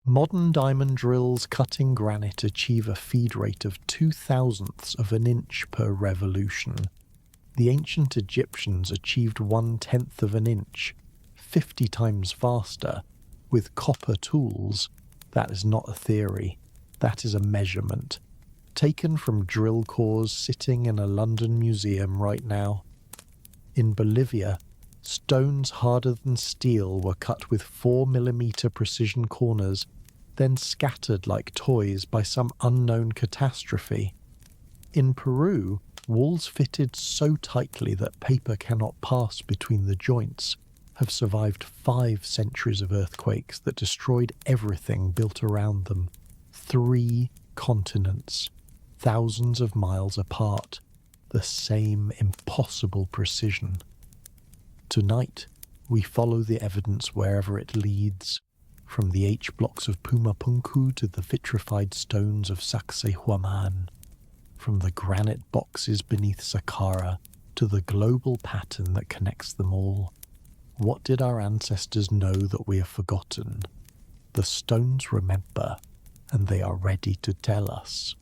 Modern diamond drills cutting granite achieve a feed rate of 0.02 of an inch per revolution. The ancient Egyptians achieved 1/10 of an inch, 50 times faster, with copper tools. That is not a theory, that is a measurement, taken from drill cores sitting in a London museum right now. In Bolivia, stones harder than steel were cut with 4mm precision corners, then scattered like toys by some unknown catastrophe. In Peru, walls fitted so tightly that paper cannot pass between the joints have survived 5 centuries of earthquakes that destroyed everything built around them. 3 continents, thousands of miles apart, the same impossible precision. Tonight, we follow the evidence wherever it leads, from the H-blocks of Pumapunku to the vitrified stones of Sacsayhuaman, from the granite boxes beneath Saqqara to the global pattern that connects them all. What did our ancestors know that we have forgotten? The stones remember, and they are ready to tell us.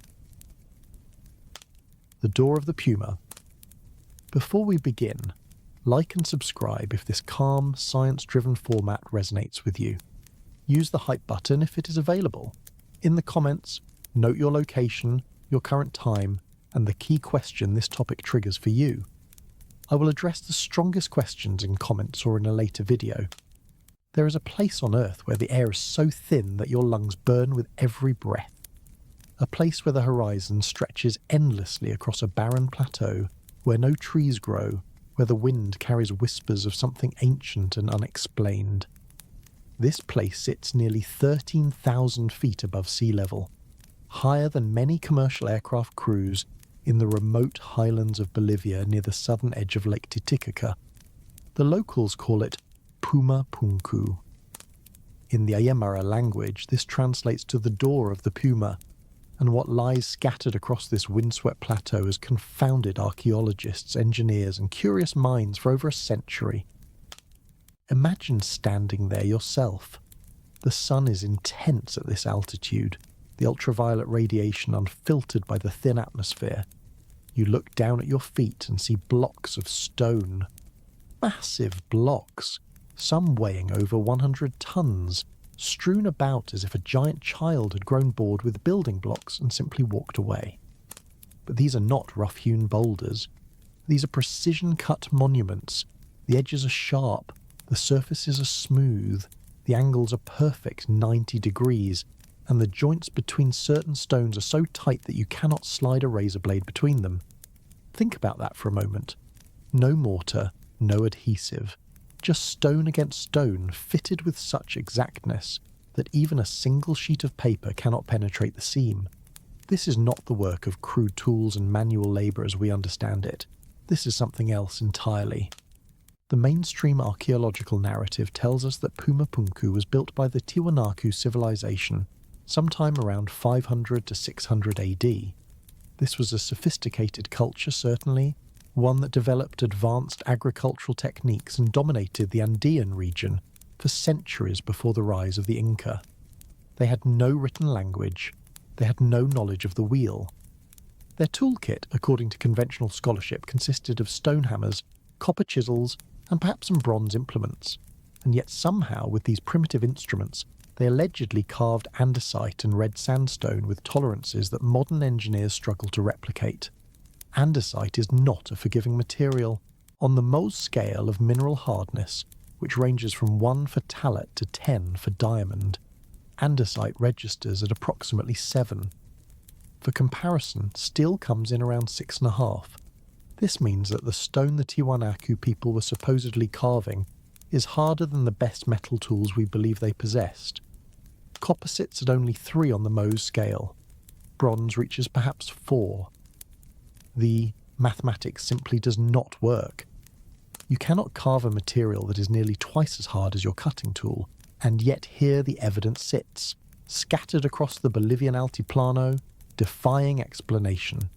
The Door of the Puma. Before we begin, like and subscribe if this calm, science-driven format resonates with you. Use the hype button if it is available. In the comments, note your location, your current time, and the key question this topic triggers for you. I will address the strongest questions in comments or in a later video. There is a place on Earth where the air is so thin that your lungs burn with every breath. A place where the horizon stretches endlessly across a barren plateau, where no trees grow, where the wind carries whispers of something ancient and unexplained. This place sits nearly 13,000 feet above sea level, higher than many commercial aircraft cruise in the remote highlands of Bolivia near the southern edge of Lake Titicaca. The locals call it Pumapunku. In the Aymara language, this translates to the door of the puma, and what lies scattered across this windswept plateau has confounded archaeologists, engineers, and curious minds for over a century. Imagine standing there yourself. The sun is intense at this altitude, the ultraviolet radiation unfiltered by the thin atmosphere. You look down at your feet and see blocks of stone. Massive blocks, some weighing over 100 tons, strewn about as if a giant child had grown bored with building blocks and simply walked away. But these are not rough-hewn boulders. These are precision-cut monuments. The edges are sharp, the surfaces are smooth, the angles are perfect 90 degrees, and the joints between certain stones are so tight that you cannot slide a razor blade between them. Think about that for a moment. No mortar, no adhesive, just stone against stone fitted with such exactness that even a single sheet of paper cannot penetrate the seam. This is not the work of crude tools and manual labour as we understand it. This is something else entirely. The mainstream archaeological narrative tells us that Pumapunku was built by the Tiwanaku civilization sometime around 500 to 600 AD. This was a sophisticated culture, certainly, one that developed advanced agricultural techniques and dominated the Andean region for centuries before the rise of the Inca. They had no written language, they had no knowledge of the wheel. Their toolkit, according to conventional scholarship, consisted of stone hammers, copper chisels, and perhaps some bronze implements. And yet somehow, with these primitive instruments, they allegedly carved andesite and red sandstone with tolerances that modern engineers struggle to replicate. Andesite is not a forgiving material. On the Mohs scale of mineral hardness, which ranges from 1 for talc to 10 for diamond, andesite registers at approximately 7. For comparison, steel comes in around 6.5. This means that the stone the Tiwanaku people were supposedly carving is harder than the best metal tools we believe they possessed. Copper sits at only 3 on the Mohs scale. Bronze reaches perhaps 4. The mathematics simply does not work. You cannot carve a material that is nearly twice as hard as your cutting tool, and yet here the evidence sits, scattered across the Bolivian Altiplano, defying explanation.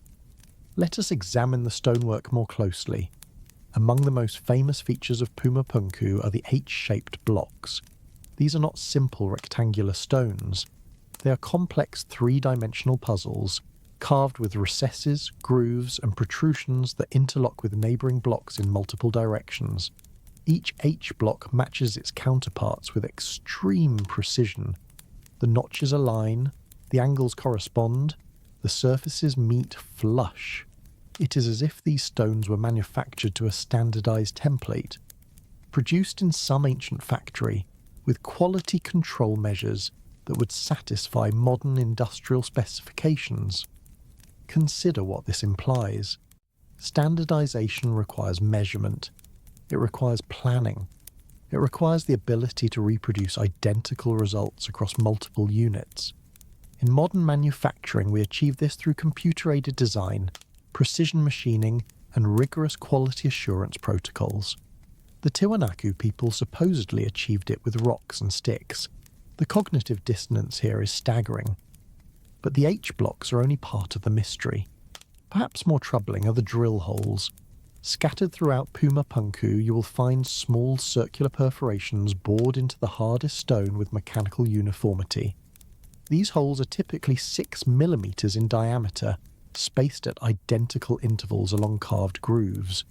Let us examine the stonework more closely. Among the most famous features of Pumapunku are the H-shaped blocks. These are not simple rectangular stones. They are complex three-dimensional puzzles, carved with recesses, grooves, and protrusions that interlock with neighbouring blocks in multiple directions. Each H block matches its counterparts with extreme precision. The notches align, the angles correspond, the surfaces meet flush. It is as if these stones were manufactured to a standardised template, produced in some ancient factory, with quality control measures that would satisfy modern industrial specifications. Consider what this implies. Standardization requires measurement. It requires planning. It requires the ability to reproduce identical results across multiple units. In modern manufacturing, we achieve this through computer-aided design, precision machining, and rigorous quality assurance protocols. The Tiwanaku people supposedly achieved it with rocks and sticks. The cognitive dissonance here is staggering. But the H blocks are only part of the mystery. Perhaps more troubling are the drill holes. Scattered throughout Puma Punku, you will find small circular perforations bored into the hardest stone with mechanical uniformity. These holes are typically 6 millimeters in diameter, spaced at identical intervals along carved grooves.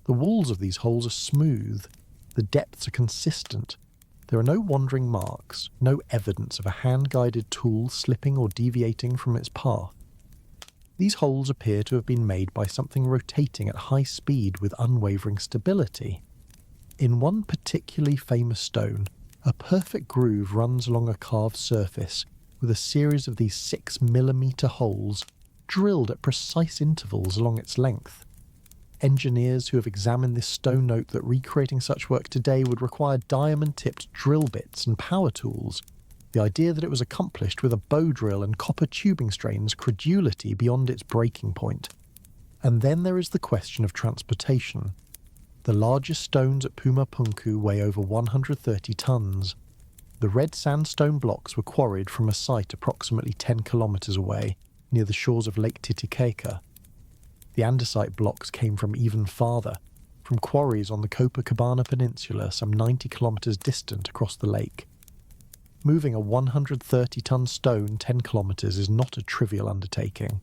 The walls of these holes are smooth. The depths are consistent. There are no wandering marks, no evidence of a hand-guided tool slipping or deviating from its path. These holes appear to have been made by something rotating at high speed with unwavering stability. In one particularly famous stone, a perfect groove runs along a carved surface with a series of these 6 millimeter holes drilled at precise intervals along its length. Engineers who have examined this stone note that recreating such work today would require diamond-tipped drill bits and power tools. The idea that it was accomplished with a bow drill and copper tubing strains credulity beyond its breaking point. And then there is the question of transportation. The largest stones at Puma Punku weigh over 130 tons. The red sandstone blocks were quarried from a site approximately 10 kilometers away, near the shores of Lake Titicaca. The andesite blocks came from even farther, from quarries on the Copacabana Peninsula some 90 kilometers distant across the lake. Moving a 130-ton stone 10 kilometers is not a trivial undertaking.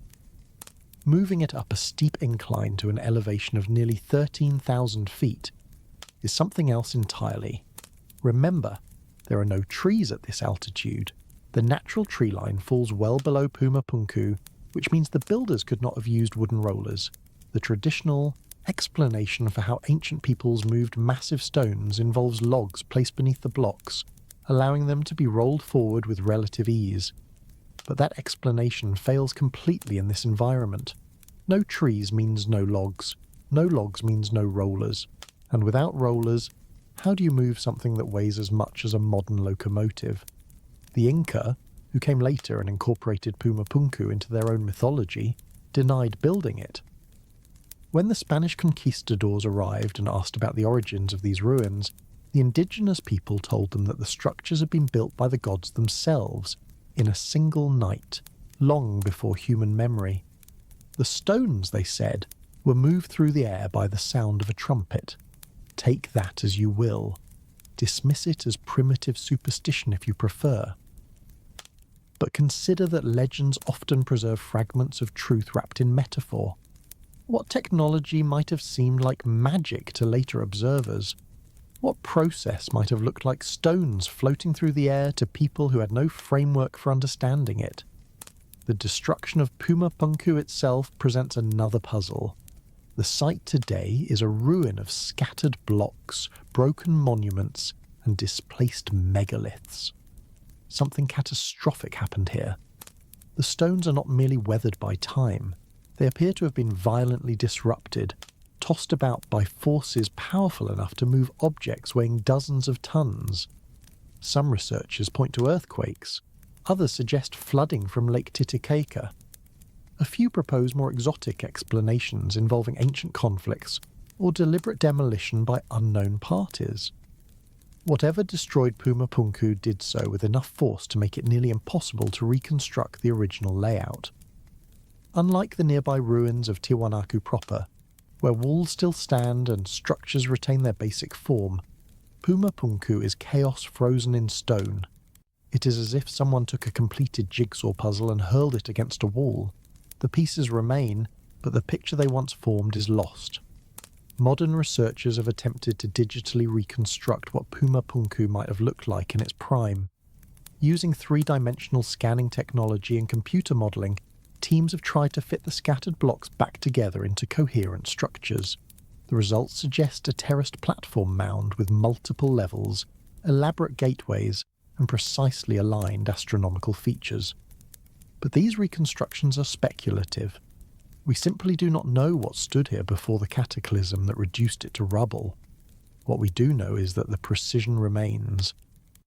Moving it up a steep incline to an elevation of nearly 13,000 feet is something else entirely. Remember, there are no trees at this altitude. The natural tree line falls well below Puma Punku, which means the builders could not have used wooden rollers. The traditional explanation for how ancient peoples moved massive stones involves logs placed beneath the blocks, allowing them to be rolled forward with relative ease. But that explanation fails completely in this environment. No trees means no logs. No logs means no rollers. And without rollers, how do you move something that weighs as much as a modern locomotive? The Inca, who came later and incorporated Puma Punku into their own mythology, denied building it. When the Spanish conquistadors arrived and asked about the origins of these ruins, the indigenous people told them that the structures had been built by the gods themselves, in a single night, long before human memory. The stones, they said, were moved through the air by the sound of a trumpet. Take that as you will. Dismiss it as primitive superstition if you prefer. But consider that legends often preserve fragments of truth wrapped in metaphor. What technology might have seemed like magic to later observers? What process might have looked like stones floating through the air to people who had no framework for understanding it? The destruction of Puma Punku itself presents another puzzle. The site today is a ruin of scattered blocks, broken monuments, and displaced megaliths. Something catastrophic happened here. The stones are not merely weathered by time. They appear to have been violently disrupted, tossed about by forces powerful enough to move objects weighing dozens of tons. Some researchers point to earthquakes. Others suggest flooding from Lake Titicaca. A few propose more exotic explanations involving ancient conflicts or deliberate demolition by unknown parties. Whatever destroyed Puma Punku did so with enough force to make it nearly impossible to reconstruct the original layout. Unlike the nearby ruins of Tiwanaku proper, where walls still stand and structures retain their basic form, Puma Punku is chaos frozen in stone. It is as if someone took a completed jigsaw puzzle and hurled it against a wall. The pieces remain, but the picture they once formed is lost. Modern researchers have attempted to digitally reconstruct what Puma Punku might have looked like in its prime. Using three-dimensional scanning technology and computer modelling, teams have tried to fit the scattered blocks back together into coherent structures. The results suggest a terraced platform mound with multiple levels, elaborate gateways, and precisely aligned astronomical features. But these reconstructions are speculative. We simply do not know what stood here before the cataclysm that reduced it to rubble. What we do know is that the precision remains.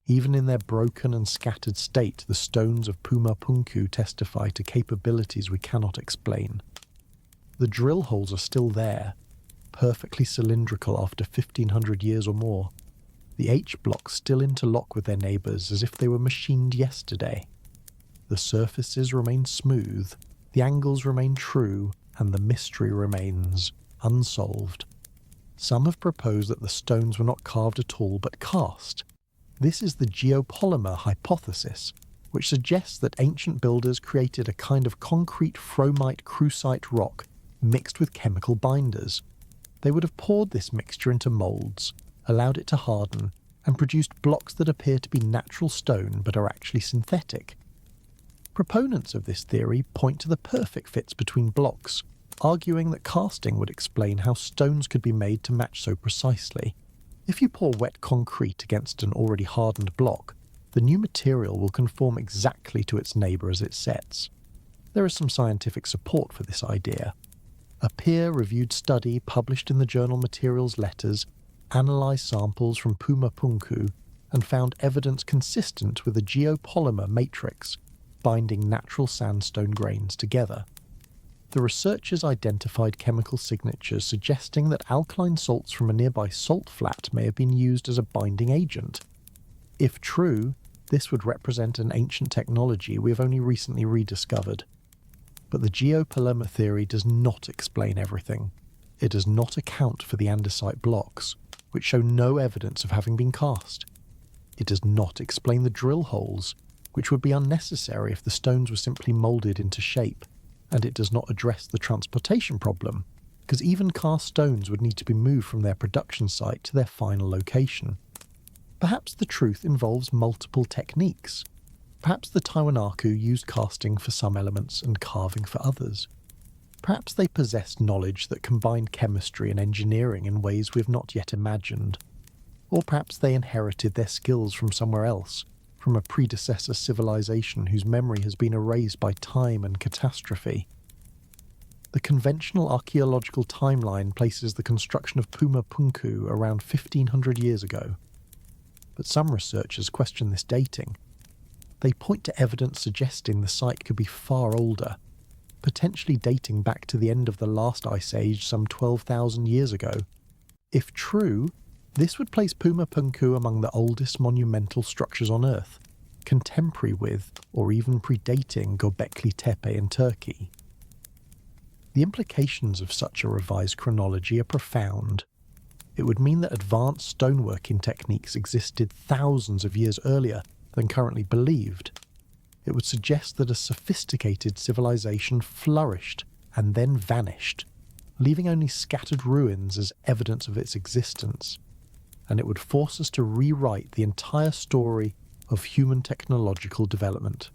Even in their broken and scattered state, the stones of Puma Punku testify to capabilities we cannot explain. The drill holes are still there, perfectly cylindrical after 1500 years or more. The H-blocks still interlock with their neighbours as if they were machined yesterday. The surfaces remain smooth, the angles remain true, and the mystery remains unsolved. Some have proposed that the stones were not carved at all but cast. This is the geopolymer hypothesis, which suggests that ancient builders created a kind of concrete fromite crucite rock mixed with chemical binders. They would have poured this mixture into moulds, allowed it to harden, and produced blocks that appear to be natural stone but are actually synthetic. Proponents of this theory point to the perfect fits between blocks, arguing that casting would explain how stones could be made to match so precisely. If you pour wet concrete against an already hardened block, the new material will conform exactly to its neighbour as it sets. There is some scientific support for this idea. A peer-reviewed study published in the journal Materials Letters analysed samples from Puma Punku and found evidence consistent with a geopolymer matrix binding natural sandstone grains together. The researchers identified chemical signatures suggesting that alkaline salts from a nearby salt flat may have been used as a binding agent. If true, this would represent an ancient technology we have only recently rediscovered. But the geopolymer theory does not explain everything. It does not account for the andesite blocks, which show no evidence of having been cast. It does not explain the drill holes, which would be unnecessary if the stones were simply moulded into shape, and it does not address the transportation problem, because even cast stones would need to be moved from their production site to their final location. Perhaps the truth involves multiple techniques. Perhaps the Tiwanaku used casting for some elements and carving for others. Perhaps they possessed knowledge that combined chemistry and engineering in ways we have not yet imagined. Or perhaps they inherited their skills from somewhere else, from a predecessor civilization whose memory has been erased by time and catastrophe. The conventional archaeological timeline places the construction of Puma Punku around 1500 years ago. But some researchers question this dating. They point to evidence suggesting the site could be far older, potentially dating back to the end of the last ice age some 12,000 years ago. If true, this would place Puma Punku among the oldest monumental structures on Earth, contemporary with, or even predating, Göbekli Tepe in Turkey. The implications of such a revised chronology are profound. It would mean that advanced stoneworking techniques existed thousands of years earlier than currently believed. It would suggest that a sophisticated civilization flourished and then vanished, leaving only scattered ruins as evidence of its existence. And it would force us to rewrite the entire story of human technological development.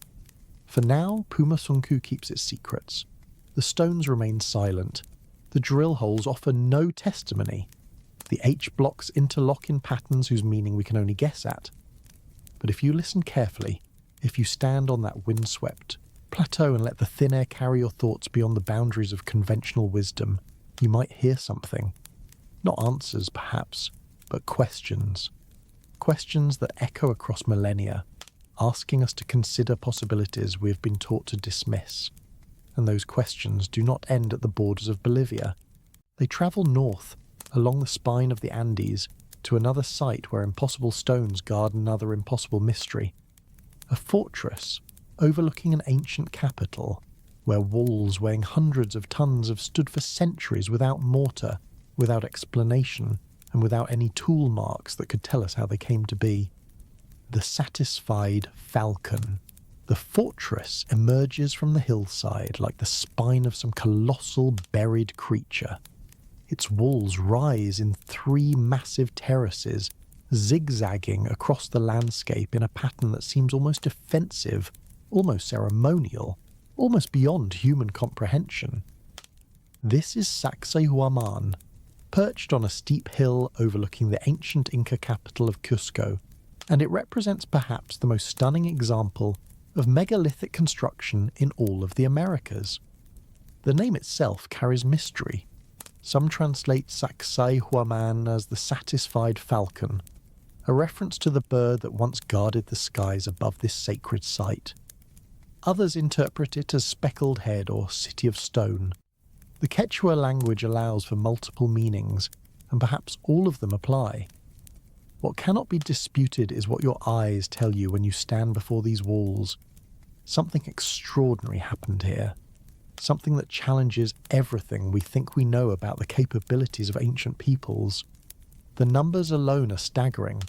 For now, Puma Punku keeps its secrets. The stones remain silent. The drill holes offer no testimony. The H-blocks interlock in patterns whose meaning we can only guess at. But if you listen carefully, if you stand on that windswept plateau and let the thin air carry your thoughts beyond the boundaries of conventional wisdom, you might hear something. Not answers, perhaps, but questions. Questions that echo across millennia, asking us to consider possibilities we have been taught to dismiss. And those questions do not end at the borders of Bolivia. They travel north, along the spine of the Andes, to another site where impossible stones guard another impossible mystery. A fortress overlooking an ancient capital, where walls weighing hundreds of tons have stood for centuries without mortar, without explanation, and without any tool marks that could tell us how they came to be. The satisfied falcon. The fortress emerges from the hillside like the spine of some colossal buried creature. Its walls rise in 3 massive terraces, zigzagging across the landscape in a pattern that seems almost defensive, almost ceremonial, almost beyond human comprehension. This is Sacsayhuaman, perched on a steep hill overlooking the ancient Inca capital of Cusco, and it represents perhaps the most stunning example of megalithic construction in all of the Americas. The name itself carries mystery. Some translate Sacsayhuaman as the satisfied falcon, a reference to the bird that once guarded the skies above this sacred site. Others interpret it as speckled head or city of stone. The Quechua language allows for multiple meanings, and perhaps all of them apply. What cannot be disputed is what your eyes tell you when you stand before these walls. Something extraordinary happened here. Something that challenges everything we think we know about the capabilities of ancient peoples. The numbers alone are staggering.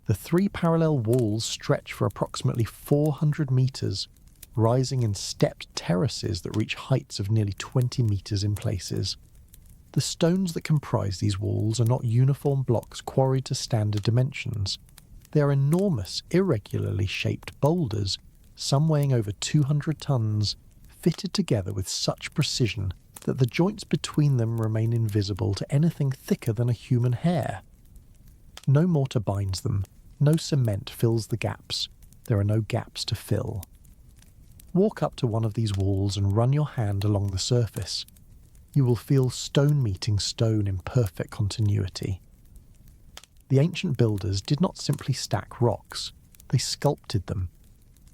The 3 parallel walls stretch for approximately 400 meters, rising in stepped terraces that reach heights of nearly 20 meters in places. The stones that comprise these walls are not uniform blocks quarried to standard dimensions. They are enormous, irregularly shaped boulders, some weighing over 200 tons, fitted together with such precision that the joints between them remain invisible to anything thicker than a human hair. No mortar binds them, no cement fills the gaps. There are no gaps to fill. Walk up to one of these walls and run your hand along the surface. You will feel stone meeting stone in perfect continuity. The ancient builders did not simply stack rocks, they sculpted them.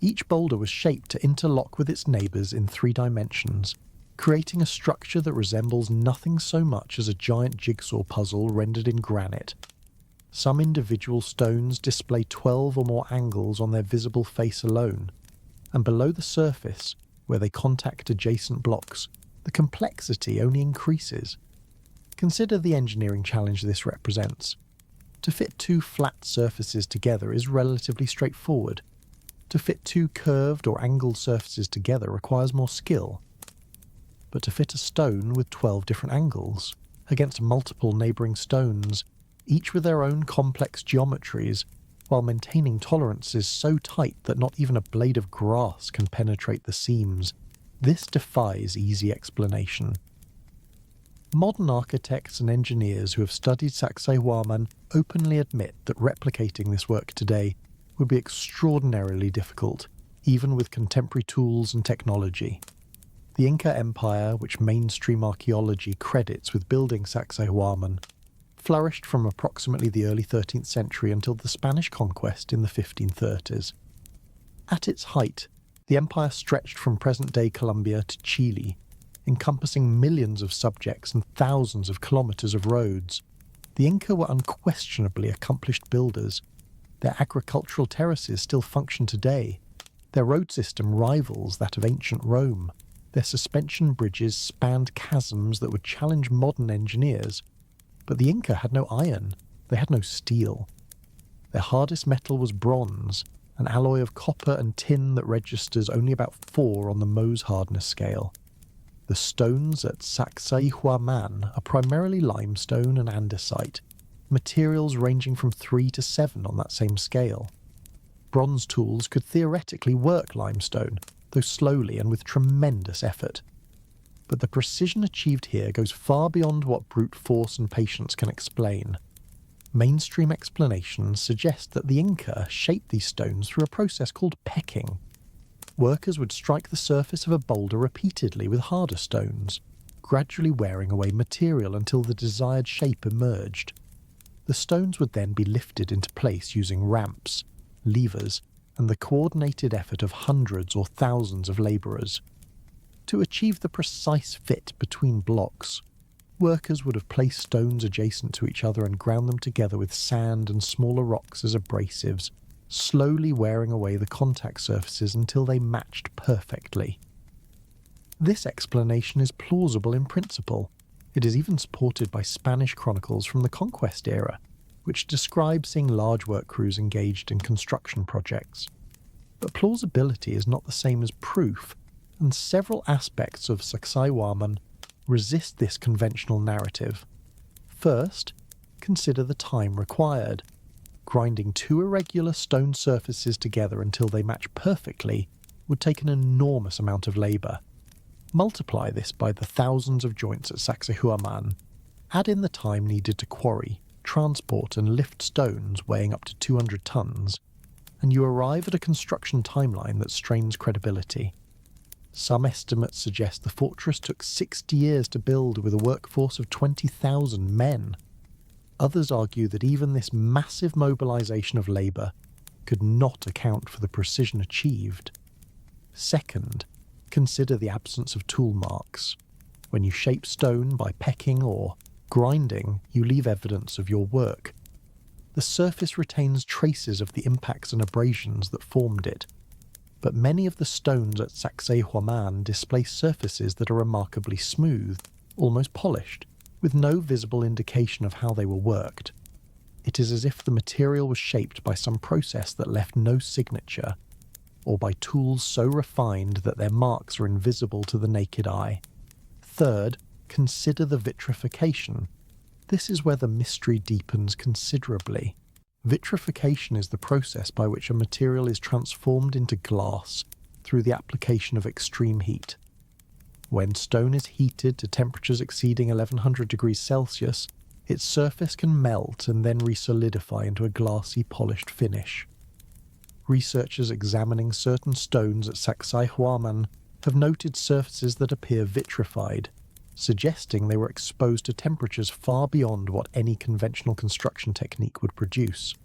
Each boulder was shaped to interlock with its neighbours in 3 dimensions, creating a structure that resembles nothing so much as a giant jigsaw puzzle rendered in granite. Some individual stones display 12 or more angles on their visible face alone, and below the surface, where they contact adjacent blocks, the complexity only increases. Consider the engineering challenge this represents. To fit 2 flat surfaces together is relatively straightforward. To fit 2 curved or angled surfaces together requires more skill. But to fit a stone with 12 different angles, against multiple neighbouring stones, each with their own complex geometries, while maintaining tolerances so tight that not even a blade of grass can penetrate the seams, this defies easy explanation. Modern architects and engineers who have studied Sacsayhuaman openly admit that replicating this work today would be extraordinarily difficult, even with contemporary tools and technology. The Inca Empire, which mainstream archaeology credits with building Sacsayhuaman, flourished from approximately the early 13th century until the Spanish conquest in the 1530s. At its height, the empire stretched from present-day Colombia to Chile, encompassing millions of subjects and thousands of kilometers of roads. The Inca were unquestionably accomplished builders. Their agricultural terraces still function today. Their road system rivals that of ancient Rome. Their suspension bridges spanned chasms that would challenge modern engineers. But the Inca had no iron. They had no steel. Their hardest metal was bronze, an alloy of copper and tin that registers only about 4 on the Mohs hardness scale. The stones at Sacsayhuaman are primarily limestone and andesite, materials ranging from 3 to 7 on that same scale. Bronze tools could theoretically work limestone, though slowly and with tremendous effort. But the precision achieved here goes far beyond what brute force and patience can explain. Mainstream explanations suggest that the Inca shaped these stones through a process called pecking. Workers would strike the surface of a boulder repeatedly with harder stones, gradually wearing away material until the desired shape emerged. The stones would then be lifted into place using ramps, levers, and the coordinated effort of hundreds or thousands of labourers. To achieve the precise fit between blocks, workers would have placed stones adjacent to each other and ground them together with sand and smaller rocks as abrasives, slowly wearing away the contact surfaces until they matched perfectly. This explanation is plausible in principle. It is even supported by Spanish chronicles from the Conquest era, which describe seeing large work crews engaged in construction projects. But plausibility is not the same as proof, and several aspects of Sacsayhuaman resist this conventional narrative. First, consider the time required. Grinding two irregular stone surfaces together until they match perfectly would take an enormous amount of labour. Multiply this by the thousands of joints at Sacsayhuaman. Add in the time needed to quarry, transport and lift stones weighing up to 200 tons, and you arrive at a construction timeline that strains credibility. Some estimates suggest the fortress took 60 years to build with a workforce of 20,000 men. Others argue that even this massive mobilization of labour could not account for the precision achieved. Second, consider the absence of tool marks. When you shape stone by pecking or grinding, you leave evidence of your work. The surface retains traces of the impacts and abrasions that formed it, but many of the stones at Sacsayhuaman display surfaces that are remarkably smooth, almost polished, with no visible indication of how they were worked. It is as if the material was shaped by some process that left no signature, or by tools so refined that their marks are invisible to the naked eye. Third, consider the vitrification. This is where the mystery deepens considerably. Vitrification is the process by which a material is transformed into glass through the application of extreme heat. When stone is heated to temperatures exceeding 1100 degrees Celsius, its surface can melt and then resolidify into a glassy, polished finish. Researchers examining certain stones at Sacsayhuaman have noted surfaces that appear vitrified, suggesting they were exposed to temperatures far beyond what any conventional construction technique would produce.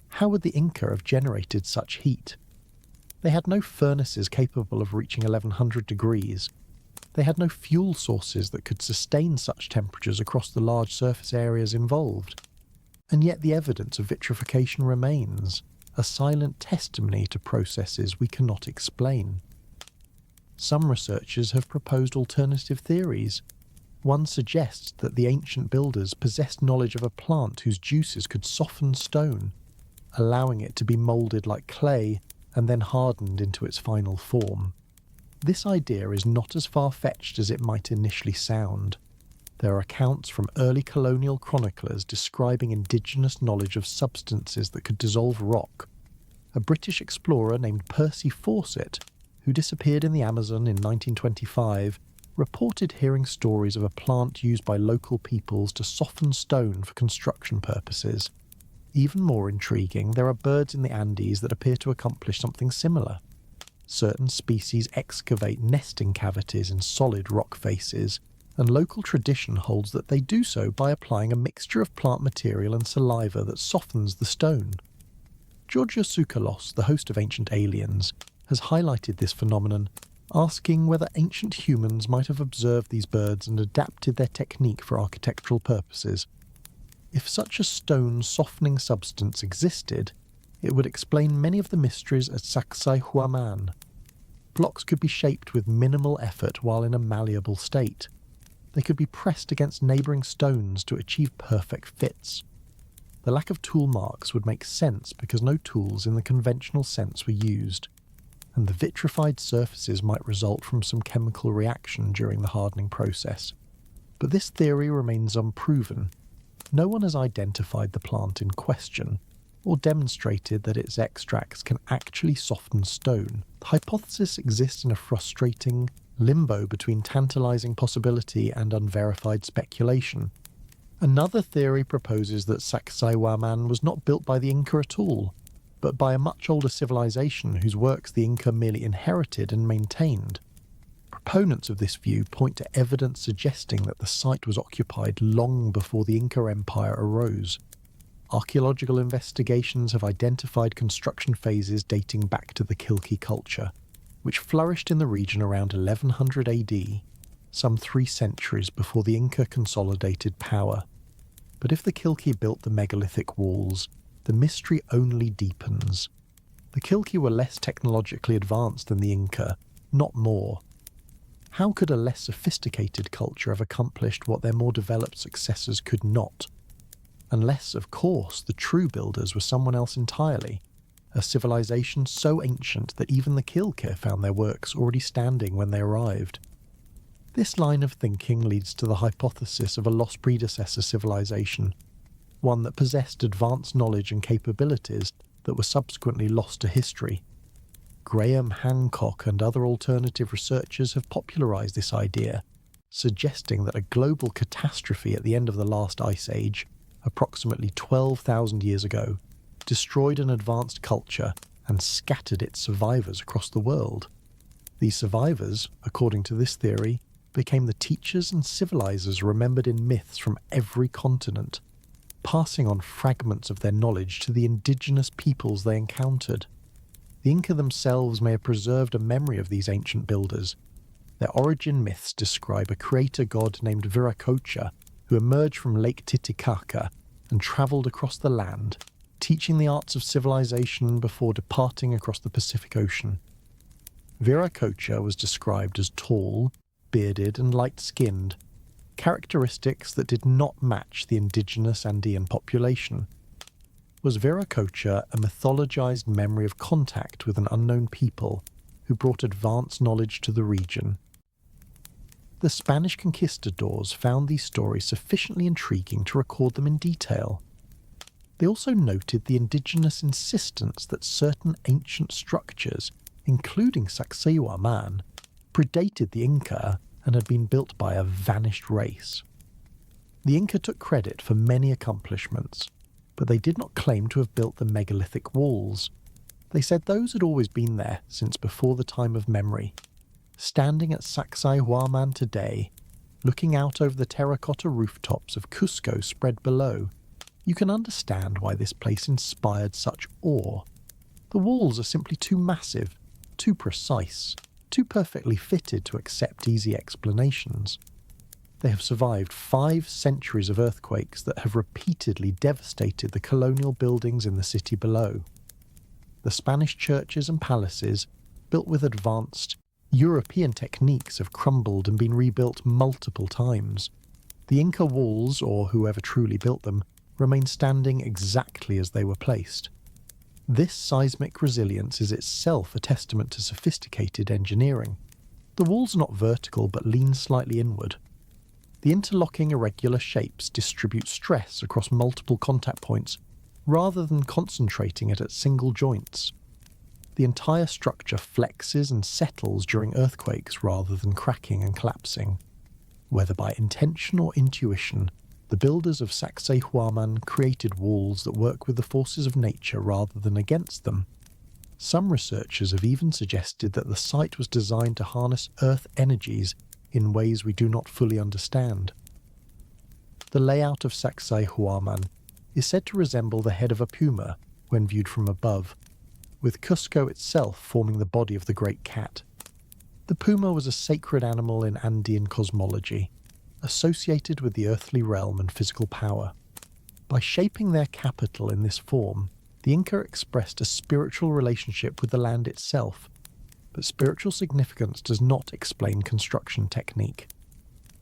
How would the Inca have generated such heat? They had no furnaces capable of reaching 1100 degrees. They had no fuel sources that could sustain such temperatures across the large surface areas involved. And yet the evidence of vitrification remains, a silent testimony to processes we cannot explain. Some researchers have proposed alternative theories. One suggests that the ancient builders possessed knowledge of a plant whose juices could soften stone, allowing it to be moulded like clay and then hardened into its final form. This idea is not as far-fetched as it might initially sound. There are accounts from early colonial chroniclers describing indigenous knowledge of substances that could dissolve rock. A British explorer named Percy Fawcett, who disappeared in the Amazon in 1925, reported hearing stories of a plant used by local peoples to soften stone for construction purposes. Even more intriguing, there are birds in the Andes that appear to accomplish something similar. Certain species excavate nesting cavities in solid rock faces, and local tradition holds that they do so by applying a mixture of plant material and saliva that softens the stone. Georgios Tsoukalos, the host of Ancient Aliens, has highlighted this phenomenon, asking whether ancient humans might have observed these birds and adapted their technique for architectural purposes. If such a stone softening substance existed, it would explain many of the mysteries at Sacsayhuaman. Blocks could be shaped with minimal effort while in a malleable state. They could be pressed against neighbouring stones to achieve perfect fits. The lack of tool marks would make sense because no tools in the conventional sense were used, and the vitrified surfaces might result from some chemical reaction during the hardening process. But this theory remains unproven. No one has identified the plant in question, or demonstrated that its extracts can actually soften stone. The hypothesis exists in a frustrating limbo between tantalizing possibility and unverified speculation. Another theory proposes that Sacsayhuaman was not built by the Inca at all, but by a much older civilization whose works the Inca merely inherited and maintained. Proponents of this view point to evidence suggesting that the site was occupied long before the Inca Empire arose. Archaeological investigations have identified construction phases dating back to the Kilki culture, which flourished in the region around 1100 AD, some 3 centuries before the Inca consolidated power. But if the Kilki built the megalithic walls, the mystery only deepens. The Kilki were less technologically advanced than the Inca, not more. How could a less sophisticated culture have accomplished what their more developed successors could not? Unless, of course, the true builders were someone else entirely, a civilization so ancient that even the Kilkir found their works already standing when they arrived. This line of thinking leads to the hypothesis of a lost predecessor civilization, one that possessed advanced knowledge and capabilities that were subsequently lost to history. Graham Hancock and other alternative researchers have popularized this idea, suggesting that a global catastrophe at the end of the last ice age, approximately 12,000 years ago, destroyed an advanced culture and scattered its survivors across the world. These survivors, according to this theory, became the teachers and civilizers remembered in myths from every continent, passing on fragments of their knowledge to the indigenous peoples they encountered. The Inca themselves may have preserved a memory of these ancient builders. Their origin myths describe a creator god named Viracocha who emerged from Lake Titicaca and travelled across the land, teaching the arts of civilization before departing across the Pacific Ocean. Viracocha was described as tall, bearded and light-skinned, characteristics that did not match the indigenous Andean population. Was Viracocha a mythologized memory of contact with an unknown people who brought advanced knowledge to the region? The Spanish conquistadors found these stories sufficiently intriguing to record them in detail. They also noted the indigenous insistence that certain ancient structures, including Sacsayhuaman, predated the Inca and had been built by a vanished race. The Inca took credit for many accomplishments, but they did not claim to have built the megalithic walls. They said those had always been there since before the time of memory. Standing at Sacsayhuaman today, looking out over the terracotta rooftops of Cusco spread below, you can understand why this place inspired such awe. The walls are simply too massive, too precise, too perfectly fitted to accept easy explanations. They have survived 5 centuries of earthquakes that have repeatedly devastated the colonial buildings in the city below. The Spanish churches and palaces, built with advanced European techniques, have crumbled and been rebuilt multiple times. The Inca walls, or whoever truly built them, remain standing exactly as they were placed. This seismic resilience is itself a testament to sophisticated engineering. The walls are not vertical but lean slightly inward. The interlocking irregular shapes distribute stress across multiple contact points rather than concentrating it at single joints. The entire structure flexes and settles during earthquakes rather than cracking and collapsing. Whether by intention or intuition, the builders of Sacsayhuaman created walls that work with the forces of nature rather than against them. Some researchers have even suggested that the site was designed to harness earth energies in ways we do not fully understand. The layout of Sacsayhuaman is said to resemble the head of a puma when viewed from above, with Cusco itself forming the body of the great cat. The puma was a sacred animal in Andean cosmology, associated with the earthly realm and physical power. By shaping their capital in this form, the Inca expressed a spiritual relationship with the land itself, but spiritual significance does not explain construction technique.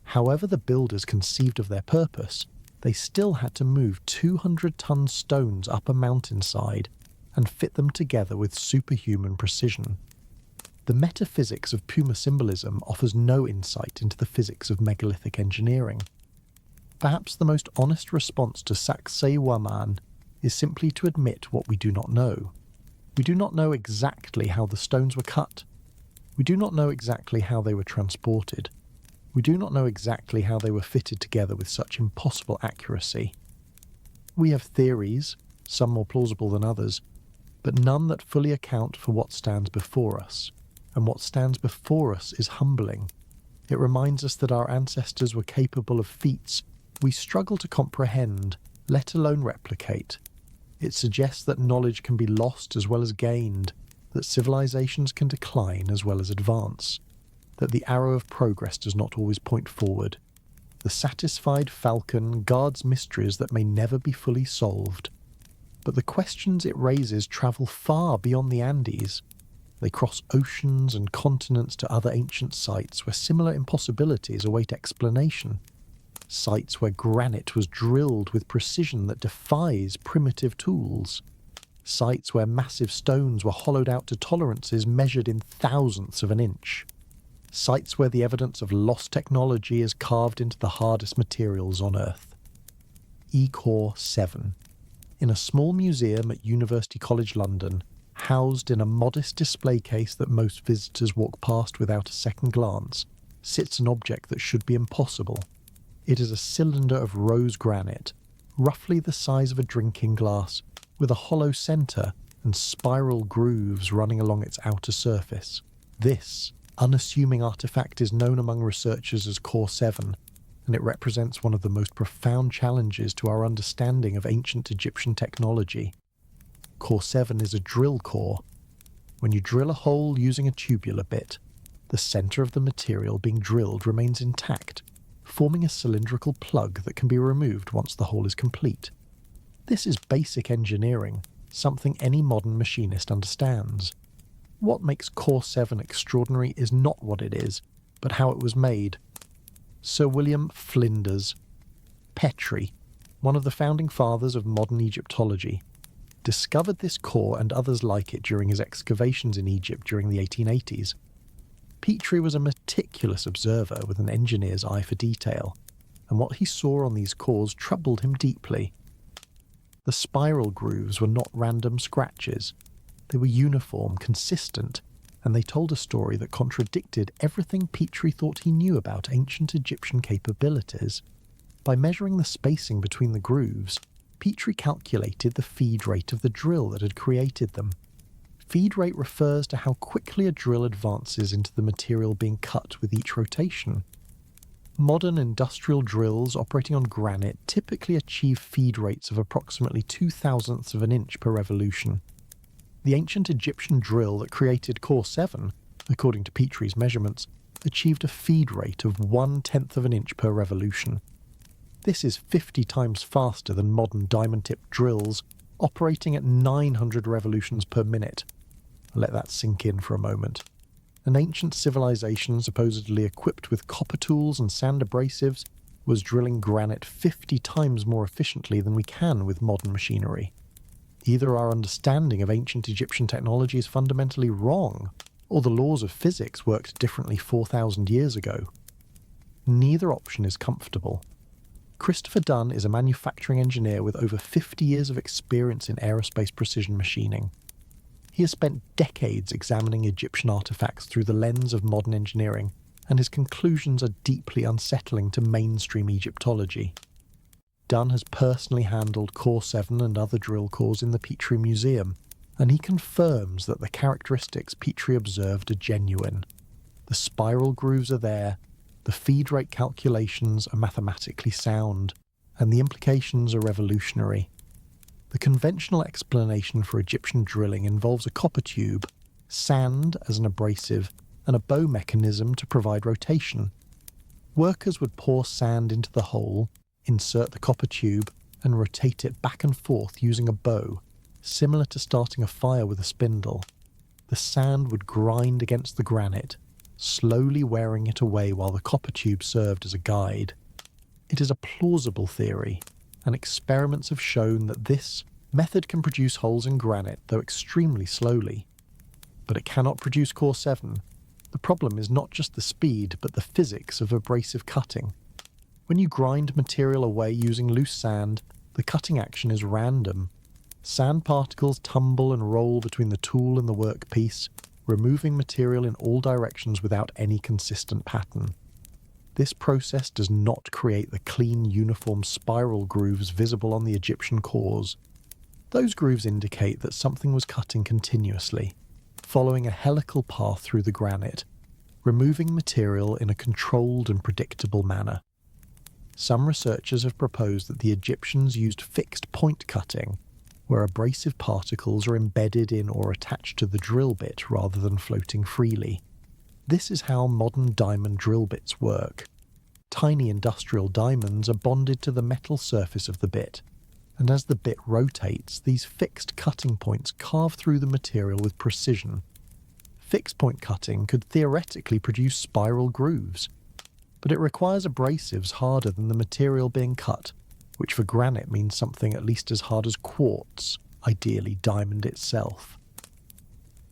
However the builders conceived of their purpose, they still had to move 200-ton stones up a mountainside and fit them together with superhuman precision. The metaphysics of puma symbolism offers no insight into the physics of megalithic engineering. Perhaps the most honest response to Sacsayhuaman is simply to admit what we do not know. We do not know exactly how the stones were cut. We do not know exactly how they were transported. We do not know exactly how they were fitted together with such impossible accuracy. We have theories, some more plausible than others, but none that fully account for what stands before us. And what stands before us is humbling. It reminds us that our ancestors were capable of feats we struggle to comprehend, let alone replicate. It suggests that knowledge can be lost as well as gained, that civilizations can decline as well as advance, that the arrow of progress does not always point forward. The satisfied falcon guards mysteries that may never be fully solved, but the questions it raises travel far beyond the Andes. They cross oceans and continents to other ancient sites where similar impossibilities await explanation. Sites where granite was drilled with precision that defies primitive tools. Sites where massive stones were hollowed out to tolerances measured in thousandths of an inch. Sites where the evidence of lost technology is carved into the hardest materials on Earth. Core 7. In a small museum at University College London, housed in a modest display case that most visitors walk past without a second glance, sits an object that should be impossible. It is a cylinder of rose granite, roughly the size of a drinking glass, with a hollow centre and spiral grooves running along its outer surface. This unassuming artefact is known among researchers as Core 7, and it represents one of the most profound challenges to our understanding of ancient Egyptian technology. Core 7 is a drill core. When you drill a hole using a tubular bit, the centre of the material being drilled remains intact, forming a cylindrical plug that can be removed once the hole is complete. This is basic engineering, something any modern machinist understands. What makes Core 7 extraordinary is not what it is, but how it was made. Sir William Flinders Petrie, one of the founding fathers of modern Egyptology, discovered this core and others like it during his excavations in Egypt during the 1880s. Petrie was a meticulous observer with an engineer's eye for detail, and what he saw on these cores troubled him deeply. The spiral grooves were not random scratches. They were uniform, consistent, and they told a story that contradicted everything Petrie thought he knew about ancient Egyptian capabilities. By measuring the spacing between the grooves, Petrie calculated the feed rate of the drill that had created them. Feed rate refers to how quickly a drill advances into the material being cut with each rotation. Modern industrial drills operating on granite typically achieve feed rates of approximately 0.002 of an inch per revolution. The ancient Egyptian drill that created Core 7, according to Petrie's measurements, achieved a feed rate of 1/10 of an inch per revolution. This is 50 times faster than modern diamond-tipped drills, operating at 900 revolutions per minute. Let that sink in for a moment. An ancient civilization supposedly equipped with copper tools and sand abrasives was drilling granite 50 times more efficiently than we can with modern machinery. Either our understanding of ancient Egyptian technology is fundamentally wrong, or the laws of physics worked differently 4,000 years ago. Neither option is comfortable. Christopher Dunn is a manufacturing engineer with over 50 years of experience in aerospace precision machining. He has spent decades examining Egyptian artifacts through the lens of modern engineering, and his conclusions are deeply unsettling to mainstream Egyptology. Dunn has personally handled Core 7 and other drill cores in the Petrie Museum, and he confirms that the characteristics Petrie observed are genuine. The spiral grooves are there, the feed rate calculations are mathematically sound, and the implications are revolutionary. The conventional explanation for Egyptian drilling involves a copper tube, sand as an abrasive, and a bow mechanism to provide rotation. Workers would pour sand into the hole, insert the copper tube, and rotate it back and forth using a bow, similar to starting a fire with a spindle. The sand would grind against the granite, slowly wearing it away while the copper tube served as a guide. It is a plausible theory, and experiments have shown that this method can produce holes in granite, though extremely slowly. But it cannot produce Core 7. The problem is not just the speed, but the physics of abrasive cutting. When you grind material away using loose sand, the cutting action is random. Sand particles tumble and roll between the tool and the workpiece, removing material in all directions without any consistent pattern. This process does not create the clean, uniform spiral grooves visible on the Egyptian cores. Those grooves indicate that something was cutting continuously, following a helical path through the granite, removing material in a controlled and predictable manner. Some researchers have proposed that the Egyptians used fixed point cutting, where abrasive particles are embedded in or attached to the drill bit rather than floating freely. This is how modern diamond drill bits work. Tiny industrial diamonds are bonded to the metal surface of the bit, and as the bit rotates, these fixed cutting points carve through the material with precision. fixed-point cutting could theoretically produce spiral grooves, but it requires abrasives harder than the material being cut, which for granite means something at least as hard as quartz, ideally diamond itself.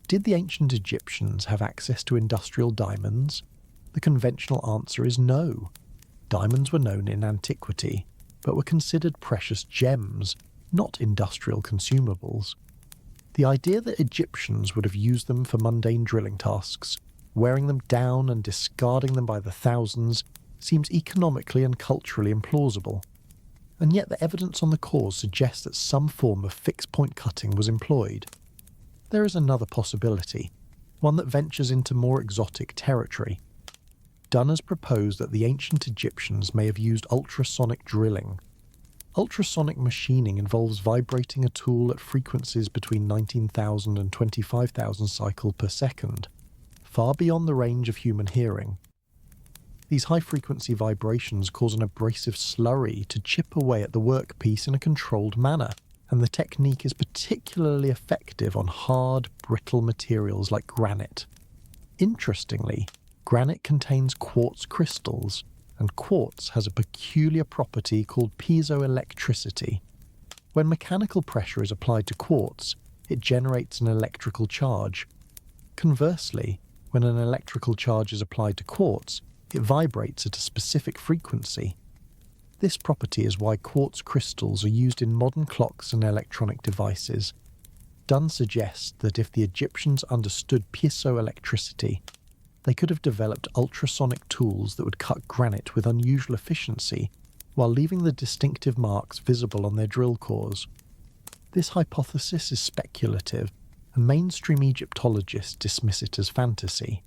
Did the ancient Egyptians have access to industrial diamonds? The conventional answer is no. Diamonds were known in antiquity, but were considered precious gems, not industrial consumables. The idea that Egyptians would have used them for mundane drilling tasks, wearing them down and discarding them by the thousands, seems economically and culturally implausible. And yet the evidence on the cause suggests that some form of fixed-point cutting was employed. There is another possibility, one that ventures into more exotic territory. Dunn has proposed that the ancient Egyptians may have used ultrasonic drilling. Ultrasonic machining involves vibrating a tool at frequencies between 19,000 and 25,000 cycles per second, far beyond the range of human hearing. These high-frequency vibrations cause an abrasive slurry to chip away at the workpiece in a controlled manner, and the technique is particularly effective on hard, brittle materials like granite. Interestingly, granite contains quartz crystals, and quartz has a peculiar property called piezoelectricity. When mechanical pressure is applied to quartz, it generates an electrical charge. Conversely, when an electrical charge is applied to quartz, it vibrates at a specific frequency. This property is why quartz crystals are used in modern clocks and electronic devices. Dunn suggests that if the Egyptians understood piezoelectricity, they could have developed ultrasonic tools that would cut granite with unusual efficiency while leaving the distinctive marks visible on their drill cores. This hypothesis is speculative, and mainstream Egyptologists dismiss it as fantasy.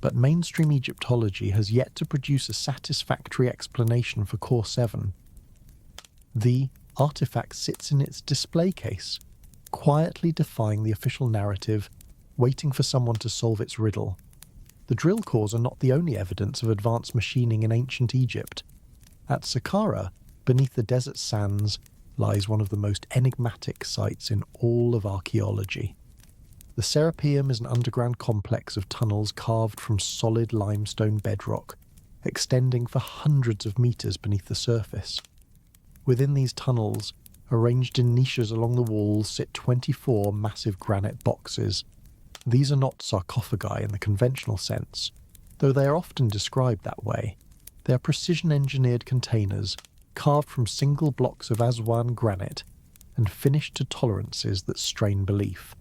But mainstream Egyptology has yet to produce a satisfactory explanation for Core 7. The artifact sits in its display case, quietly defying the official narrative, waiting for someone to solve its riddle. The drill cores are not the only evidence of advanced machining in ancient Egypt. At Saqqara, beneath the desert sands, lies one of the most enigmatic sites in all of archaeology. The Serapeum is an underground complex of tunnels carved from solid limestone bedrock, extending for hundreds of meters beneath the surface. Within these tunnels, arranged in niches along the walls, sit 24 massive granite boxes. These are not sarcophagi in the conventional sense, though they are often described that way. They are precision-engineered containers, carved from single blocks of Aswan granite, and finished to tolerances that strain belief.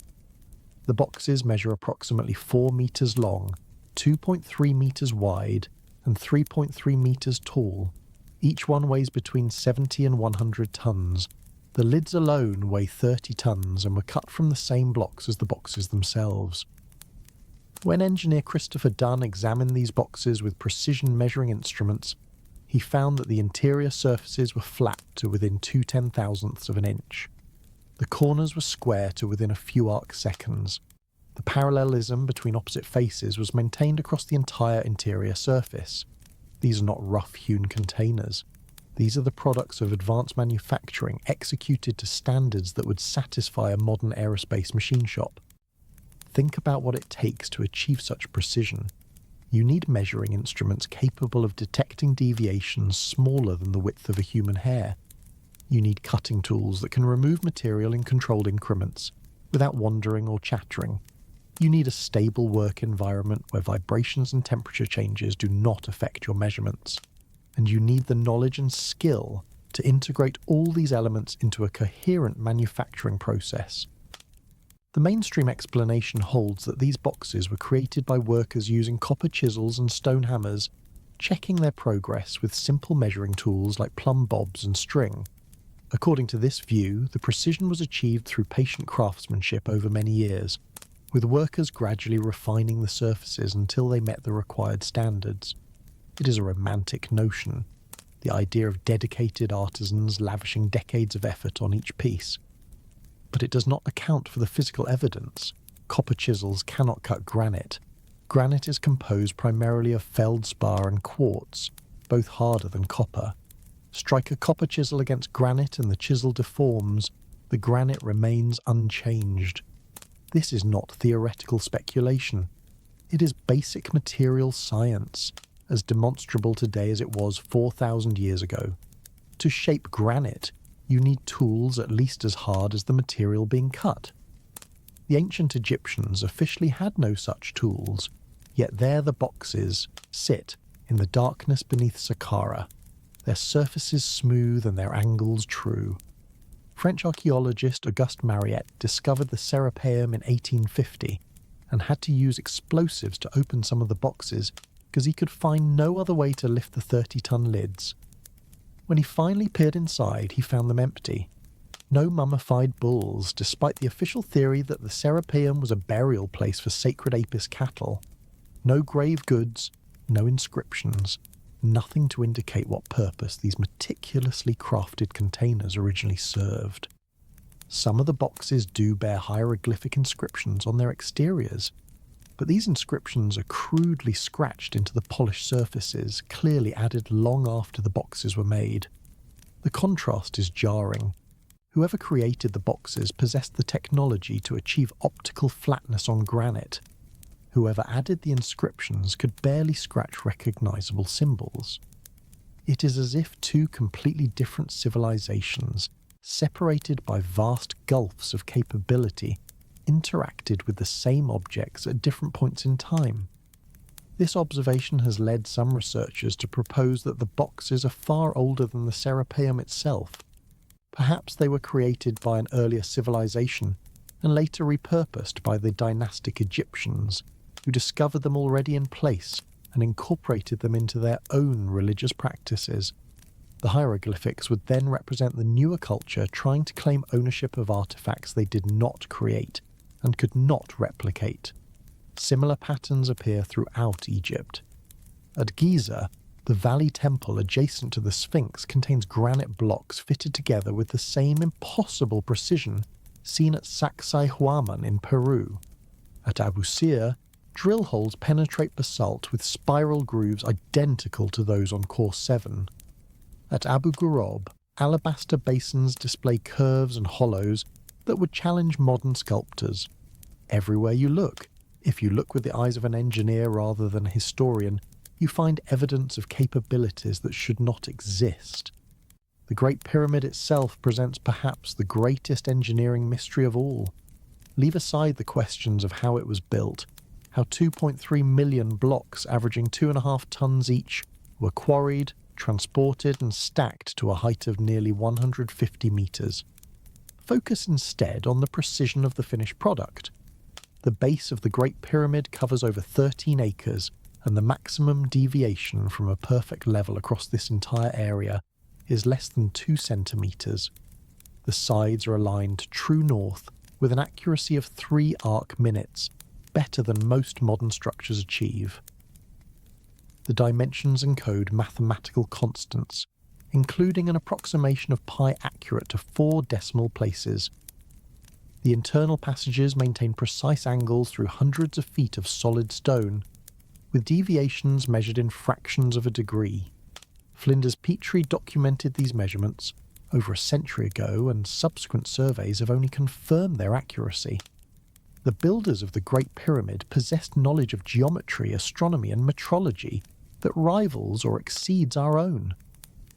The boxes measure approximately 4 meters long, 2.3 meters wide, and 3.3 meters tall. Each one weighs between 70 and 100 tons. The lids alone weigh 30 tons and were cut from the same blocks as the boxes themselves. When engineer Christopher Dunn examined these boxes with precision measuring instruments, he found that the interior surfaces were flat to within 2/10,000ths of an inch. The corners were square to within a few arc seconds. The parallelism between opposite faces was maintained across the entire interior surface. These are not rough-hewn containers. These are the products of advanced manufacturing executed to standards that would satisfy a modern aerospace machine shop. Think about what it takes to achieve such precision. You need measuring instruments capable of detecting deviations smaller than the width of a human hair. You need cutting tools that can remove material in controlled increments, without wandering or chattering. You need a stable work environment where vibrations and temperature changes do not affect your measurements. And you need the knowledge and skill to integrate all these elements into a coherent manufacturing process. The mainstream explanation holds that these boxes were created by workers using copper chisels and stone hammers, checking their progress with simple measuring tools like plumb bobs and string. According to this view, the precision was achieved through patient craftsmanship over many years, with workers gradually refining the surfaces until they met the required standards. It is a romantic notion, the idea of dedicated artisans lavishing decades of effort on each piece. But it does not account for the physical evidence. Copper chisels cannot cut granite. Granite is composed primarily of feldspar and quartz, both harder than copper. Strike a copper chisel against granite and the chisel deforms. The granite remains unchanged. This is not theoretical speculation. It is basic material science, as demonstrable today as it was 4,000 years ago. To shape granite, you need tools at least as hard as the material being cut. The ancient Egyptians officially had no such tools, yet there the boxes sit in the darkness beneath Saqqara, their surfaces smooth and their angles true. French archaeologist Auguste Mariette discovered the Serapeum in 1850 and had to use explosives to open some of the boxes because he could find no other way to lift the 30-ton lids. When he finally peered inside, he found them empty. No mummified bulls, despite the official theory that the Serapeum was a burial place for sacred Apis cattle. No grave goods, no inscriptions, nothing to indicate what purpose these meticulously crafted containers originally served. Some of the boxes do bear hieroglyphic inscriptions on their exteriors, but these inscriptions are crudely scratched into the polished surfaces, clearly added long after the boxes were made. The contrast is jarring. Whoever created the boxes possessed the technology to achieve optical flatness on granite. Whoever added the inscriptions could barely scratch recognizable symbols. It is as if two completely different civilizations, separated by vast gulfs of capability, interacted with the same objects at different points in time. This observation has led some researchers to propose that the boxes are far older than the Serapeum itself. Perhaps they were created by an earlier civilization and later repurposed by the dynastic Egyptians, who discovered them already in place and incorporated them into their own religious practices. The hieroglyphics would then represent the newer culture trying to claim ownership of artifacts they did not create and could not replicate. Similar patterns appear throughout Egypt. At Giza, the valley temple adjacent to the Sphinx contains granite blocks fitted together with the same impossible precision seen at Sacsayhuaman in Peru. At Abu Sir, drill holes penetrate basalt with spiral grooves identical to those on Core 7. At Abu Ghurab, alabaster basins display curves and hollows that would challenge modern sculptors. Everywhere you look, if you look with the eyes of an engineer rather than a historian, you find evidence of capabilities that should not exist. The Great Pyramid itself presents perhaps the greatest engineering mystery of all. Leave aside the questions of how it was built, how 2.3 million blocks averaging 2.5 tons each were quarried, transported and stacked to a height of nearly 150 meters. Focus instead on the precision of the finished product. The base of the Great Pyramid covers over 13 acres, and the maximum deviation from a perfect level across this entire area is less than 2 centimeters. The sides are aligned true north with an accuracy of 3 arc minutes, better than most modern structures achieve. The dimensions encode mathematical constants, including an approximation of pi accurate to 4 decimal places. The internal passages maintain precise angles through hundreds of feet of solid stone, with deviations measured in fractions of a degree. Flinders Petrie documented these measurements over a century ago, and subsequent surveys have only confirmed their accuracy. The builders of the Great Pyramid possessed knowledge of geometry, astronomy, and metrology that rivals or exceeds our own.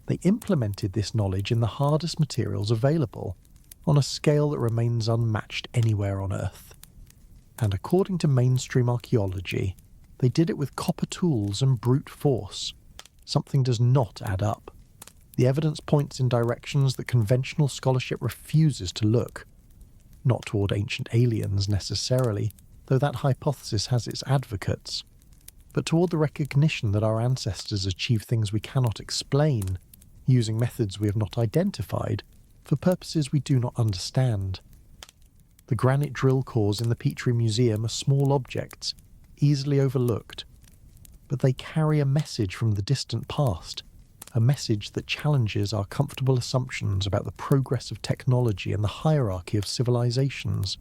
They implemented this knowledge in the hardest materials available, on a scale that remains unmatched anywhere on Earth. And according to mainstream archaeology, they did it with copper tools and brute force. Something does not add up. The evidence points in directions that conventional scholarship refuses to look. Not toward ancient aliens necessarily, though that hypothesis has its advocates, but toward the recognition that our ancestors achieved things we cannot explain, using methods we have not identified, for purposes we do not understand. The granite drill cores in the Petrie Museum are small objects, easily overlooked, but they carry a message from the distant past, a message that challenges our comfortable assumptions about the progress of technology and the hierarchy of civilizations.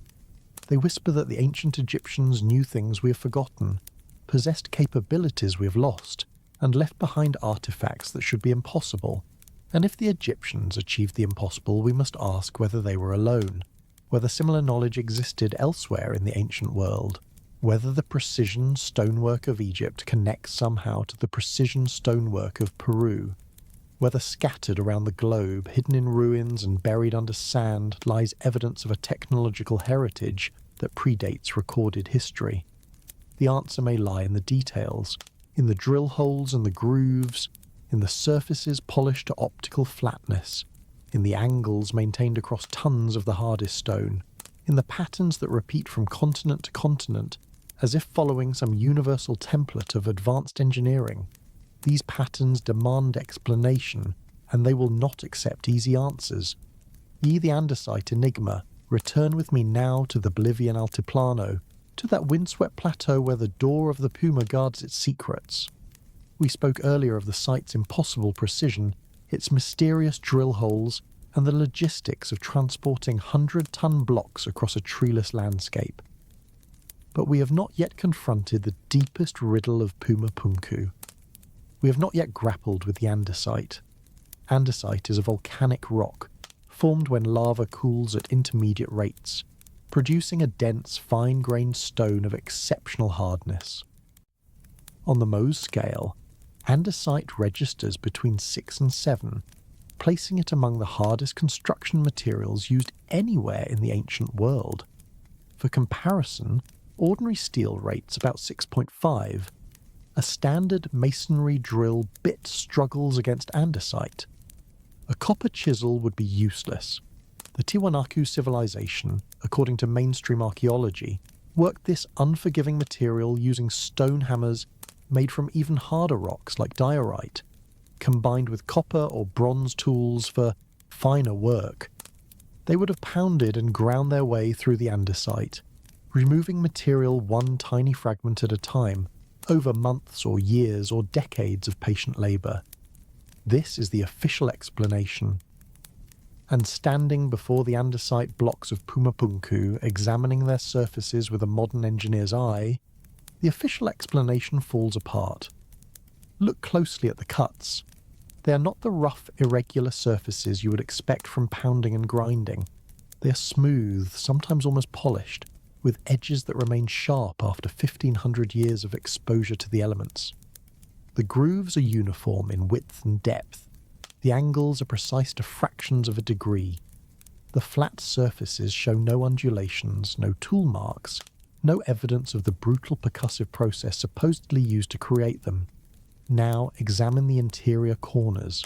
They whisper that the ancient Egyptians knew things we have forgotten, possessed capabilities we have lost, and left behind artifacts that should be impossible. And if the Egyptians achieved the impossible, we must ask whether they were alone, whether similar knowledge existed elsewhere in the ancient world, whether the precision stonework of Egypt connects somehow to the precision stonework of Peru, whether scattered around the globe, hidden in ruins and buried under sand, lies evidence of a technological heritage that predates recorded history. The answer may lie in the details, in the drill holes and the grooves, in the surfaces polished to optical flatness, in the angles maintained across tons of the hardest stone, in the patterns that repeat from continent to continent, as if following some universal template of advanced engineering. These patterns demand explanation, and they will not accept easy answers. Ye the Andesite enigma, return with me now to the Bolivian Altiplano, to that windswept plateau where the door of the Puma guards its secrets. We spoke earlier of the site's impossible precision, its mysterious drill holes, and the logistics of transporting 100-ton blocks across a treeless landscape. But we have not yet confronted the deepest riddle of Puma Punku. We have not yet grappled with the andesite. Andesite is a volcanic rock, formed when lava cools at intermediate rates, producing a dense, fine-grained stone of exceptional hardness. On the Mohs scale, andesite registers between 6 and 7, placing it among the hardest construction materials used anywhere in the ancient world. For comparison, ordinary steel rates about 6.5. A standard masonry drill bit struggles against andesite. A copper chisel would be useless. The Tiwanaku civilization, according to mainstream archaeology, worked this unforgiving material using stone hammers made from even harder rocks like diorite, combined with copper or bronze tools for finer work. They would have pounded and ground their way through the andesite, removing material one tiny fragment at a time, over months or years or decades of patient labour. This is the official explanation. And standing before the andesite blocks of Puma Punku, examining their surfaces with a modern engineer's eye, the official explanation falls apart. Look closely at the cuts. They are not the rough, irregular surfaces you would expect from pounding and grinding. They are smooth, sometimes almost polished, with edges that remain sharp after 1,500 years of exposure to the elements. The grooves are uniform in width and depth. The angles are precise to fractions of a degree. The flat surfaces show no undulations, no tool marks, no evidence of the brutal percussive process supposedly used to create them. Now examine the interior corners.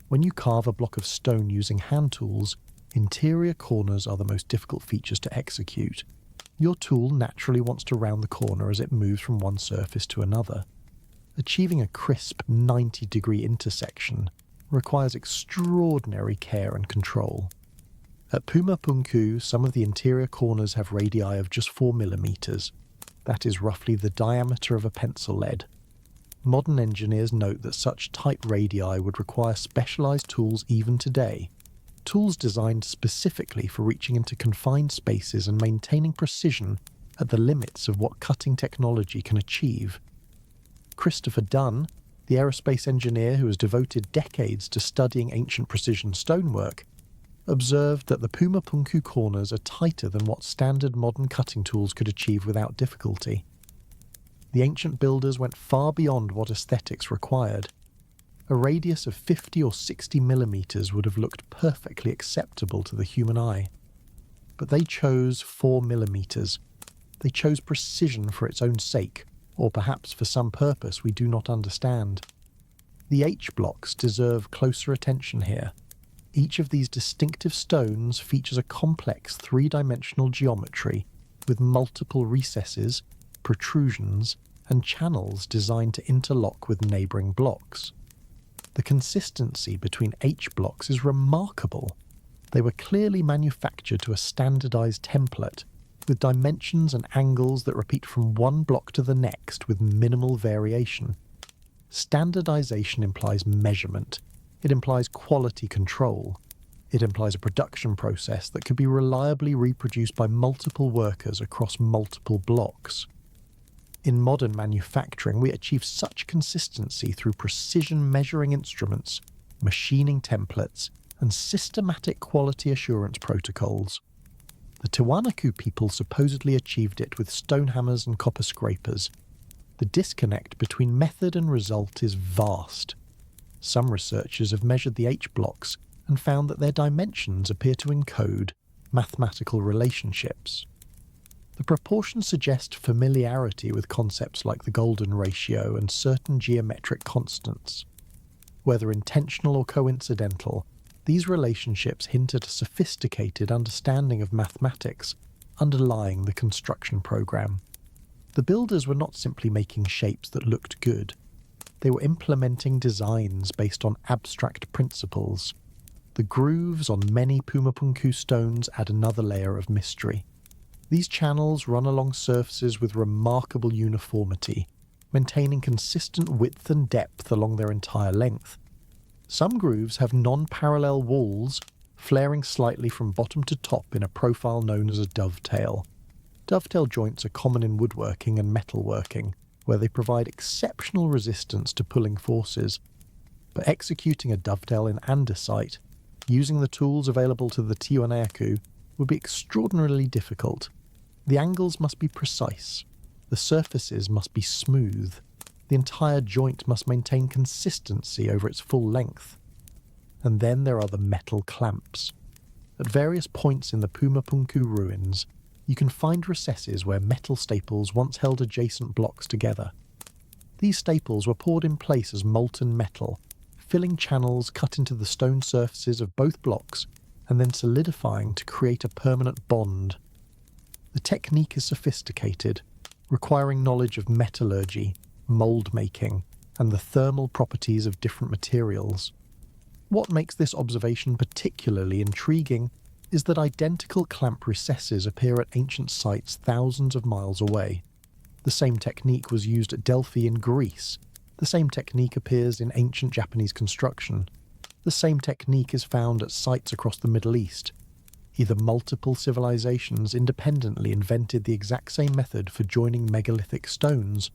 When you carve a block of stone using hand tools, interior corners are the most difficult features to execute. Your tool naturally wants to round the corner as it moves from one surface to another. Achieving a crisp 90-degree intersection requires extraordinary care and control. At Puma Punku, some of the interior corners have radii of just 4 millimeters. That is roughly the diameter of a pencil lead. Modern engineers note that such tight radii would require specialized tools even today. Tools designed specifically for reaching into confined spaces and maintaining precision at the limits of what cutting technology can achieve. Christopher Dunn, the aerospace engineer who has devoted decades to studying ancient precision stonework, observed that the Puma Punku corners are tighter than what standard modern cutting tools could achieve without difficulty. The ancient builders went far beyond what aesthetics required. A radius of 50 or 60 millimeters would have looked perfectly acceptable to the human eye. But they chose 4 millimeters. They chose precision for its own sake, or perhaps for some purpose we do not understand. The H-blocks deserve closer attention here. Each of these distinctive stones features a complex three-dimensional geometry with multiple recesses, protrusions, and channels designed to interlock with neighbouring blocks. The consistency between H-blocks is remarkable. They were clearly manufactured to a standardized template, with dimensions and angles that repeat from one block to the next with minimal variation. Standardization implies measurement. It implies quality control. It implies a production process that could be reliably reproduced by multiple workers across multiple blocks. In modern manufacturing, we achieve such consistency through precision measuring instruments, machining templates, and systematic quality assurance protocols. The Tiwanaku people supposedly achieved it with stone hammers and copper scrapers. The disconnect between method and result is vast. Some researchers have measured the H-blocks and found that their dimensions appear to encode mathematical relationships. The proportions suggest familiarity with concepts like the golden ratio and certain geometric constants. Whether intentional or coincidental, these relationships hint at a sophisticated understanding of mathematics underlying the construction program. The builders were not simply making shapes that looked good. They were implementing designs based on abstract principles. The grooves on many Pumapunku stones add another layer of mystery. These channels run along surfaces with remarkable uniformity, maintaining consistent width and depth along their entire length. Some grooves have non-parallel walls, flaring slightly from bottom to top in a profile known as a dovetail. Dovetail joints are common in woodworking and metalworking, where they provide exceptional resistance to pulling forces. But executing a dovetail in andesite, using the tools available to the Tiwanaku, would be extraordinarily difficult. The angles must be precise. The surfaces must be smooth. The entire joint must maintain consistency over its full length. And then there are the metal clamps. At various points in the Pumapunku ruins, you can find recesses where metal staples once held adjacent blocks together. These staples were poured in place as molten metal, filling channels cut into the stone surfaces of both blocks and then solidifying to create a permanent bond. The technique is sophisticated, requiring knowledge of metallurgy, mould making, and the thermal properties of different materials. What makes this observation particularly intriguing is that identical clamp recesses appear at ancient sites thousands of miles away. The same technique was used at Delphi in Greece. The same technique appears in ancient Japanese construction. The same technique is found at sites across the Middle East. Either multiple civilizations independently invented the exact same method for joining megalithic stones,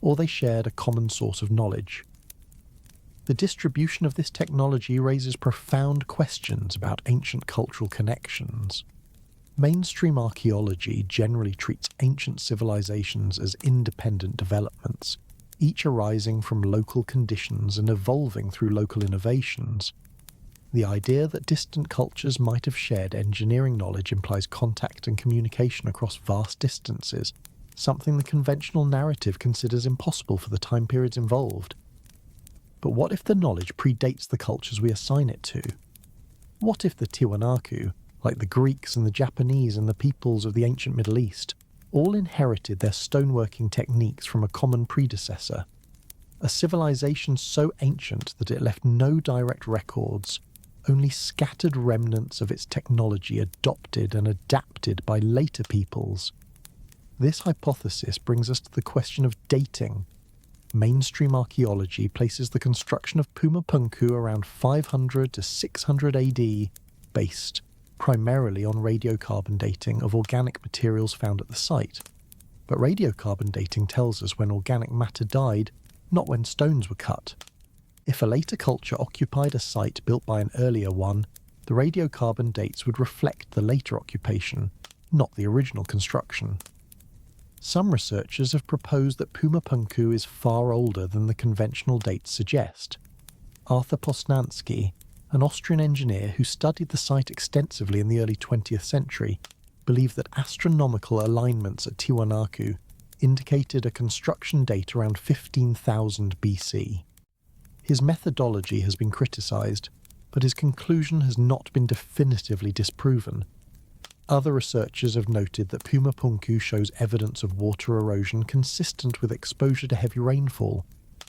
or they shared a common source of knowledge. The distribution of this technology raises profound questions about ancient cultural connections. Mainstream archaeology generally treats ancient civilizations as independent developments, each arising from local conditions and evolving through local innovations. The idea that distant cultures might have shared engineering knowledge implies contact and communication across vast distances, something the conventional narrative considers impossible for the time periods involved. But what if the knowledge predates the cultures we assign it to? What if the Tiwanaku, like the Greeks and the Japanese and the peoples of the ancient Middle East, all inherited their stoneworking techniques from a common predecessor? A civilization so ancient that it left no direct records, only scattered remnants of its technology adopted and adapted by later peoples. This hypothesis brings us to the question of dating. Mainstream archaeology places the construction of Pumapunku around 500 to 600 AD, based primarily on radiocarbon dating of organic materials found at the site. But radiocarbon dating tells us when organic matter died, not when stones were cut. If a later culture occupied a site built by an earlier one, the radiocarbon dates would reflect the later occupation, not the original construction. Some researchers have proposed that Pumapunku is far older than the conventional dates suggest. Arthur Posnanski, an Austrian engineer who studied the site extensively in the early 20th century, believed that astronomical alignments at Tiwanaku indicated a construction date around 15,000 BC. His methodology has been criticised, but his conclusion has not been definitively disproven. Other researchers have noted that Pumapunku shows evidence of water erosion consistent with exposure to heavy rainfall,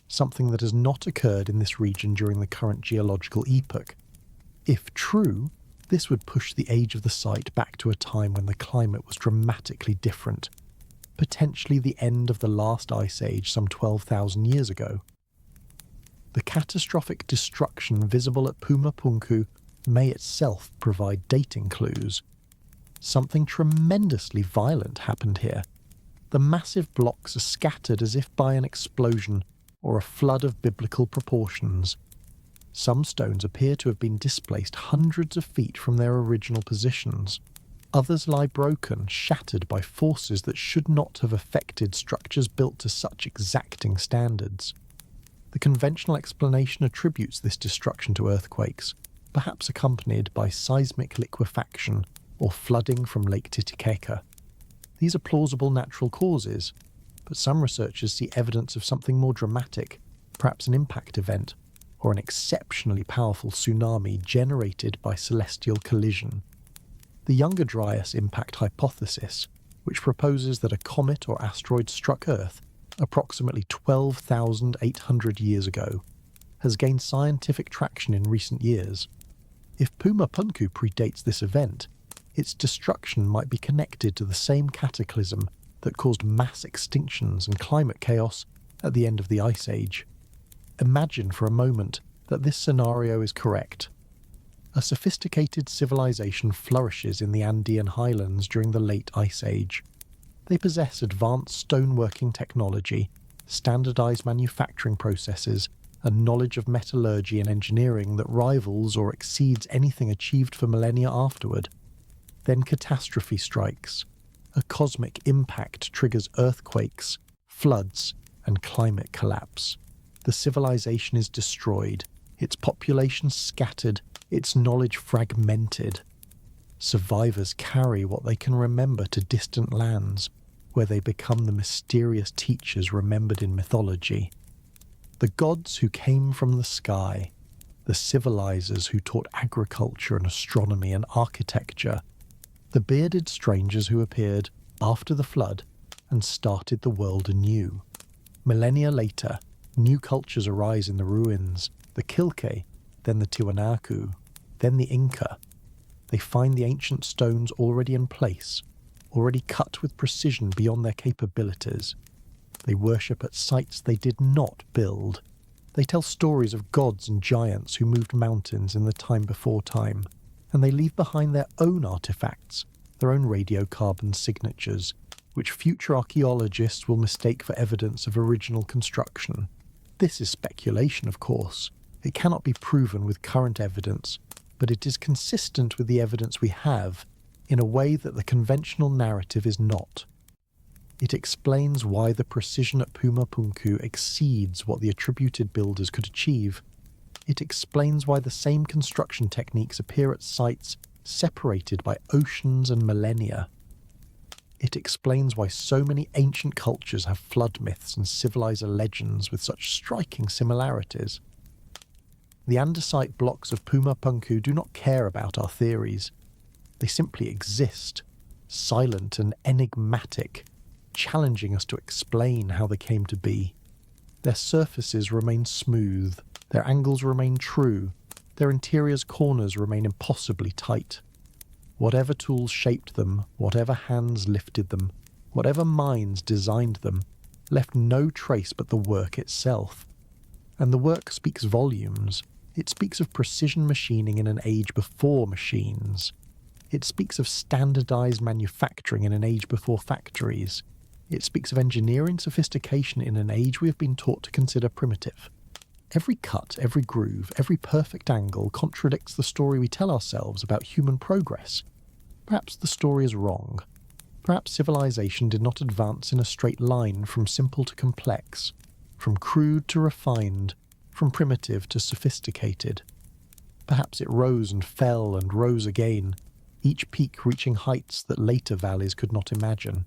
something that has not occurred in this region during the current geological epoch. If true, this would push the age of the site back to a time when the climate was dramatically different, potentially the end of the last ice age some 12,000 years ago. The catastrophic destruction visible at Pumapunku may itself provide dating clues. Something tremendously violent happened here. The massive blocks are scattered as if by an explosion or a flood of biblical proportions. Some stones appear to have been displaced hundreds of feet from their original positions. Others lie broken, shattered by forces that should not have affected structures built to such exacting standards. The conventional explanation attributes this destruction to earthquakes, perhaps accompanied by seismic liquefaction or flooding from Lake Titicaca. These are plausible natural causes, but some researchers see evidence of something more dramatic, perhaps an impact event, or an exceptionally powerful tsunami generated by celestial collision. The Younger Dryas impact hypothesis, which proposes that a comet or asteroid struck Earth approximately 12,800 years ago, has gained scientific traction in recent years. If Puma Punku predates this event, its destruction might be connected to the same cataclysm that caused mass extinctions and climate chaos at the end of the Ice Age. Imagine for a moment that this scenario is correct. A sophisticated civilization flourishes in the Andean highlands during the late Ice Age. They possess advanced stoneworking technology, standardized manufacturing processes, and knowledge of metallurgy and engineering that rivals or exceeds anything achieved for millennia afterward. Then catastrophe strikes. A cosmic impact triggers earthquakes, floods, and climate collapse. The civilization is destroyed, its population scattered, its knowledge fragmented. Survivors carry what they can remember to distant lands, where they become the mysterious teachers remembered in mythology. The gods who came from the sky, the civilizers who taught agriculture and astronomy and architecture, the bearded strangers who appeared after the flood and started the world anew. Millennia later, new cultures arise in the ruins, the Quilque, then the Tiwanaku, then the Inca. They find the ancient stones already in place, already cut with precision beyond their capabilities. They worship at sites they did not build. They tell stories of gods and giants who moved mountains in the time before time, and they leave behind their own artifacts, their own radiocarbon signatures, which future archaeologists will mistake for evidence of original construction. This is speculation, of course. It cannot be proven with current evidence, but it is consistent with the evidence we have in a way that the conventional narrative is not. It explains why the precision at Puma Punku exceeds what the attributed builders could achieve. It explains why the same construction techniques appear at sites separated by oceans and millennia. It explains why so many ancient cultures have flood myths and civilizer legends with such striking similarities. The andesite blocks of Puma Punku do not care about our theories. They simply exist, silent and enigmatic, challenging us to explain how they came to be. Their surfaces remain smooth, their angles remain true, their interior's corners remain impossibly tight. Whatever tools shaped them, whatever hands lifted them, whatever minds designed them, left no trace but the work itself. And the work speaks volumes. It speaks of precision machining in an age before machines. It speaks of standardized manufacturing in an age before factories. It speaks of engineering sophistication in an age we have been taught to consider primitive. Every cut, every groove, every perfect angle contradicts the story we tell ourselves about human progress. Perhaps the story is wrong. Perhaps civilization did not advance in a straight line from simple to complex, from crude to refined, from primitive to sophisticated. Perhaps it rose and fell and rose again, each peak reaching heights that later valleys could not imagine.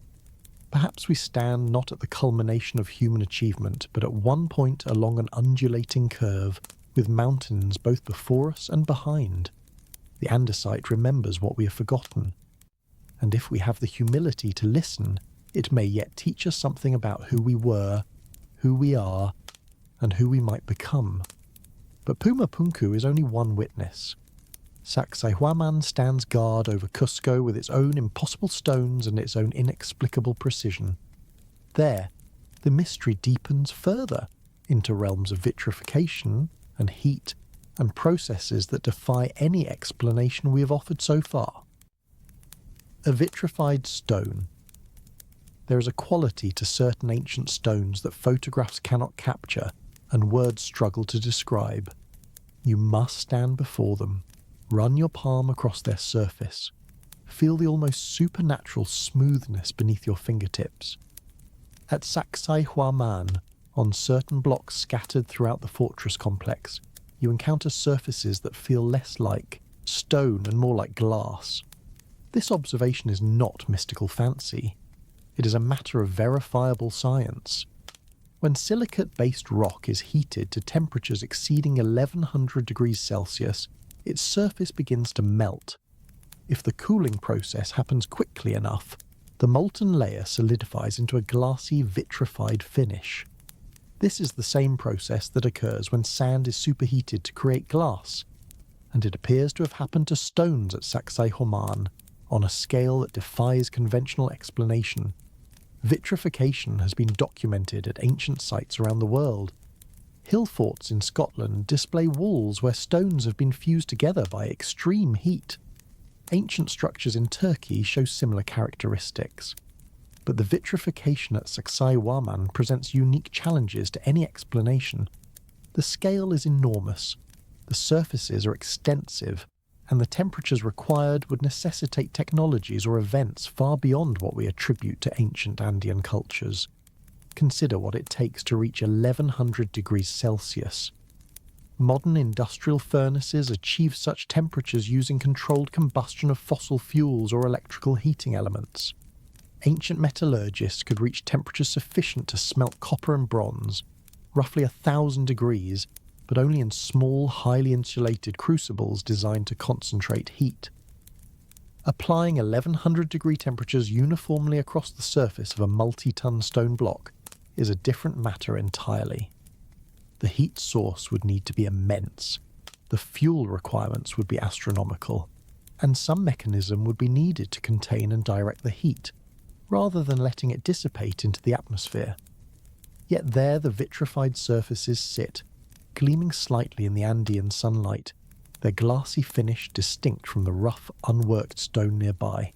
Perhaps we stand not at the culmination of human achievement, but at one point along an undulating curve, with mountains both before us and behind. The andesite remembers what we have forgotten. And if we have the humility to listen, it may yet teach us something about who we were, who we are, and who we might become. But Puma Punku is only one witness. Sacsayhuaman stands guard over Cusco with its own impossible stones and its own inexplicable precision. There, the mystery deepens further into realms of vitrification and heat and processes that defy any explanation we have offered so far. A vitrified stone. There is a quality to certain ancient stones that photographs cannot capture and words struggle to describe. You must stand before them. Run your palm across their surface. feel the almost supernatural smoothness beneath your fingertips. At Sacsayhuaman, on certain blocks scattered throughout the fortress complex, you encounter surfaces that feel less like stone and more like glass. This observation is not mystical fancy. It is a matter of verifiable science. When silicate-based rock is heated to temperatures exceeding 1100 degrees Celsius, its surface begins to melt. If the cooling process happens quickly enough, the molten layer solidifies into a glassy, vitrified finish. This is the same process that occurs when sand is superheated to create glass, and it appears to have happened to stones at Sacsayhuaman on a scale that defies conventional explanation. Vitrification has been documented at ancient sites around the world. Hill forts in Scotland display walls where stones have been fused together by extreme heat. Ancient structures in Turkey show similar characteristics. But the vitrification at Sacsayhuaman presents unique challenges to any explanation. The scale is enormous, the surfaces are extensive, and the temperatures required would necessitate technologies or events far beyond what we attribute to ancient Andean cultures. Consider what it takes to reach 1100 degrees Celsius. Modern industrial furnaces achieve such temperatures using controlled combustion of fossil fuels or electrical heating elements. Ancient metallurgists could reach temperatures sufficient to smelt copper and bronze, roughly 1000 degrees, but only in small, highly insulated crucibles designed to concentrate heat. Applying 1100 degree temperatures uniformly across the surface of a multi-ton stone block is a different matter entirely. The heat source would need to be immense, the fuel requirements would be astronomical, and some mechanism would be needed to contain and direct the heat, rather than letting it dissipate into the atmosphere. Yet there the vitrified surfaces sit, gleaming slightly in the Andean sunlight, their glassy finish distinct from the rough, unworked stone nearby.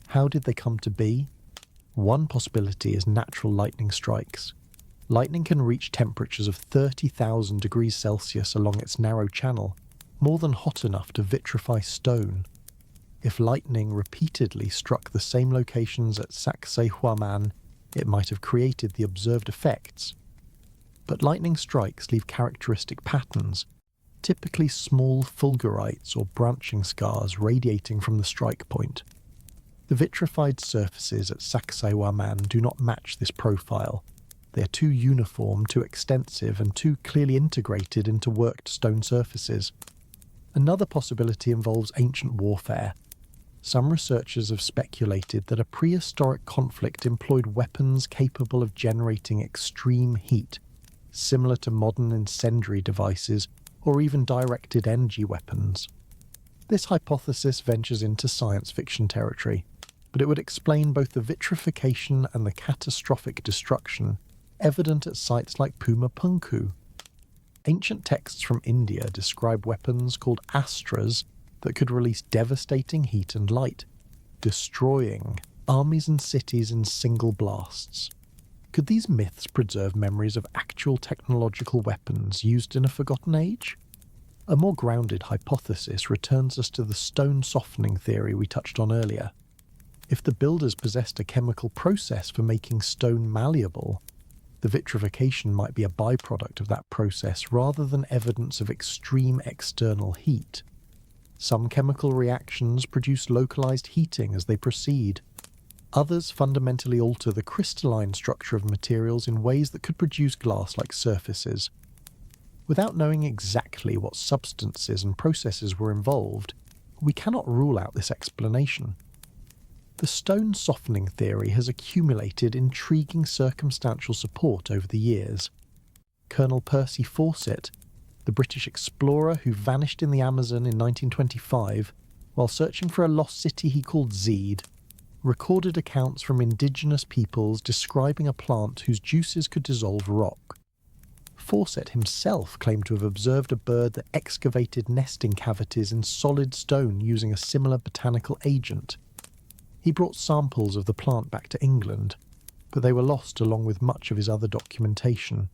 How did they come to be? One possibility is natural lightning strikes. Lightning can reach temperatures of 30,000 degrees Celsius along its narrow channel, more than hot enough to vitrify stone. If lightning repeatedly struck the same locations at Sacsayhuaman, it might have created the observed effects. But lightning strikes leave characteristic patterns, typically small fulgurites or branching scars radiating from the strike point. The vitrified surfaces at Sacsayhuaman do not match this profile. They are too uniform, too extensive, and too clearly integrated into worked stone surfaces. Another possibility involves ancient warfare. Some researchers have speculated that a prehistoric conflict employed weapons capable of generating extreme heat, similar to modern incendiary devices or even directed energy weapons. This hypothesis ventures into science fiction territory, but it would explain both the vitrification and the catastrophic destruction evident at sites like Pumapunku. Ancient texts from India describe weapons called astras that could release devastating heat and light, destroying armies and cities in single blasts. Could these myths preserve memories of actual technological weapons used in a forgotten age? A more grounded hypothesis returns us to the stone softening theory we touched on earlier. If the builders possessed a chemical process for making stone malleable, the vitrification might be a byproduct of that process rather than evidence of extreme external heat. Some chemical reactions produce localized heating as they proceed. Others fundamentally alter the crystalline structure of materials in ways that could produce glass-like surfaces. Without knowing exactly what substances and processes were involved, we cannot rule out this explanation. The stone softening theory has accumulated intriguing circumstantial support over the years. Colonel Percy Fawcett, the British explorer who vanished in the Amazon in 1925 while searching for a lost city he called Zeed, recorded accounts from indigenous peoples describing a plant whose juices could dissolve rock. Fawcett himself claimed to have observed a bird that excavated nesting cavities in solid stone using a similar botanical agent. He brought samples of the plant back to England, but they were lost along with much of his other documentation.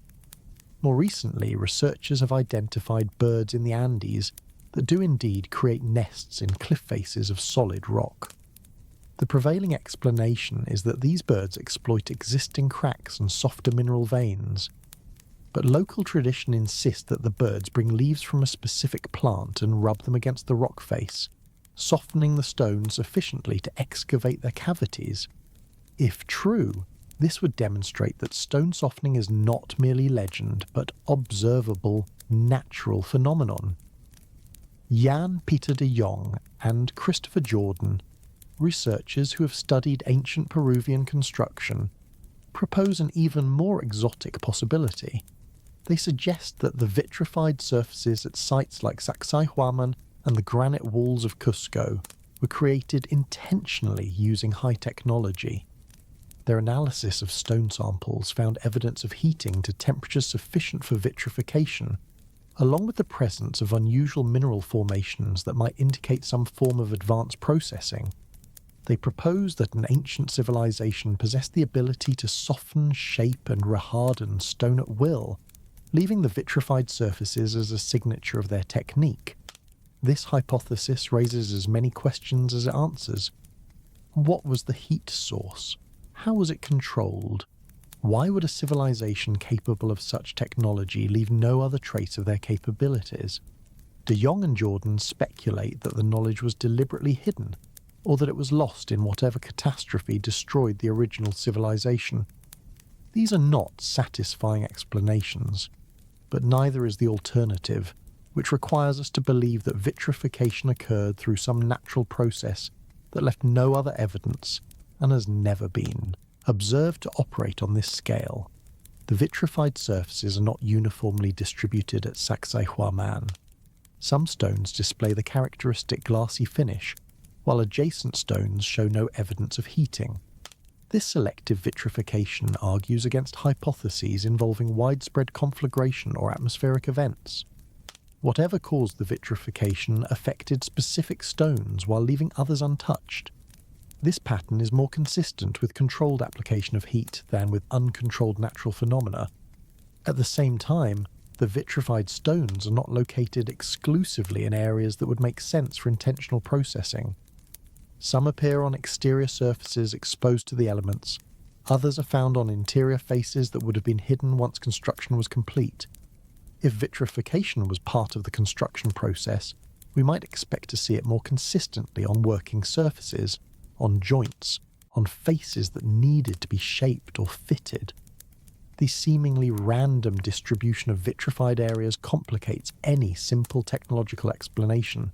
More recently, researchers have identified birds in the Andes that do indeed create nests in cliff faces of solid rock. The prevailing explanation is that these birds exploit existing cracks and softer mineral veins, but local tradition insists that the birds bring leaves from a specific plant and rub them against the rock face, softening the stone sufficiently to excavate their cavities. If true, this would demonstrate that stone softening is not merely legend, but observable, natural phenomenon. Jan Pieter de Jong and Christopher Jordan, researchers who have studied ancient Peruvian construction, propose an even more exotic possibility. They suggest that the vitrified surfaces at sites like Sacsayhuaman and the granite walls of Cusco were created intentionally using high technology. Their analysis of stone samples found evidence of heating to temperatures sufficient for vitrification, along with the presence of unusual mineral formations that might indicate some form of advanced processing. They propose that an ancient civilization possessed the ability to soften, shape, and reharden stone at will, leaving the vitrified surfaces as a signature of their technique. This hypothesis raises as many questions as it answers. What was the heat source? How was it controlled? Why would a civilization capable of such technology leave no other trace of their capabilities? De Jong and Jordan speculate that the knowledge was deliberately hidden, or that it was lost in whatever catastrophe destroyed the original civilization. These are not satisfying explanations, but neither is the alternative, which requires us to believe that vitrification occurred through some natural process that left no other evidence and has never been observed to operate on this scale. The vitrified surfaces are not uniformly distributed at Sacsayhuaman. Some stones display the characteristic glassy finish, while adjacent stones show no evidence of heating. This selective vitrification argues against hypotheses involving widespread conflagration or atmospheric events. Whatever caused the vitrification affected specific stones while leaving others untouched. This pattern is more consistent with controlled application of heat than with uncontrolled natural phenomena. At the same time, the vitrified stones are not located exclusively in areas that would make sense for intentional processing. Some appear on exterior surfaces exposed to the elements, others are found on interior faces that would have been hidden once construction was complete. If vitrification was part of the construction process, we might expect to see it more consistently on working surfaces, on joints, on faces that needed to be shaped or fitted. The seemingly random distribution of vitrified areas complicates any simple technological explanation.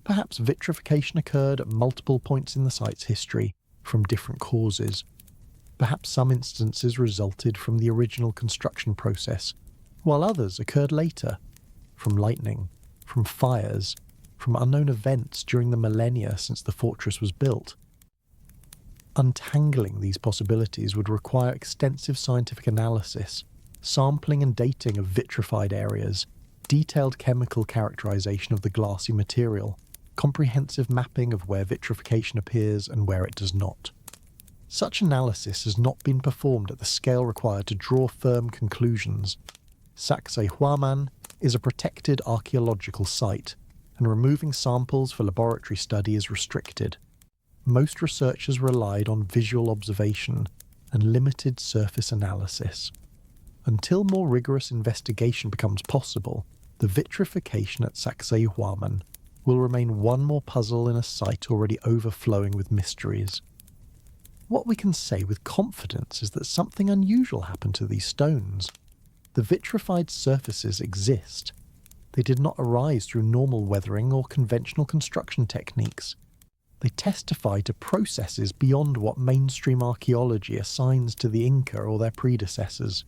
Perhaps vitrification occurred at multiple points in the site's history, from different causes. Perhaps some instances resulted from the original construction process, while others occurred later, from lightning, from fires, from unknown events during the millennia since the fortress was built. Untangling these possibilities would require extensive scientific analysis, sampling and dating of vitrified areas, detailed chemical characterization of the glassy material, comprehensive mapping of where vitrification appears and where it does not. Such analysis has not been performed at the scale required to draw firm conclusions. Sacsayhuaman is a protected archaeological site, and removing samples for laboratory study is restricted. Most researchers relied on visual observation and limited surface analysis. Until more rigorous investigation becomes possible, the vitrification at Sacsayhuaman will remain one more puzzle in a site already overflowing with mysteries. What we can say with confidence is that something unusual happened to these stones. The vitrified surfaces exist. They did not arise through normal weathering or conventional construction techniques. They testify to processes beyond what mainstream archaeology assigns to the Inca or their predecessors.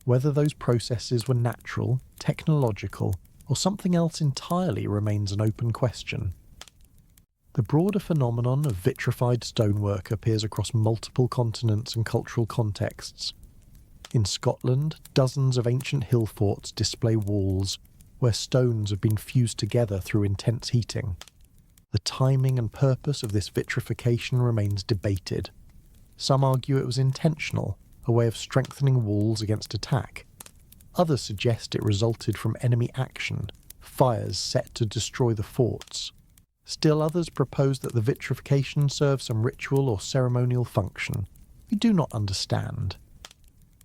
Whether those processes were natural, technological, or something else entirely remains an open question. The broader phenomenon of vitrified stonework appears across multiple continents and cultural contexts. In Scotland, dozens of ancient hill forts display walls where stones have been fused together through intense heating. The timing and purpose of this vitrification remains debated. Some argue it was intentional, a way of strengthening walls against attack. Others suggest it resulted from enemy action, fires set to destroy the forts. Still others propose that the vitrification serves some ritual or ceremonial function. We do not understand.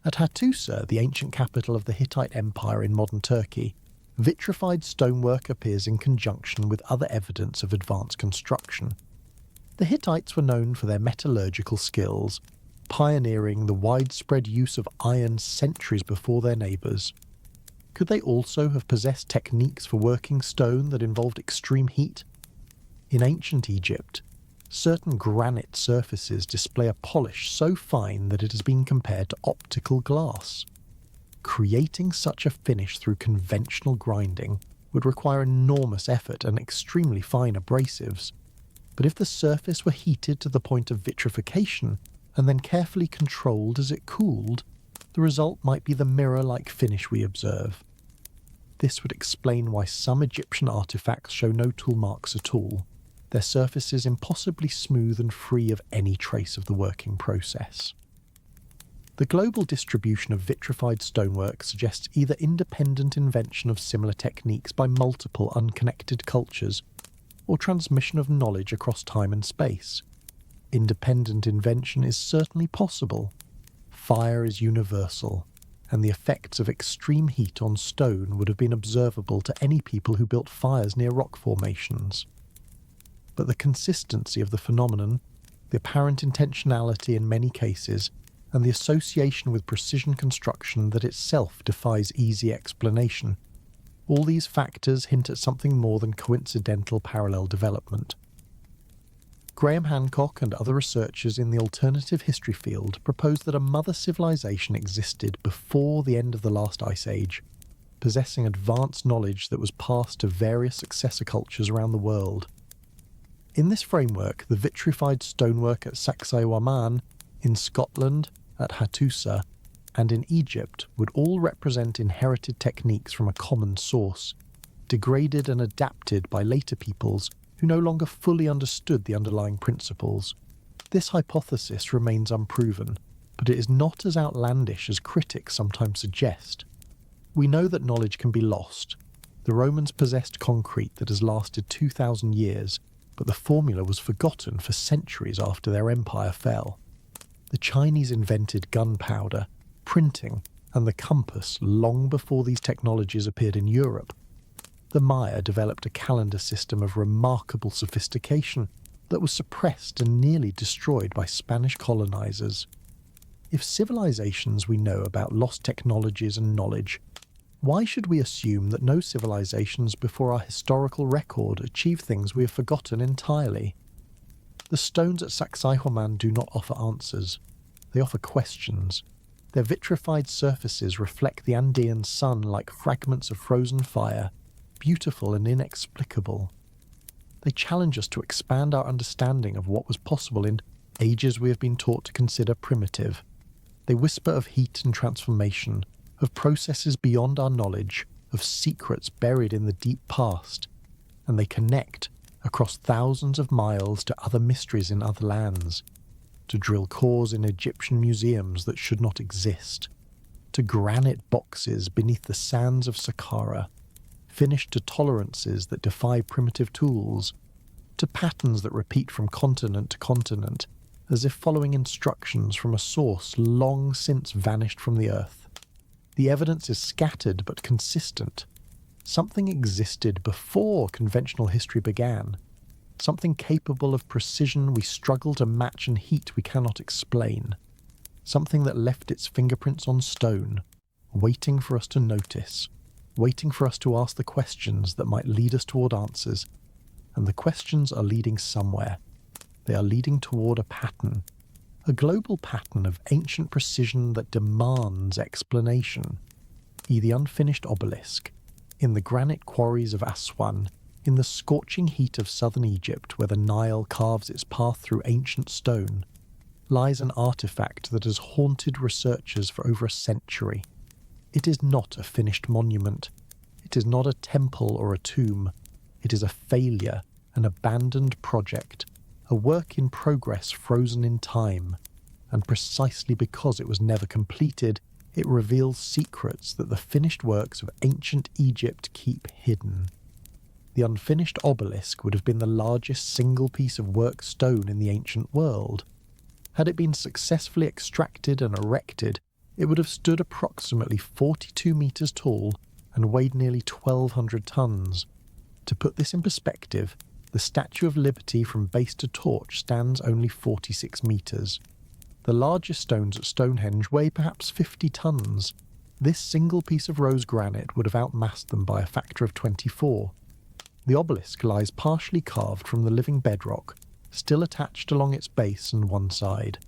At Hattusa, the ancient capital of the Hittite Empire in modern Turkey, vitrified stonework appears in conjunction with other evidence of advanced construction. The Hittites were known for their metallurgical skills, pioneering the widespread use of iron centuries before their neighbours. Could they also have possessed techniques for working stone that involved extreme heat? In ancient Egypt, certain granite surfaces display a polish so fine that it has been compared to optical glass. Creating such a finish through conventional grinding would require enormous effort and extremely fine abrasives. But if the surface were heated to the point of vitrification and then carefully controlled as it cooled, the result might be the mirror-like finish we observe. This would explain why some Egyptian artifacts show no tool marks at all, their surfaces impossibly smooth and free of any trace of the working process. The global distribution of vitrified stonework suggests either independent invention of similar techniques by multiple unconnected cultures, or transmission of knowledge across time and space. Independent invention is certainly possible. Fire is universal, and the effects of extreme heat on stone would have been observable to any people who built fires near rock formations. But the consistency of the phenomenon, the apparent intentionality in many cases, and the association with precision construction that itself defies easy explanation, all these factors hint at something more than coincidental parallel development. Graham Hancock and other researchers in the alternative history field propose that a mother civilization existed before the end of the last ice age, possessing advanced knowledge that was passed to various successor cultures around the world. In this framework, the vitrified stonework at Sacsayhuaman, in Scotland, at Hattusa, and in Egypt would all represent inherited techniques from a common source, degraded and adapted by later peoples who no longer fully understood the underlying principles. This hypothesis remains unproven, but it is not as outlandish as critics sometimes suggest. We know that knowledge can be lost. The Romans possessed concrete that has lasted 2,000 years, but the formula was forgotten for centuries after their empire fell. The Chinese invented gunpowder, printing, and the compass long before these technologies appeared in Europe. The Maya developed a calendar system of remarkable sophistication that was suppressed and nearly destroyed by Spanish colonizers. If civilizations we know about lost technologies and knowledge, why should we assume that no civilizations before our historical record achieved things we have forgotten entirely? The stones at Sacsayhuaman do not offer answers. They offer questions. Their vitrified surfaces reflect the Andean sun like fragments of frozen fire, beautiful and inexplicable. They challenge us to expand our understanding of what was possible in ages we have been taught to consider primitive. They whisper of heat and transformation, of processes beyond our knowledge, of secrets buried in the deep past, and they connect across thousands of miles to other mysteries in other lands, to drill cores in Egyptian museums that should not exist, to granite boxes beneath the sands of Saqqara, finished to tolerances that defy primitive tools, to patterns that repeat from continent to continent, as if following instructions from a source long since vanished from the earth. The evidence is scattered but consistent. Something existed before conventional history began, something capable of precision we struggle to match and heat we cannot explain, something that left its fingerprints on stone, waiting for us to notice, waiting for us to ask the questions that might lead us toward answers. And the questions are leading somewhere. They are leading toward a pattern, a global pattern of ancient precision that demands explanation. The unfinished obelisk, in the granite quarries of Aswan, in the scorching heat of southern Egypt where the Nile carves its path through ancient stone, lies an artifact that has haunted researchers for over a century. It is not a finished monument. It is not a temple or a tomb. It is a failure, an abandoned project, a work in progress frozen in time, and precisely because it was never completed, it reveals secrets that the finished works of ancient Egypt keep hidden. the unfinished obelisk would have been the largest single piece of worked stone in the ancient world. Had it been successfully extracted and erected, it would have stood approximately 42 metres tall and weighed nearly 1,200 tons. To put this in perspective, the Statue of Liberty from base to torch stands only 46 metres. The largest stones at Stonehenge weigh perhaps 50 tons. This single piece of rose granite would have outmassed them by a factor of 24. The obelisk lies partially carved from the living bedrock, still attached along its base and one side.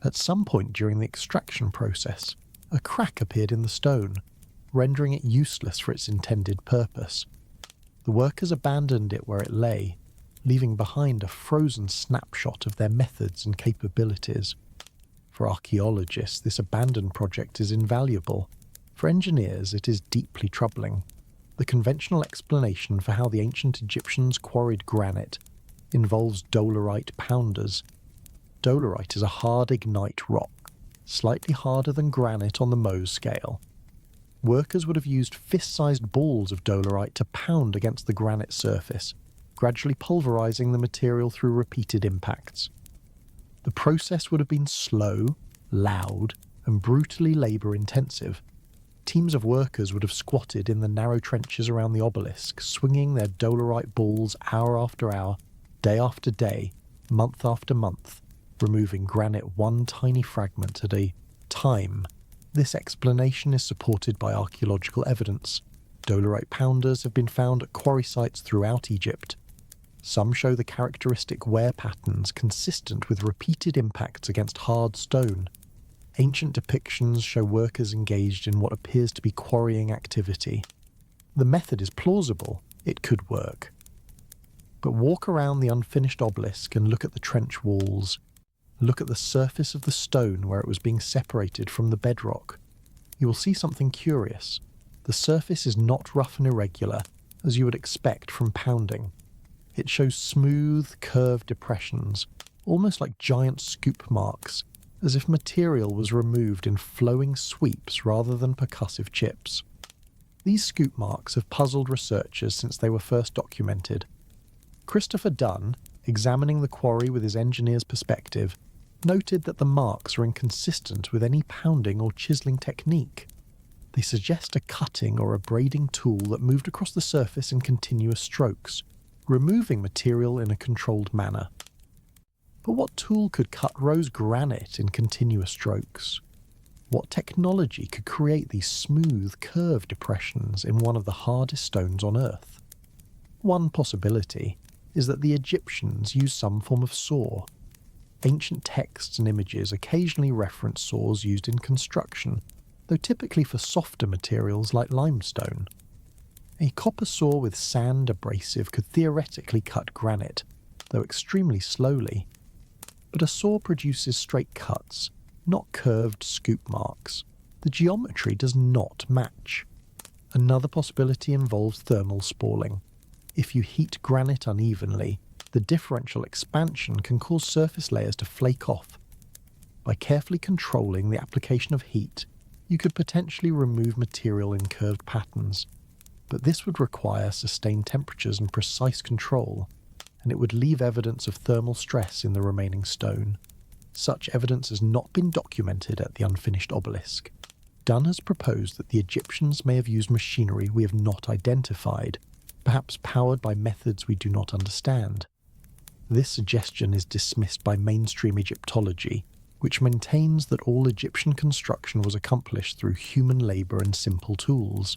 At some point during the extraction process, a crack appeared in the stone, rendering it useless for its intended purpose. The workers abandoned it where it lay, leaving behind a frozen snapshot of their methods and capabilities. For archaeologists, this abandoned project is invaluable. For engineers, it is deeply troubling. The conventional explanation for how the ancient Egyptians quarried granite involves dolerite pounders. Dolerite is a hard ignite rock, slightly harder than granite on the Mohs scale. Workers would have used fist-sized balls of dolerite to pound against the granite surface, gradually pulverizing the material through repeated impacts. The process would have been slow, loud, and brutally labour-intensive. Teams of workers would have squatted in the narrow trenches around the obelisk, swinging their dolerite balls hour after hour, day after day, month after month, removing granite one tiny fragment at a time. This explanation is supported by archaeological evidence. Dolerite pounders have been found at quarry sites throughout Egypt. Some show the characteristic wear patterns consistent with repeated impacts against hard stone. Ancient depictions show workers engaged in what appears to be quarrying activity. The method is plausible. It could work. But walk around the unfinished obelisk and look at the trench walls. Look at the surface of the stone where it was being separated from the bedrock. You will see something curious. The surface is not rough and irregular, as you would expect from pounding. It shows smooth, curved depressions, almost like giant scoop marks, as if material was removed in flowing sweeps rather than percussive chips. These scoop marks have puzzled researchers since they were first documented. Christopher Dunn, examining the quarry with his engineer's perspective, noted that the marks are inconsistent with any pounding or chiselling technique. They suggest a cutting or a braiding tool that moved across the surface in continuous strokes, removing material in a controlled manner. But what tool could cut rose granite in continuous strokes? What technology could create these smooth, curved depressions in one of the hardest stones on Earth? One possibility is that the Egyptians used some form of saw. Ancient texts and images occasionally reference saws used in construction, though typically for softer materials like limestone. A copper saw with sand abrasive could theoretically cut granite, though extremely slowly. But a saw produces straight cuts, not curved scoop marks. The geometry does not match. Another possibility involves thermal spalling. If you heat granite unevenly, the differential expansion can cause surface layers to flake off. By carefully controlling the application of heat, you could potentially remove material in curved patterns. But this would require sustained temperatures and precise control, and it would leave evidence of thermal stress in the remaining stone. Such evidence has not been documented at the unfinished obelisk. Dunn has proposed that the Egyptians may have used machinery we have not identified, perhaps powered by methods we do not understand. This suggestion is dismissed by mainstream Egyptology, which maintains that all Egyptian construction was accomplished through human labour and simple tools.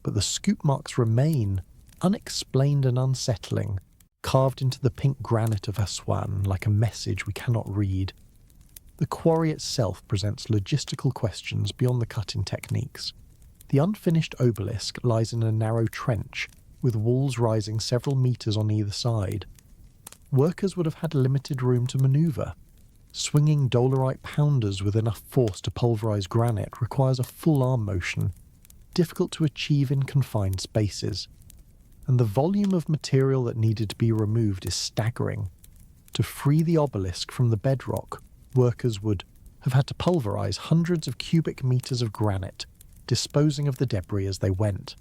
But the scoop marks remain, unexplained and unsettling, carved into the pink granite of Aswan like a message we cannot read. The quarry itself presents logistical questions beyond the cutting techniques. The unfinished obelisk lies in a narrow trench, with walls rising several metres on either side. Workers would have had limited room to manoeuvre. Swinging dolerite pounders with enough force to pulverise granite requires a full arm motion, difficult to achieve in confined spaces. And the volume of material that needed to be removed is staggering. To free the obelisk from the bedrock, workers would have had to pulverise hundreds of cubic metres of granite, disposing of the debris as they went.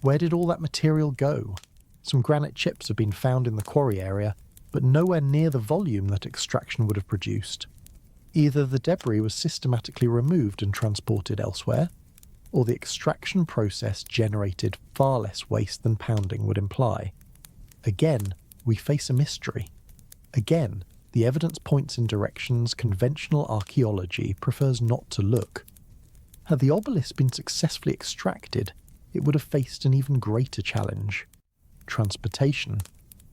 Where did all that material go? Some granite chips have been found in the quarry area, but nowhere near the volume that extraction would have produced. Either the debris was systematically removed and transported elsewhere, or the extraction process generated far less waste than pounding would imply. Again, we face a mystery. Again, the evidence points in directions conventional archaeology prefers not to look. Had the obelisk been successfully extracted, it would have faced an even greater challenge. Transportation.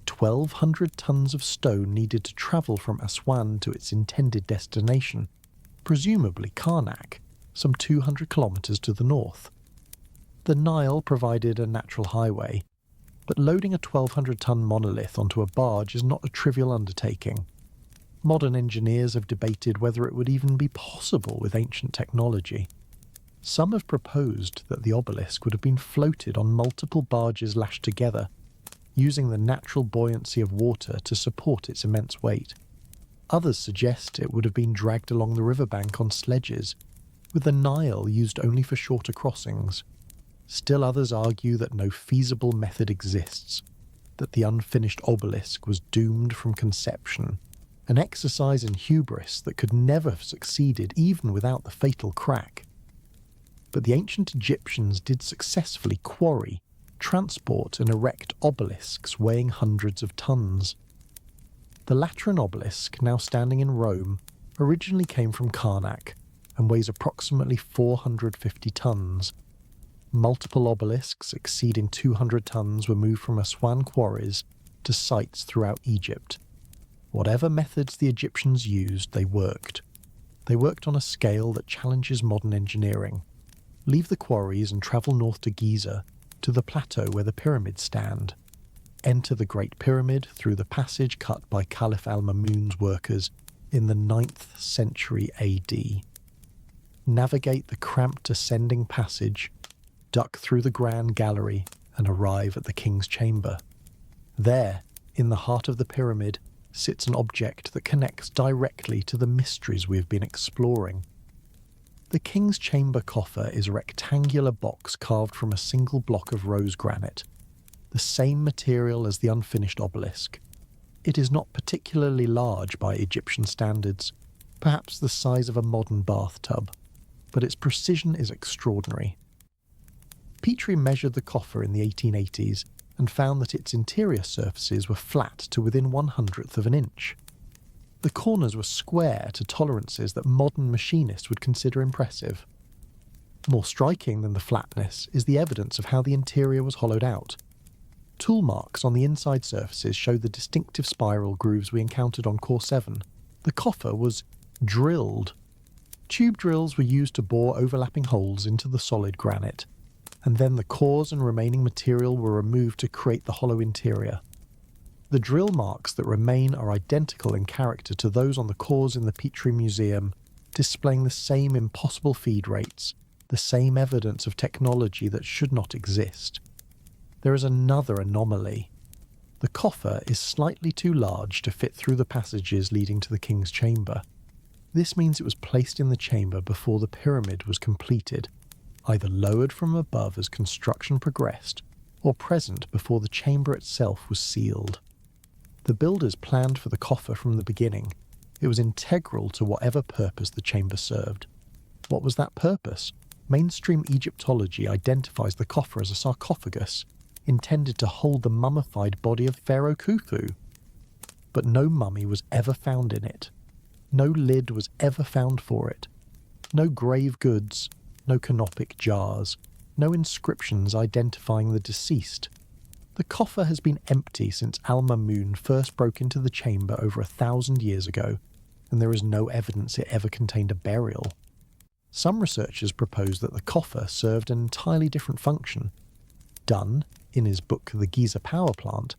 1,200 tons of stone needed to travel from Aswan to its intended destination, presumably Karnak, some 200 kilometres to the north. The Nile provided a natural highway, but loading a 1,200-ton monolith onto a barge is not a trivial undertaking. Modern engineers have debated whether it would even be possible with ancient technology. Some have proposed that the obelisk would have been floated on multiple barges lashed together, using the natural buoyancy of water to support its immense weight. Others suggest it would have been dragged along the riverbank on sledges, with the Nile used only for shorter crossings. Still others argue that no feasible method exists, that the unfinished obelisk was doomed from conception, an exercise in hubris that could never have succeeded even without the fatal crack. But the ancient Egyptians did successfully quarry, transport and erect obelisks weighing hundreds of tons. The Lateran obelisk, now standing in Rome, originally came from Karnak and weighs approximately 450 tons. Multiple obelisks exceeding 200 tons were moved from Aswan quarries to sites throughout Egypt. Whatever methods the Egyptians used, they worked. They worked on a scale that challenges modern engineering. Leave the quarries and travel north to Giza, to the plateau where the pyramids stand. Enter the Great Pyramid through the passage cut by Caliph al-Mamun's workers in the 9th century AD. Navigate the cramped ascending passage, duck through the grand gallery, and arrive at the king's chamber. There, in the heart of the pyramid, sits an object that connects directly to the mysteries we have been exploring. The king's chamber coffer is a rectangular box carved from a single block of rose granite, the same material as the unfinished obelisk. It is not particularly large by Egyptian standards, perhaps the size of a modern bathtub, but its precision is extraordinary. Petrie measured the coffer in the 1880s and found that its interior surfaces were flat to within 1/100th of an inch. The corners were square to tolerances that modern machinists would consider impressive. More striking than the flatness is the evidence of how the interior was hollowed out. Tool marks on the inside surfaces show the distinctive spiral grooves we encountered on Core 7. The coffer was drilled. Tube drills were used to bore overlapping holes into the solid granite, and then the cores and remaining material were removed to create the hollow interior. The drill marks that remain are identical in character to those on the cores in the Petrie Museum, displaying the same impossible feed rates, the same evidence of technology that should not exist. There is another anomaly. The coffer is slightly too large to fit through the passages leading to the king's chamber. This means it was placed in the chamber before the pyramid was completed, either lowered from above as construction progressed, or present before the chamber itself was sealed. The builders planned for the coffer from the beginning. It was integral to whatever purpose the chamber served. What was that purpose? Mainstream Egyptology identifies the coffer as a sarcophagus, intended to hold the mummified body of Pharaoh Khufu. But no mummy was ever found in it. No lid was ever found for it. No grave goods, no canopic jars, no inscriptions identifying the deceased. The coffer has been empty since Al-Mamun first broke into the chamber over 1,000 years ago, and there is no evidence it ever contained a burial. Some researchers propose that the coffer served an entirely different function. Dunn, in his book The Giza Power Plant,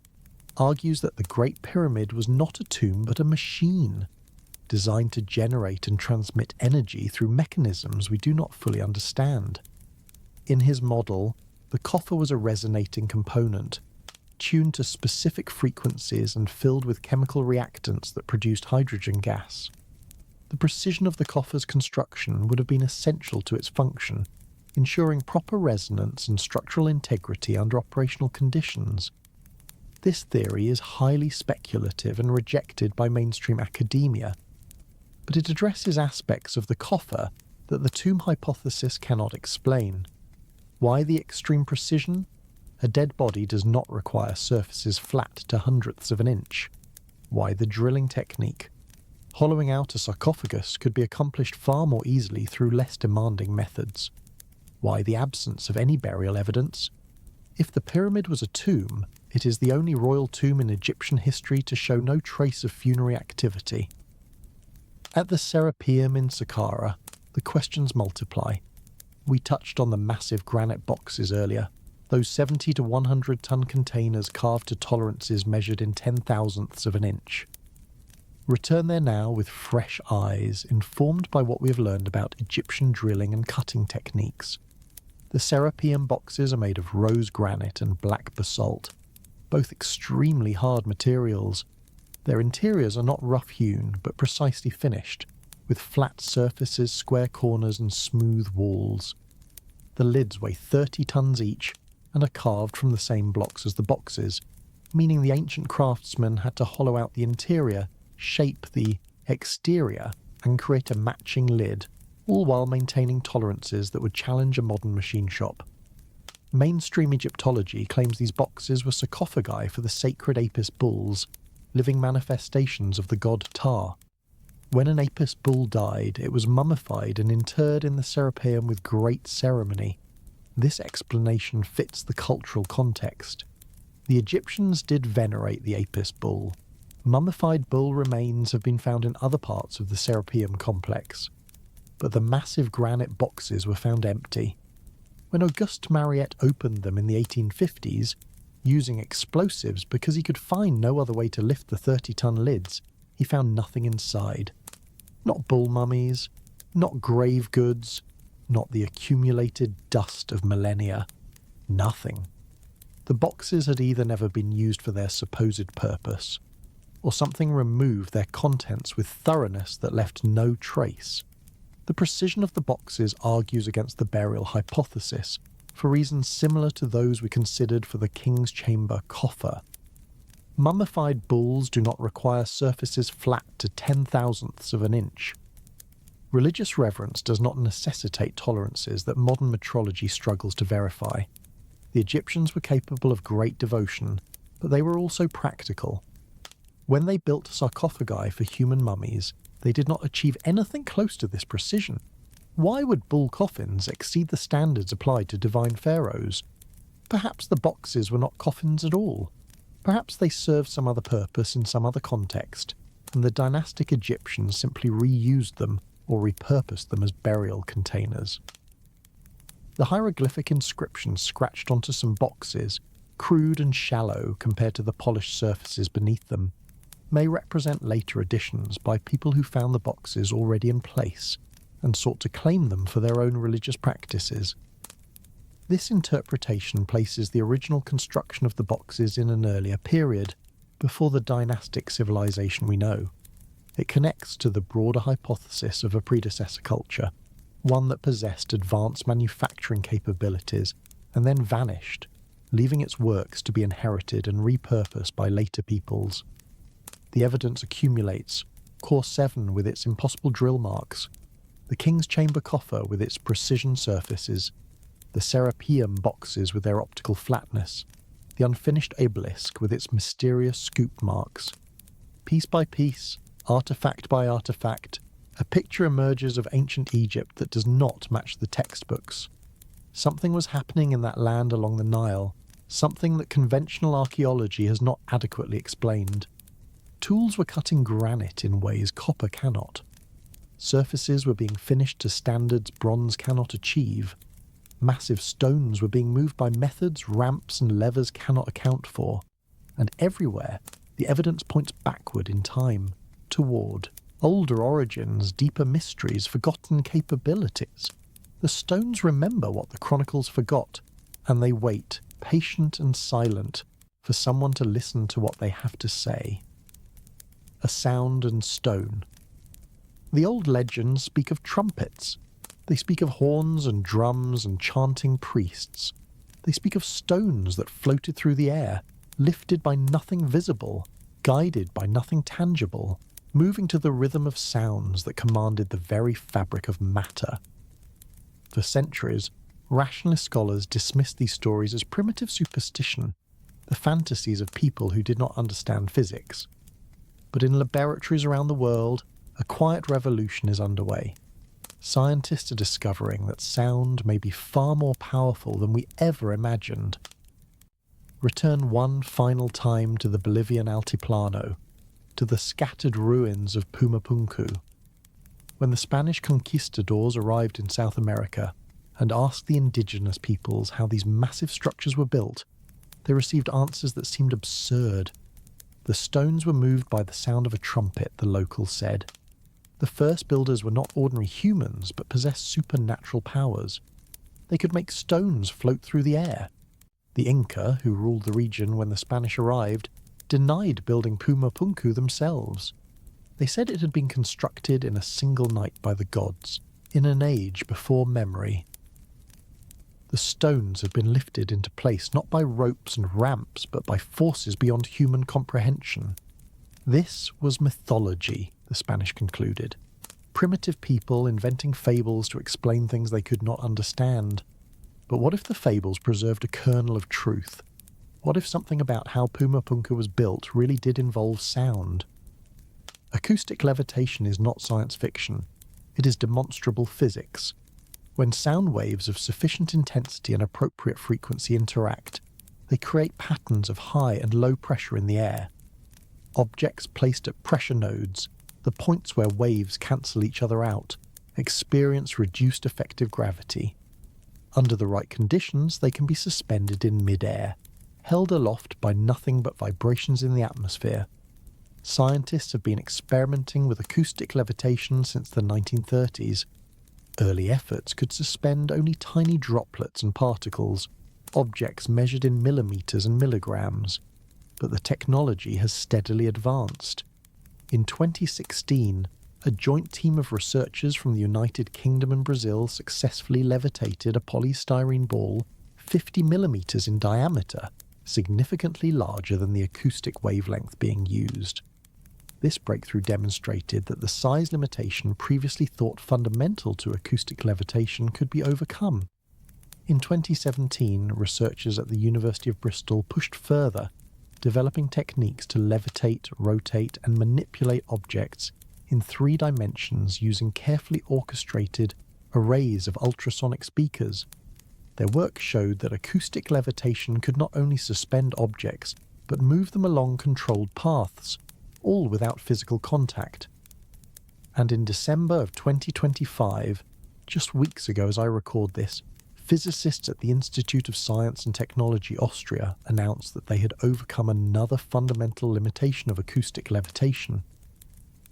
argues that the Great Pyramid was not a tomb but a machine, designed to generate and transmit energy through mechanisms we do not fully understand. In his model, the coffer was a resonating component, tuned to specific frequencies and filled with chemical reactants that produced hydrogen gas. The precision of the coffer's construction would have been essential to its function, ensuring proper resonance and structural integrity under operational conditions. This theory is highly speculative and rejected by mainstream academia, but it addresses aspects of the coffer that the tomb hypothesis cannot explain. Why the extreme precision? A dead body does not require surfaces flat to hundredths of an inch. Why the drilling technique? Hollowing out a sarcophagus could be accomplished far more easily through less demanding methods. Why the absence of any burial evidence? If the pyramid was a tomb, it is the only royal tomb in Egyptian history to show no trace of funerary activity. At the Serapeum in Saqqara, the questions multiply. We touched on the massive granite boxes earlier, those 70 to 100 ton containers carved to tolerances measured in 10,000ths of an inch. Return there now with fresh eyes, informed by what we have learned about Egyptian drilling and cutting techniques. The Serapeum boxes are made of rose granite and black basalt, both extremely hard materials. Their interiors are not rough-hewn, but precisely finished, with flat surfaces, square corners and smooth walls. The lids weigh 30 tons each and are carved from the same blocks as the boxes, meaning the ancient craftsmen had to hollow out the interior, shape the exterior, and create a matching lid, all while maintaining tolerances that would challenge a modern machine shop. Mainstream Egyptology claims these boxes were sarcophagi for the sacred Apis bulls, living manifestations of the god Ptah. When an Apis bull died, it was mummified and interred in the Serapeum with great ceremony. This explanation fits the cultural context. The Egyptians did venerate the Apis bull. Mummified bull remains have been found in other parts of the Serapeum complex, but the massive granite boxes were found empty. When Auguste Mariette opened them in the 1850s, using explosives because he could find no other way to lift the 30-ton lids, he found nothing inside. Not bull mummies, not grave goods, not the accumulated dust of millennia. Nothing. The boxes had either never been used for their supposed purpose, or something removed their contents with thoroughness that left no trace. The precision of the boxes argues against the burial hypothesis, for reasons similar to those we considered for the King's Chamber coffer. Mummified bulls do not require surfaces flat to 10,000ths of an inch. Religious reverence does not necessitate tolerances that modern metrology struggles to verify. The Egyptians were capable of great devotion, but they were also practical. When they built sarcophagi for human mummies, they did not achieve anything close to this precision. Why would bull coffins exceed the standards applied to divine pharaohs? Perhaps the boxes were not coffins at all. Perhaps they served some other purpose in some other context, and the dynastic Egyptians simply reused them or repurposed them as burial containers. The hieroglyphic inscriptions scratched onto some boxes, crude and shallow compared to the polished surfaces beneath them, may represent later additions by people who found the boxes already in place and sought to claim them for their own religious practices. This interpretation places the original construction of the boxes in an earlier period, before the dynastic civilization we know. It connects to the broader hypothesis of a predecessor culture, one that possessed advanced manufacturing capabilities and then vanished, leaving its works to be inherited and repurposed by later peoples. The evidence accumulates, Core 7 with its impossible drill marks, the King's Chamber coffer with its precision surfaces, the Serapeum boxes with their optical flatness, the unfinished obelisk with its mysterious scoop marks. Piece by piece, artifact by artifact, a picture emerges of ancient Egypt that does not match the textbooks. Something was happening in that land along the Nile, something that conventional archaeology has not adequately explained. Tools were cutting granite in ways copper cannot. Surfaces were being finished to standards bronze cannot achieve. Massive stones were being moved by methods ramps and levers cannot account for. And everywhere, the evidence points backward in time, toward older origins, deeper mysteries, forgotten capabilities. The stones remember what the chronicles forgot, and they wait, patient and silent, for someone to listen to what they have to say. A sound and stone. The old legends speak of trumpets. They speak of horns and drums and chanting priests. They speak of stones that floated through the air, lifted by nothing visible, guided by nothing tangible, moving to the rhythm of sounds that commanded the very fabric of matter. For centuries, rationalist scholars dismissed these stories as primitive superstition, the fantasies of people who did not understand physics. But in laboratories around the world, a quiet revolution is underway. Scientists are discovering that sound may be far more powerful than we ever imagined. Return one final time to the Bolivian Altiplano, to the scattered ruins of Pumapunku. When the Spanish conquistadors arrived in South America and asked the indigenous peoples how these massive structures were built, they received answers that seemed absurd. The stones were moved by the sound of a trumpet, the locals said. The first builders were not ordinary humans, but possessed supernatural powers. They could make stones float through the air. The Inca, who ruled the region when the Spanish arrived, denied building Pumapunku themselves. They said it had been constructed in a single night by the gods, in an age before memory. The stones had been lifted into place not by ropes and ramps, but by forces beyond human comprehension. This was mythology, the Spanish concluded. Primitive people inventing fables to explain things they could not understand. But what if the fables preserved a kernel of truth? What if something about how Pumapunku was built really did involve sound? Acoustic levitation is not science fiction. It is demonstrable physics. When sound waves of sufficient intensity and appropriate frequency interact, they create patterns of high and low pressure in the air. Objects placed at pressure nodes, the points where waves cancel each other out, experience reduced effective gravity. Under the right conditions, they can be suspended in mid-air, held aloft by nothing but vibrations in the atmosphere. Scientists have been experimenting with acoustic levitation since the 1930s. Early efforts could suspend only tiny droplets and particles, objects measured in millimeters and milligrams. But the technology has steadily advanced. In 2016, a joint team of researchers from the United Kingdom and Brazil successfully levitated a polystyrene ball 50 millimeters in diameter, significantly larger than the acoustic wavelength being used. This breakthrough demonstrated that the size limitation previously thought fundamental to acoustic levitation could be overcome. In 2017, researchers at the University of Bristol pushed further, developing techniques to levitate, rotate, and manipulate objects in 3 dimensions using carefully orchestrated arrays of ultrasonic speakers. Their work showed that acoustic levitation could not only suspend objects, but move them along controlled paths, all without physical contact. And in December of 2025, just weeks ago as I record this, physicists at the Institute of Science and Technology Austria announced that they had overcome another fundamental limitation of acoustic levitation.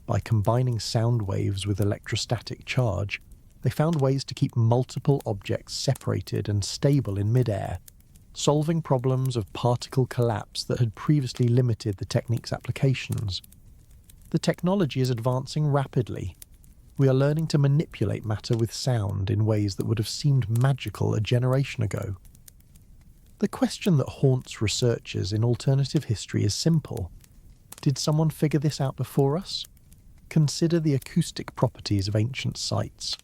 By combining sound waves with electrostatic charge, they found ways to keep multiple objects separated and stable in midair, solving problems of particle collapse that had previously limited the technique's applications. The technology is advancing rapidly. We are learning to manipulate matter with sound in ways that would have seemed magical a generation ago. The question that haunts researchers in alternative history is simple. Did someone figure this out before us? Consider the acoustic properties of ancient sites.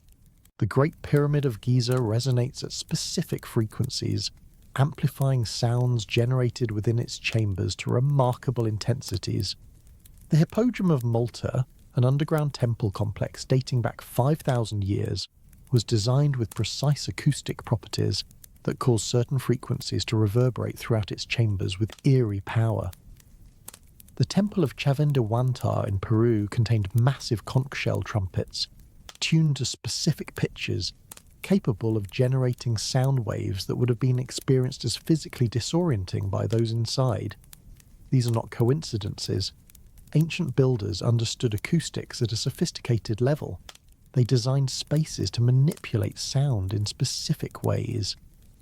The Great Pyramid of Giza resonates at specific frequencies, amplifying sounds generated within its chambers to remarkable intensities. The Hippodrome of Malta, an underground temple complex dating back 5,000 years, was designed with precise acoustic properties that cause certain frequencies to reverberate throughout its chambers with eerie power. The Temple of Chavendihuantar in Peru contained massive conch shell trumpets, tuned to specific pitches, capable of generating sound waves that would have been experienced as physically disorienting by those inside. These are not coincidences. Ancient builders understood acoustics at a sophisticated level. They designed spaces to manipulate sound in specific ways.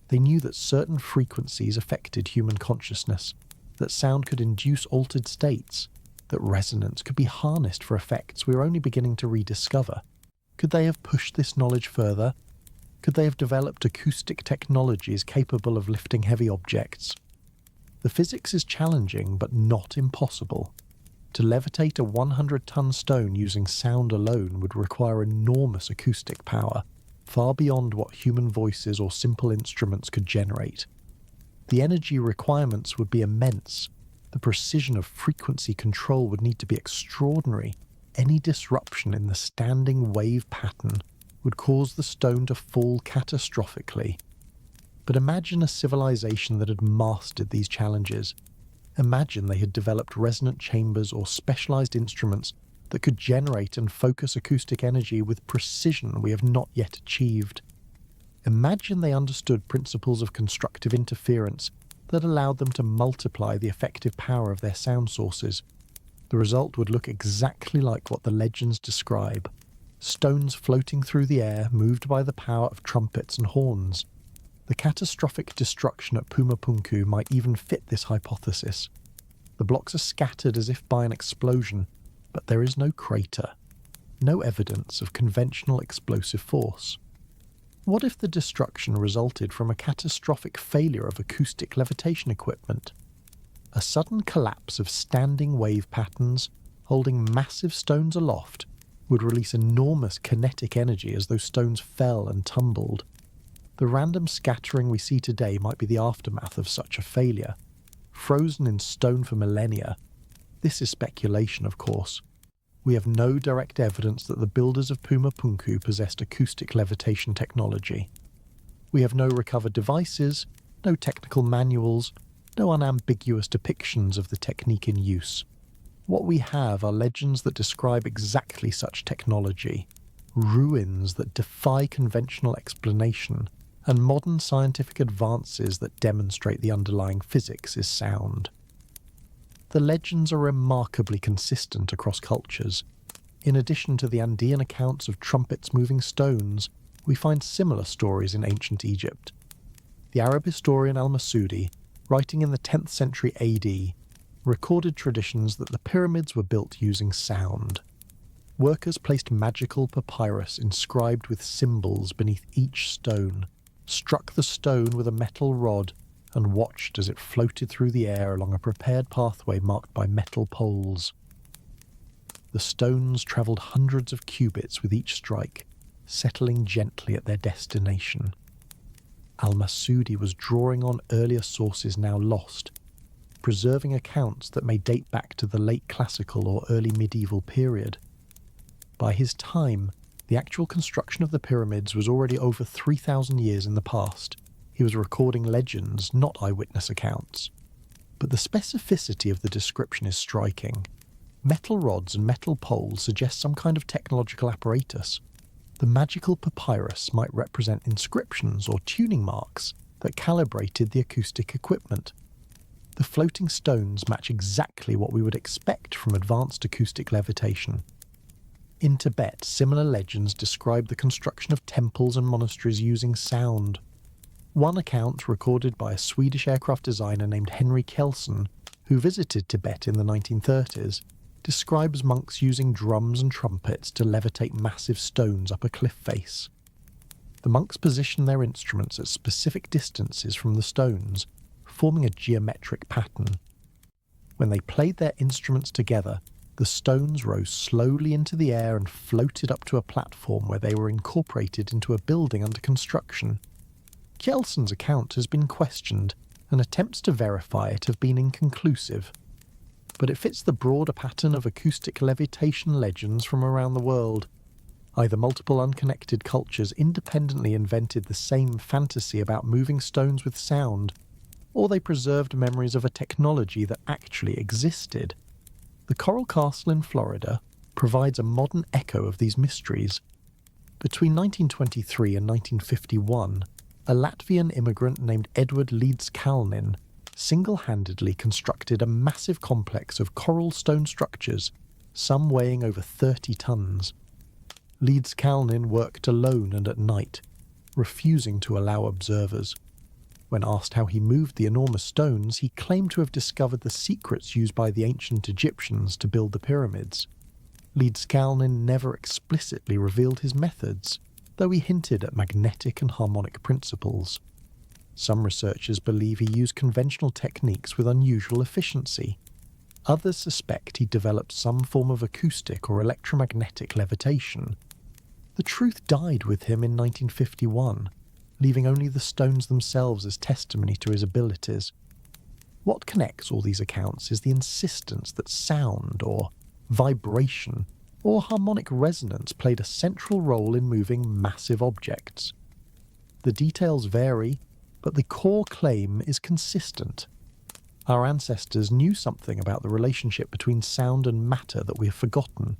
They knew that certain frequencies affected human consciousness, that sound could induce altered states, that resonance could be harnessed for effects we were only beginning to rediscover. Could they have pushed this knowledge further? Could they have developed acoustic technologies capable of lifting heavy objects? The physics is challenging, but not impossible. To levitate a 100-ton stone using sound alone would require enormous acoustic power, far beyond what human voices or simple instruments could generate. The energy requirements would be immense. The precision of frequency control would need to be extraordinary. Any disruption in the standing wave pattern would cause the stone to fall catastrophically. But imagine a civilization that had mastered these challenges. Imagine they had developed resonant chambers or specialized instruments that could generate and focus acoustic energy with precision we have not yet achieved. Imagine they understood principles of constructive interference that allowed them to multiply the effective power of their sound sources. The result would look exactly like what the legends describe: stones floating through the air, moved by the power of trumpets and horns. The catastrophic destruction at Pumapunku might even fit this hypothesis. The blocks are scattered as if by an explosion, but there is no crater, no evidence of conventional explosive force. What if the destruction resulted from a catastrophic failure of acoustic levitation equipment? A sudden collapse of standing wave patterns holding massive stones aloft would release enormous kinetic energy as those stones fell and tumbled. The random scattering we see today might be the aftermath of such a failure. Frozen in stone for millennia. This is speculation, of course. We have no direct evidence that the builders of Pumapunku possessed acoustic levitation technology. We have no recovered devices, no technical manuals, no unambiguous depictions of the technique in use. What we have are legends that describe exactly such technology, ruins that defy conventional explanation, and modern scientific advances that demonstrate the underlying physics is sound. The legends are remarkably consistent across cultures. In addition to the Andean accounts of trumpets moving stones, we find similar stories in ancient Egypt. The Arab historian al-Masudi, writing in the 10th century AD, recorded traditions that the pyramids were built using sound. Workers placed magical papyrus inscribed with symbols beneath each stone, struck the stone with a metal rod, and watched as it floated through the air along a prepared pathway marked by metal poles. The stones travelled hundreds of cubits with each strike, settling gently at their destination. Al-Masudi was drawing on earlier sources now lost, preserving accounts that may date back to the late classical or early medieval period. By his time, the actual construction of the pyramids was already over 3,000 years in the past. He was recording legends, not eyewitness accounts. But the specificity of the description is striking. Metal rods and metal poles suggest some kind of technological apparatus. The magical papyrus might represent inscriptions or tuning marks that calibrated the acoustic equipment. The floating stones match exactly what we would expect from advanced acoustic levitation. In Tibet, similar legends describe the construction of temples and monasteries using sound. One account, recorded by a Swedish aircraft designer named Henry Kelson, who visited Tibet in the 1930s, describes monks using drums and trumpets to levitate massive stones up a cliff face. The monks position their instruments at specific distances from the stones, forming a geometric pattern. When they played their instruments together, the stones rose slowly into the air and floated up to a platform where they were incorporated into a building under construction. Kjelson's account has been questioned, and attempts to verify it have been inconclusive. But it fits the broader pattern of acoustic levitation legends from around the world. Either multiple unconnected cultures independently invented the same fantasy about moving stones with sound, or they preserved memories of a technology that actually existed. The Coral Castle in Florida provides a modern echo of these mysteries. Between 1923 and 1951, a Latvian immigrant named Edward Lostknowledge single-handedly constructed a massive complex of coral stone structures, some weighing over 30 tons. Lostknowledge worked alone and at night, refusing to allow observers. When asked how he moved the enormous stones, he claimed to have discovered the secrets used by the ancient Egyptians to build the pyramids. Leedskalnin never explicitly revealed his methods, though he hinted at magnetic and harmonic principles. Some researchers believe he used conventional techniques with unusual efficiency. Others suspect he developed some form of acoustic or electromagnetic levitation. The truth died with him in 1951, leaving only the stones themselves as testimony to his abilities. What connects all these accounts is the insistence that sound, or vibration, or harmonic resonance played a central role in moving massive objects. The details vary, but the core claim is consistent. Our ancestors knew something about the relationship between sound and matter that we have forgotten.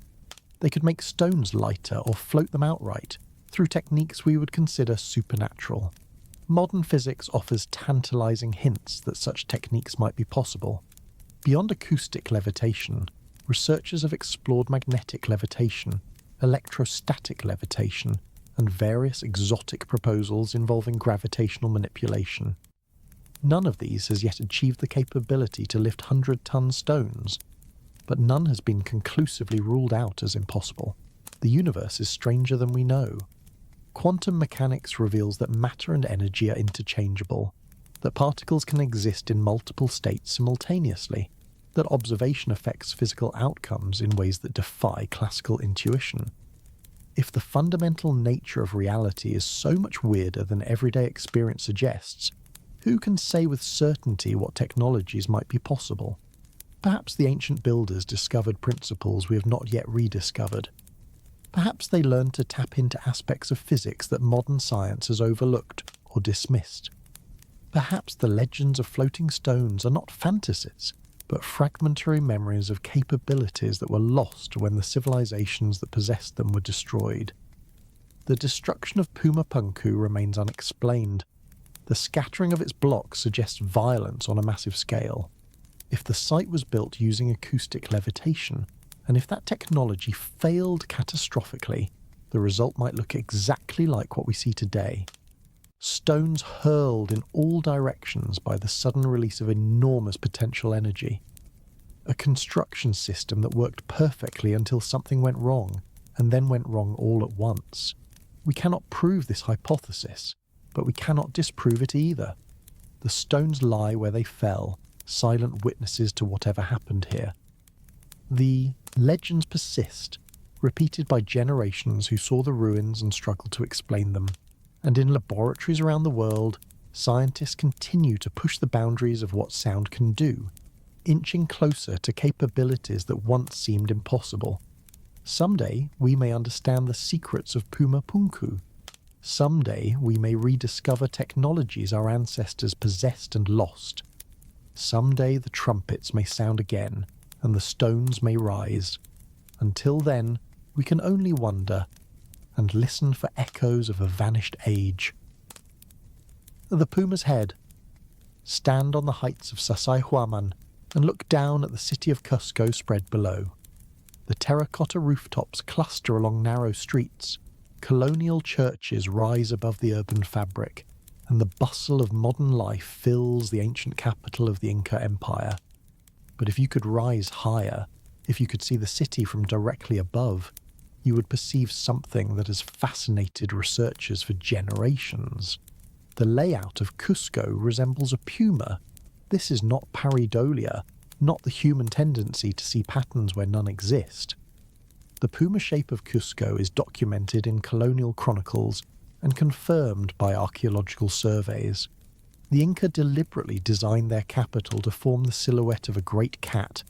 They could make stones lighter or float them outright through techniques we would consider supernatural. Modern physics offers tantalizing hints that such techniques might be possible. Beyond acoustic levitation, researchers have explored magnetic levitation, electrostatic levitation, and various exotic proposals involving gravitational manipulation. None of these has yet achieved the capability to lift 100-ton stones, but none has been conclusively ruled out as impossible. The universe is stranger than we know. Quantum mechanics reveals that matter and energy are interchangeable, that particles can exist in multiple states simultaneously, that observation affects physical outcomes in ways that defy classical intuition. If the fundamental nature of reality is so much weirder than everyday experience suggests, who can say with certainty what technologies might be possible? Perhaps the ancient builders discovered principles we have not yet rediscovered. Perhaps they learned to tap into aspects of physics that modern science has overlooked or dismissed. Perhaps the legends of floating stones are not fantasies, but fragmentary memories of capabilities that were lost when the civilizations that possessed them were destroyed. The destruction of Puma Punku remains unexplained. The scattering of its blocks suggests violence on a massive scale. If the site was built using acoustic levitation, and if that technology failed catastrophically, the result might look exactly like what we see today. Stones hurled in all directions by the sudden release of enormous potential energy. A construction system that worked perfectly until something went wrong, and then went wrong all at once. We cannot prove this hypothesis, but we cannot disprove it either. The stones lie where they fell, silent witnesses to whatever happened here. The legends persist, repeated by generations who saw the ruins and struggled to explain them. And in laboratories around the world, scientists continue to push the boundaries of what sound can do, inching closer to capabilities that once seemed impossible. Someday, we may understand the secrets of Puma Punku. Someday, we may rediscover technologies our ancestors possessed and lost. Someday, the trumpets may sound again, and the stones may rise. Until then, we can only wonder and listen for echoes of a vanished age. The Puma's head. Stand on the heights of Sacsayhuaman and look down at the city of Cusco spread below. The terracotta rooftops cluster along narrow streets. Colonial churches rise above the urban fabric, and the bustle of modern life fills the ancient capital of the Inca Empire. But if you could rise higher, if you could see the city from directly above, you would perceive something that has fascinated researchers for generations. The layout of Cusco resembles a puma. This is not pareidolia, not the human tendency to see patterns where none exist. The puma shape of Cusco is documented in colonial chronicles and confirmed by archaeological surveys. The Inca deliberately designed their capital to form the silhouette of a great cat,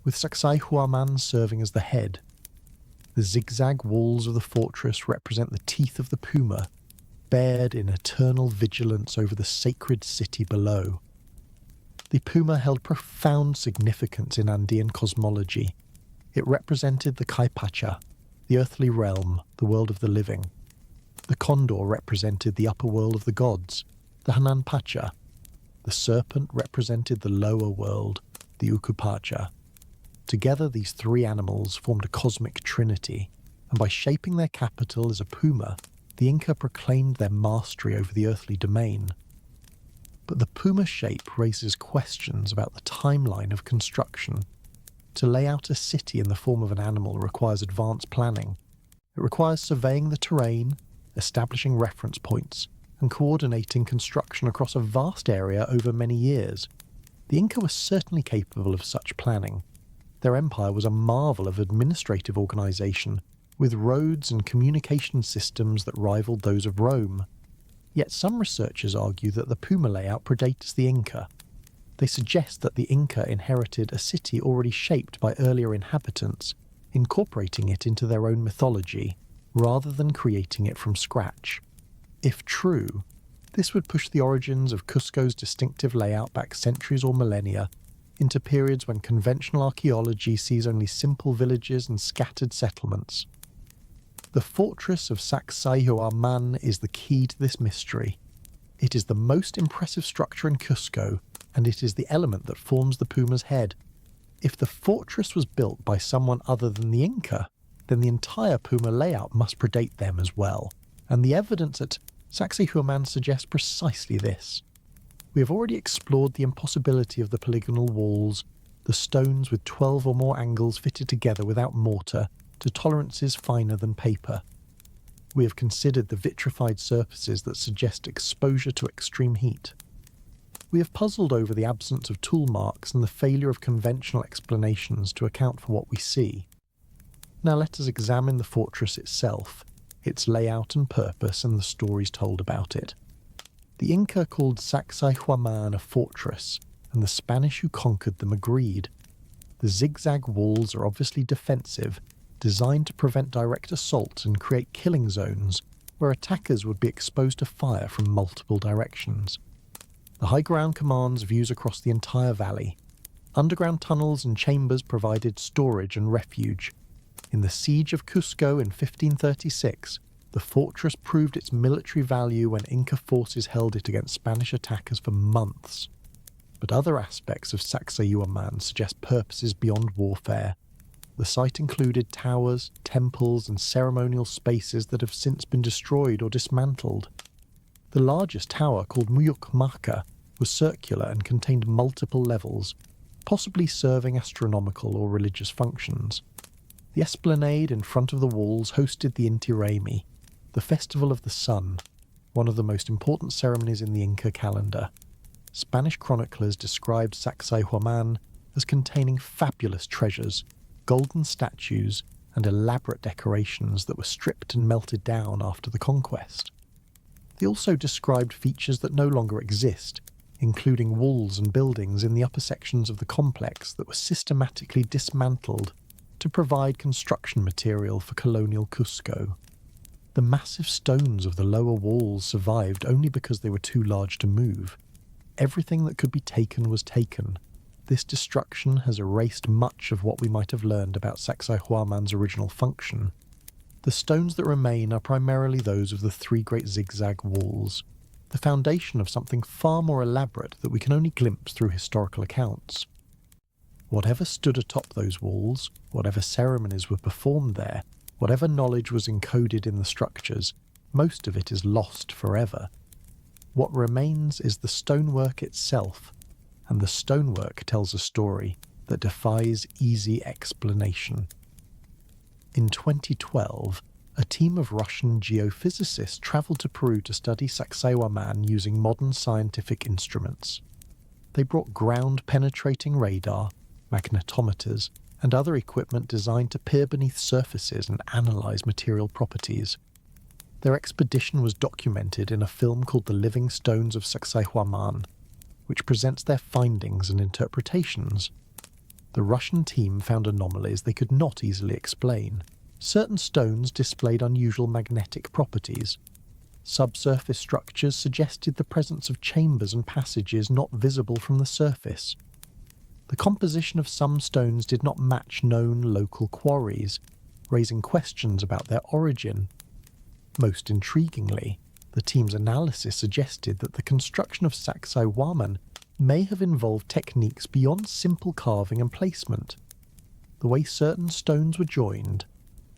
with Sacsayhuaman serving as the head. The zigzag walls of the fortress represent the teeth of the puma, bared in eternal vigilance over the sacred city below. The puma held profound significance in Andean cosmology. It represented the Kaipacha, the earthly realm, the world of the living. The condor represented the upper world of the gods, the Hananpacha. The serpent represented the lower world, the Ukupacha. Together, these three animals formed a cosmic trinity, and by shaping their capital as a puma, the Inca proclaimed their mastery over the earthly domain. But the puma shape raises questions about the timeline of construction. To lay out a city in the form of an animal requires advanced planning. It requires surveying the terrain, establishing reference points, and coordinating construction across a vast area over many years. The Inca was certainly capable of such planning. Their empire was a marvel of administrative organisation, with roads and communication systems that rivaled those of Rome. Yet some researchers argue that the Puma layout predates the Inca. They suggest that the Inca inherited a city already shaped by earlier inhabitants, incorporating it into their own mythology, rather than creating it from scratch. If true, this would push the origins of Cusco's distinctive layout back centuries or millennia, into periods when conventional archaeology sees only simple villages and scattered settlements. The fortress of Sacsayhuaman is the key to this mystery. It is the most impressive structure in Cusco, and it is the element that forms the Puma's head. If the fortress was built by someone other than the Inca, then the entire Puma layout must predate them as well, and the evidence at Sacsayhuaman suggests precisely this. We have already explored the impossibility of the polygonal walls, the stones with 12 or more angles fitted together without mortar, to tolerances finer than paper. We have considered the vitrified surfaces that suggest exposure to extreme heat. We have puzzled over the absence of tool marks and the failure of conventional explanations to account for what we see. Now let us examine the fortress itself, its layout and purpose, and the stories told about it. The Inca called Sacsayhuaman a fortress, and the Spanish who conquered them agreed. The zigzag walls are obviously defensive, designed to prevent direct assault and create killing zones where attackers would be exposed to fire from multiple directions. The high ground commands views across the entire valley. Underground tunnels and chambers provided storage and refuge. In the siege of Cusco in 1536, the fortress proved its military value when Inca forces held it against Spanish attackers for months. But other aspects of Sacsayhuaman suggest purposes beyond warfare. The site included towers, temples, and ceremonial spaces that have since been destroyed or dismantled. The largest tower, called Muyukmaka, was circular and contained multiple levels, possibly serving astronomical or religious functions. The esplanade in front of the walls hosted the Inti Raymi, the festival of the sun, one of the most important ceremonies in the Inca calendar. Spanish chroniclers described Sacsayhuaman as containing fabulous treasures, golden statues, and elaborate decorations that were stripped and melted down after the conquest. They also described features that no longer exist, including walls and buildings in the upper sections of the complex that were systematically dismantled to provide construction material for colonial Cusco. The massive stones of the lower walls survived only because they were too large to move. Everything that could be taken was taken. This destruction has erased much of what we might have learned about Sacsayhuaman's original function. The stones that remain are primarily those of the three great zigzag walls, the foundation of something far more elaborate that we can only glimpse through historical accounts. Whatever stood atop those walls, whatever ceremonies were performed there, whatever knowledge was encoded in the structures, most of it is lost forever. What remains is the stonework itself, and the stonework tells a story that defies easy explanation. In 2012, a team of Russian geophysicists travelled to Peru to study Sacsayhuaman using modern scientific instruments. They brought ground-penetrating radar, magnetometers, and other equipment designed to peer beneath surfaces and analyse material properties. Their expedition was documented in a film called The Living Stones of Sacsayhuaman, which presents their findings and interpretations. The Russian team found anomalies they could not easily explain. Certain stones displayed unusual magnetic properties. Subsurface structures suggested the presence of chambers and passages not visible from the surface. The composition of some stones did not match known local quarries, raising questions about their origin. Most intriguingly, the team's analysis suggested that the construction of Sacsayhuaman may have involved techniques beyond simple carving and placement. The way certain stones were joined,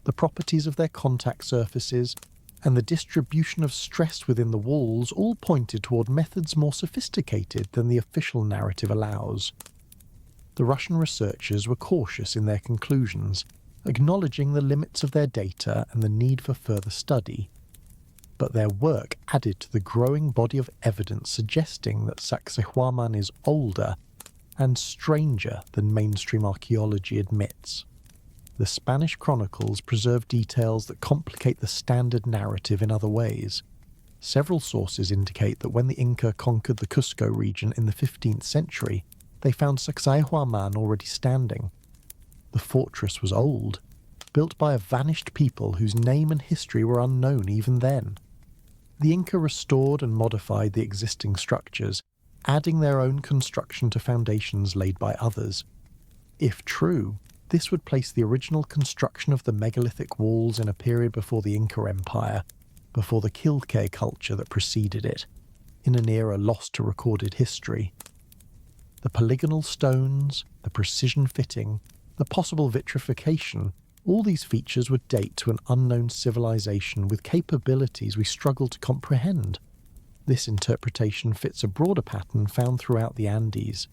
the properties of their contact surfaces, and the distribution of stress within the walls all pointed toward methods more sophisticated than the official narrative allows. The Russian researchers were cautious in their conclusions, acknowledging the limits of their data and the need for further study. But their work added to the growing body of evidence suggesting that Sacsayhuaman is older and stranger than mainstream archaeology admits. The Spanish chronicles preserve details that complicate the standard narrative in other ways. Several sources indicate that when the Inca conquered the Cusco region in the 15th century, they found Sacsayhuaman already standing. The fortress was old, built by a vanished people whose name and history were unknown even then. The Inca restored and modified the existing structures, adding their own construction to foundations laid by others. If true, this would place the original construction of the megalithic walls in a period before the Inca Empire, before the Quilque culture that preceded it, in an era lost to recorded history. The polygonal stones, the precision fitting, the possible vitrification, all these features would date to an unknown civilization with capabilities we struggle to comprehend. This interpretation fits a broader pattern found throughout the Andes.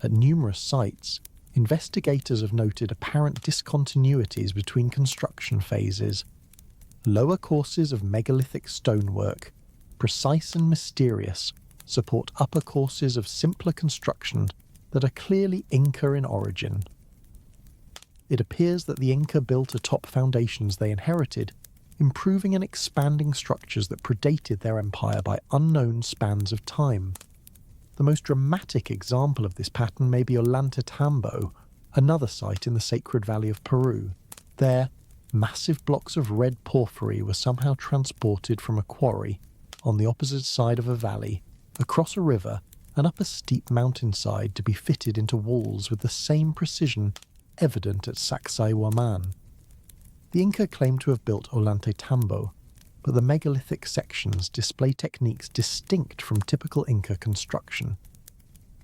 At numerous sites, investigators have noted apparent discontinuities between construction phases. Lower courses of megalithic stonework, precise and mysterious, support upper courses of simpler construction that are clearly Inca in origin. It appears that the Inca built atop foundations they inherited, improving and expanding structures that predated their empire by unknown spans of time. The most dramatic example of this pattern may be Ollantaytambo, another site in the Sacred Valley of Peru. There, massive blocks of red porphyry were somehow transported from a quarry on the opposite side of a valley, across a river, and up a steep mountainside to be fitted into walls with the same precision evident at Sacsayhuaman. The Inca claim to have built Ollantaytambo, but the megalithic sections display techniques distinct from typical Inca construction.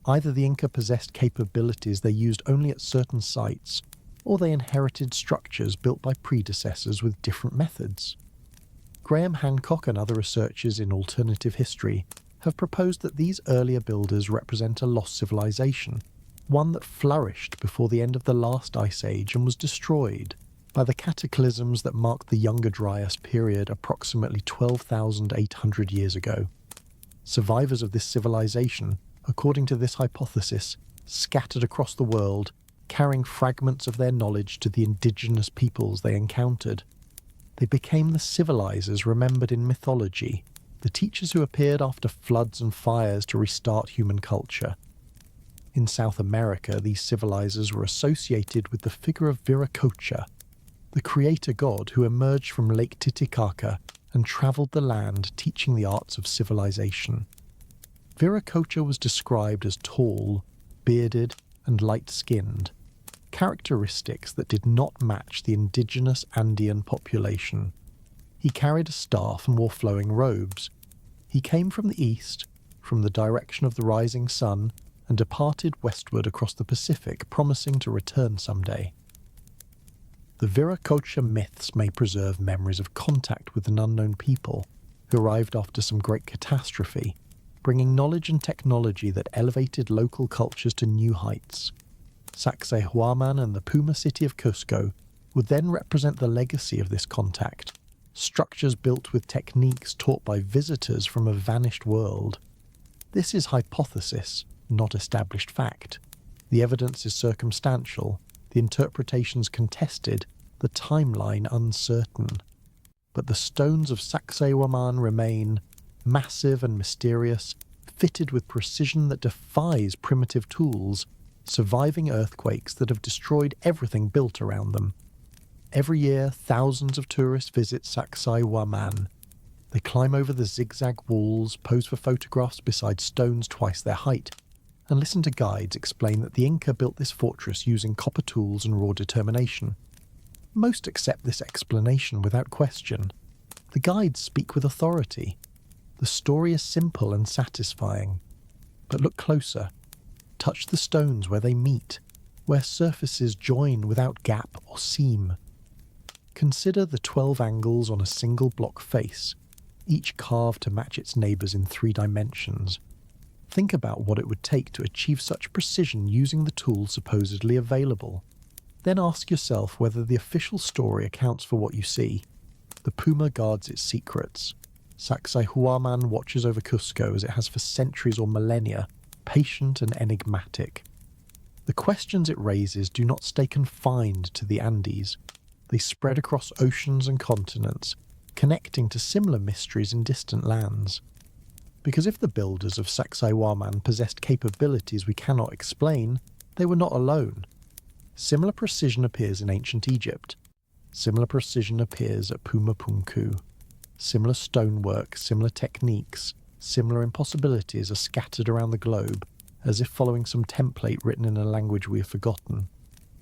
Either the Inca possessed capabilities they used only at certain sites, or they inherited structures built by predecessors with different methods. Graham Hancock and other researchers in alternative history have proposed that these earlier builders represent a lost civilization, one that flourished before the end of the last ice age and was destroyed by the cataclysms that marked the Younger Dryas period approximately 12,800 years ago. Survivors of this civilization, according to this hypothesis, scattered across the world, carrying fragments of their knowledge to the indigenous peoples they encountered. They became the civilizers remembered in mythology, the teachers who appeared after floods and fires to restart human culture. In South America, these civilizers were associated with the figure of Viracocha, the creator god who emerged from Lake Titicaca and travelled the land teaching the arts of civilization. Viracocha was described as tall, bearded, and light-skinned, characteristics that did not match the indigenous Andean population. He carried a staff and wore flowing robes. He came from the east, from the direction of the rising sun, and departed westward across the Pacific, promising to return someday. The Viracocha myths may preserve memories of contact with an unknown people who arrived after some great catastrophe, bringing knowledge and technology that elevated local cultures to new heights. Sacsayhuaman and the Puma city of Cusco would then represent the legacy of this contact, structures built with techniques taught by visitors from a vanished world. This is hypothesis, not established fact. The evidence is circumstantial, the interpretations contested, the timeline uncertain. But the stones of Sacsayhuaman remain massive and mysterious, fitted with precision that defies primitive tools, surviving earthquakes that have destroyed everything built around them. Every year, thousands of tourists visit Sacsayhuaman. They climb over the zigzag walls, pose for photographs beside stones twice their height, and listen to guides explain that the Inca built this fortress using copper tools and raw determination. Most accept this explanation without question. The guides speak with authority. The story is simple and satisfying. But look closer. Touch the stones where they meet, where surfaces join without gap or seam. Consider the 12 angles on a single block face, each carved to match its neighbours in 3 dimensions. Think about what it would take to achieve such precision using the tools supposedly available. Then ask yourself whether the official story accounts for what you see. The puma guards its secrets. Sacsayhuaman watches over Cusco as it has for centuries or millennia, patient and enigmatic. The questions it raises do not stay confined to the Andes. They spread across oceans and continents, connecting to similar mysteries in distant lands. Because if the builders of Sacsayhuaman possessed capabilities we cannot explain, they were not alone. Similar precision appears in ancient Egypt. Similar precision appears at Puma Punku. Similar stonework, similar techniques, similar impossibilities are scattered around the globe, as if following some template written in a language we have forgotten.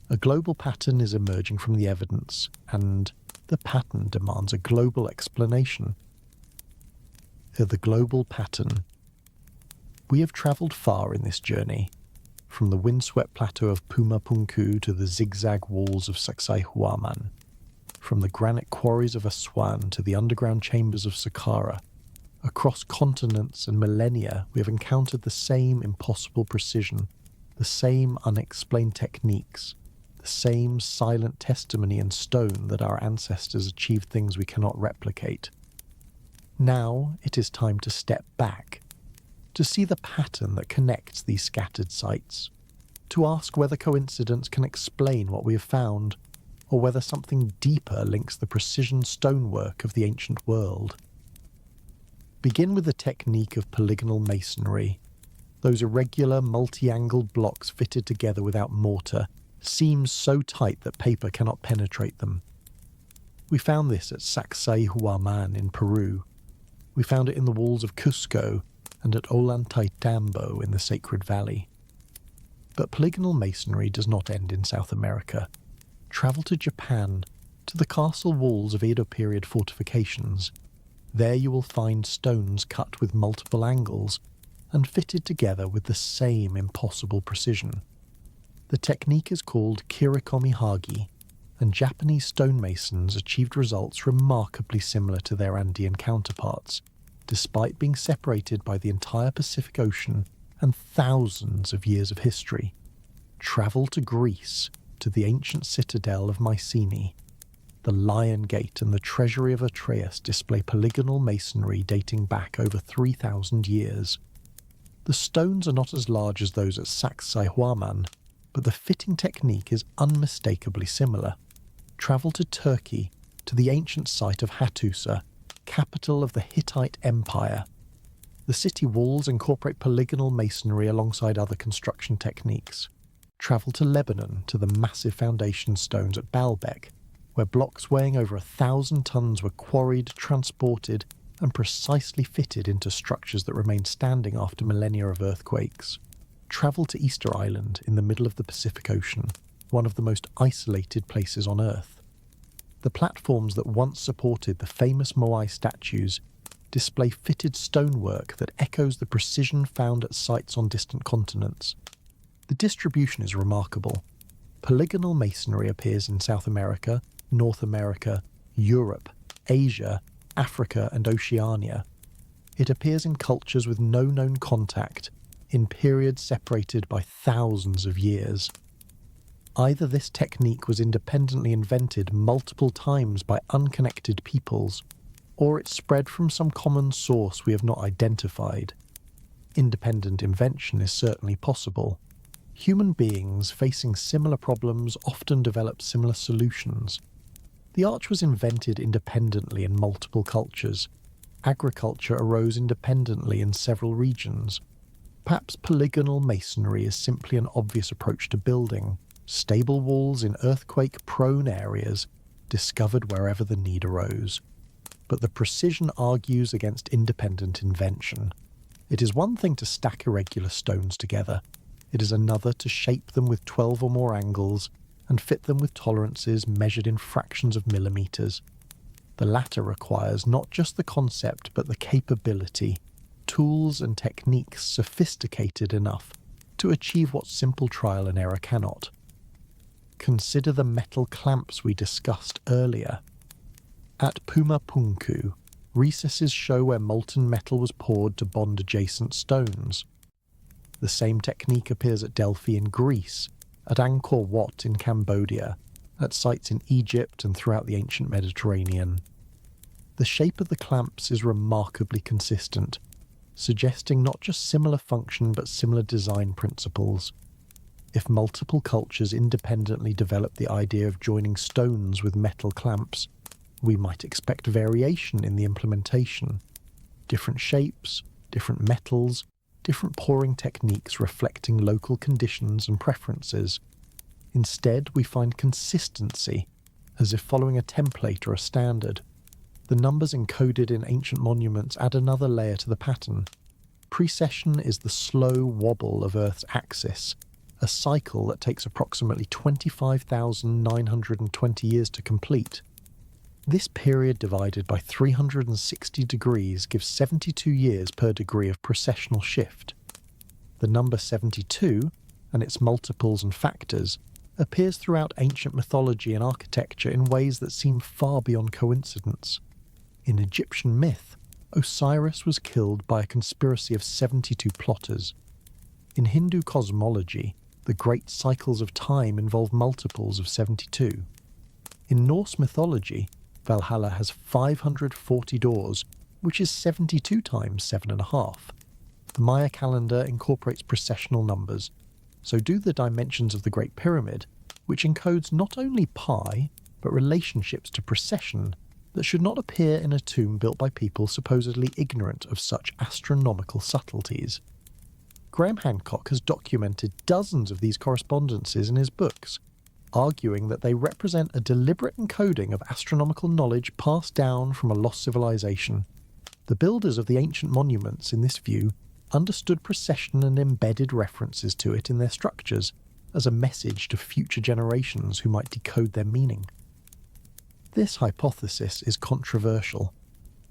A global pattern is emerging from the evidence, and the pattern demands a global explanation. The global pattern. We have travelled far in this journey, from the windswept plateau of Puma Punku to the zigzag walls of Sacsayhuaman, from the granite quarries of Aswan to the underground chambers of Saqqara. Across continents and millennia, we have encountered the same impossible precision, the same unexplained techniques, the same silent testimony in stone that our ancestors achieved things we cannot replicate. Now it is time to step back, to see the pattern that connects these scattered sites, to ask whether coincidence can explain what we have found, or whether something deeper links the precision stonework of the ancient world. Begin with the technique of polygonal masonry, those irregular multi-angled blocks fitted together without mortar, seams so tight that paper cannot penetrate them. We found this at Sacsayhuaman in Peru. We found it in the walls of Cusco and at Ollantaytambo in the Sacred Valley. But polygonal masonry does not end in South America. Travel to Japan, to the castle walls of Edo period fortifications. There you will find stones cut with multiple angles and fitted together with the same impossible precision. The technique is called kirikomihagi, and Japanese stonemasons achieved results remarkably similar to their Andean counterparts, despite being separated by the entire Pacific Ocean and thousands of years of history. Travel to Greece, to the ancient citadel of Mycenae. The Lion Gate and the treasury of Atreus display polygonal masonry dating back over 3,000 years. The stones are not as large as those at Sacsayhuaman, but the fitting technique is unmistakably similar. Travel to Turkey, to the ancient site of Hattusa, capital of the Hittite Empire. The city walls incorporate polygonal masonry alongside other construction techniques. Travel to Lebanon, to the massive foundation stones at Baalbek, where blocks weighing over 1,000 tons were quarried, transported, and precisely fitted into structures that remained standing after millennia of earthquakes. Travel to Easter Island in the middle of the Pacific Ocean, one of the most isolated places on Earth. The platforms that once supported the famous Moai statues display fitted stonework that echoes the precision found at sites on distant continents. The distribution is remarkable. Polygonal masonry appears in South America, North America, Europe, Asia, Africa, and Oceania. It appears in cultures with no known contact, in periods separated by thousands of years. Either this technique was independently invented multiple times by unconnected peoples, or it spread from some common source we have not identified. Independent invention is certainly possible. Human beings facing similar problems often develop similar solutions. The arch was invented independently in multiple cultures. Agriculture arose independently in several regions. Perhaps polygonal masonry is simply an obvious approach to building, stable walls in earthquake-prone areas, discovered wherever the need arose. But the precision argues against independent invention. It is one thing to stack irregular stones together. It is another to shape them with 12 or more angles and fit them with tolerances measured in fractions of millimeters. The latter requires not just the concept but the capability, tools and techniques sophisticated enough to achieve what simple trial and error cannot. Consider the metal clamps we discussed earlier. At Puma Punku, recesses show where molten metal was poured to bond adjacent stones. The same technique appears at Delphi in Greece, at Angkor Wat in Cambodia, at sites in Egypt and throughout the ancient Mediterranean. The shape of the clamps is remarkably consistent, suggesting not just similar function but similar design principles. If multiple cultures independently develop the idea of joining stones with metal clamps, we might expect variation in the implementation. Different shapes, different metals, different pouring techniques reflecting local conditions and preferences. Instead, we find consistency, as if following a template or a standard. The numbers encoded in ancient monuments add another layer to the pattern. Precession is the slow wobble of Earth's axis, a cycle that takes approximately 25,920 years to complete. This period divided by 360 degrees gives 72 years per degree of precessional shift. The number 72, and its multiples and factors, appears throughout ancient mythology and architecture in ways that seem far beyond coincidence. In Egyptian myth, Osiris was killed by a conspiracy of 72 plotters. In Hindu cosmology, the great cycles of time involve multiples of 72. In Norse mythology, Valhalla has 540 doors, which is 72 times 7.5. The Maya calendar incorporates precessional numbers, so do the dimensions of the Great Pyramid, which encodes not only pi, but relationships to precession that should not appear in a tomb built by people supposedly ignorant of such astronomical subtleties. Graham Hancock has documented dozens of these correspondences in his books, arguing that they represent a deliberate encoding of astronomical knowledge passed down from a lost civilization. The builders of the ancient monuments, in this view, understood precession and embedded references to it in their structures as a message to future generations who might decode their meaning. This hypothesis is controversial.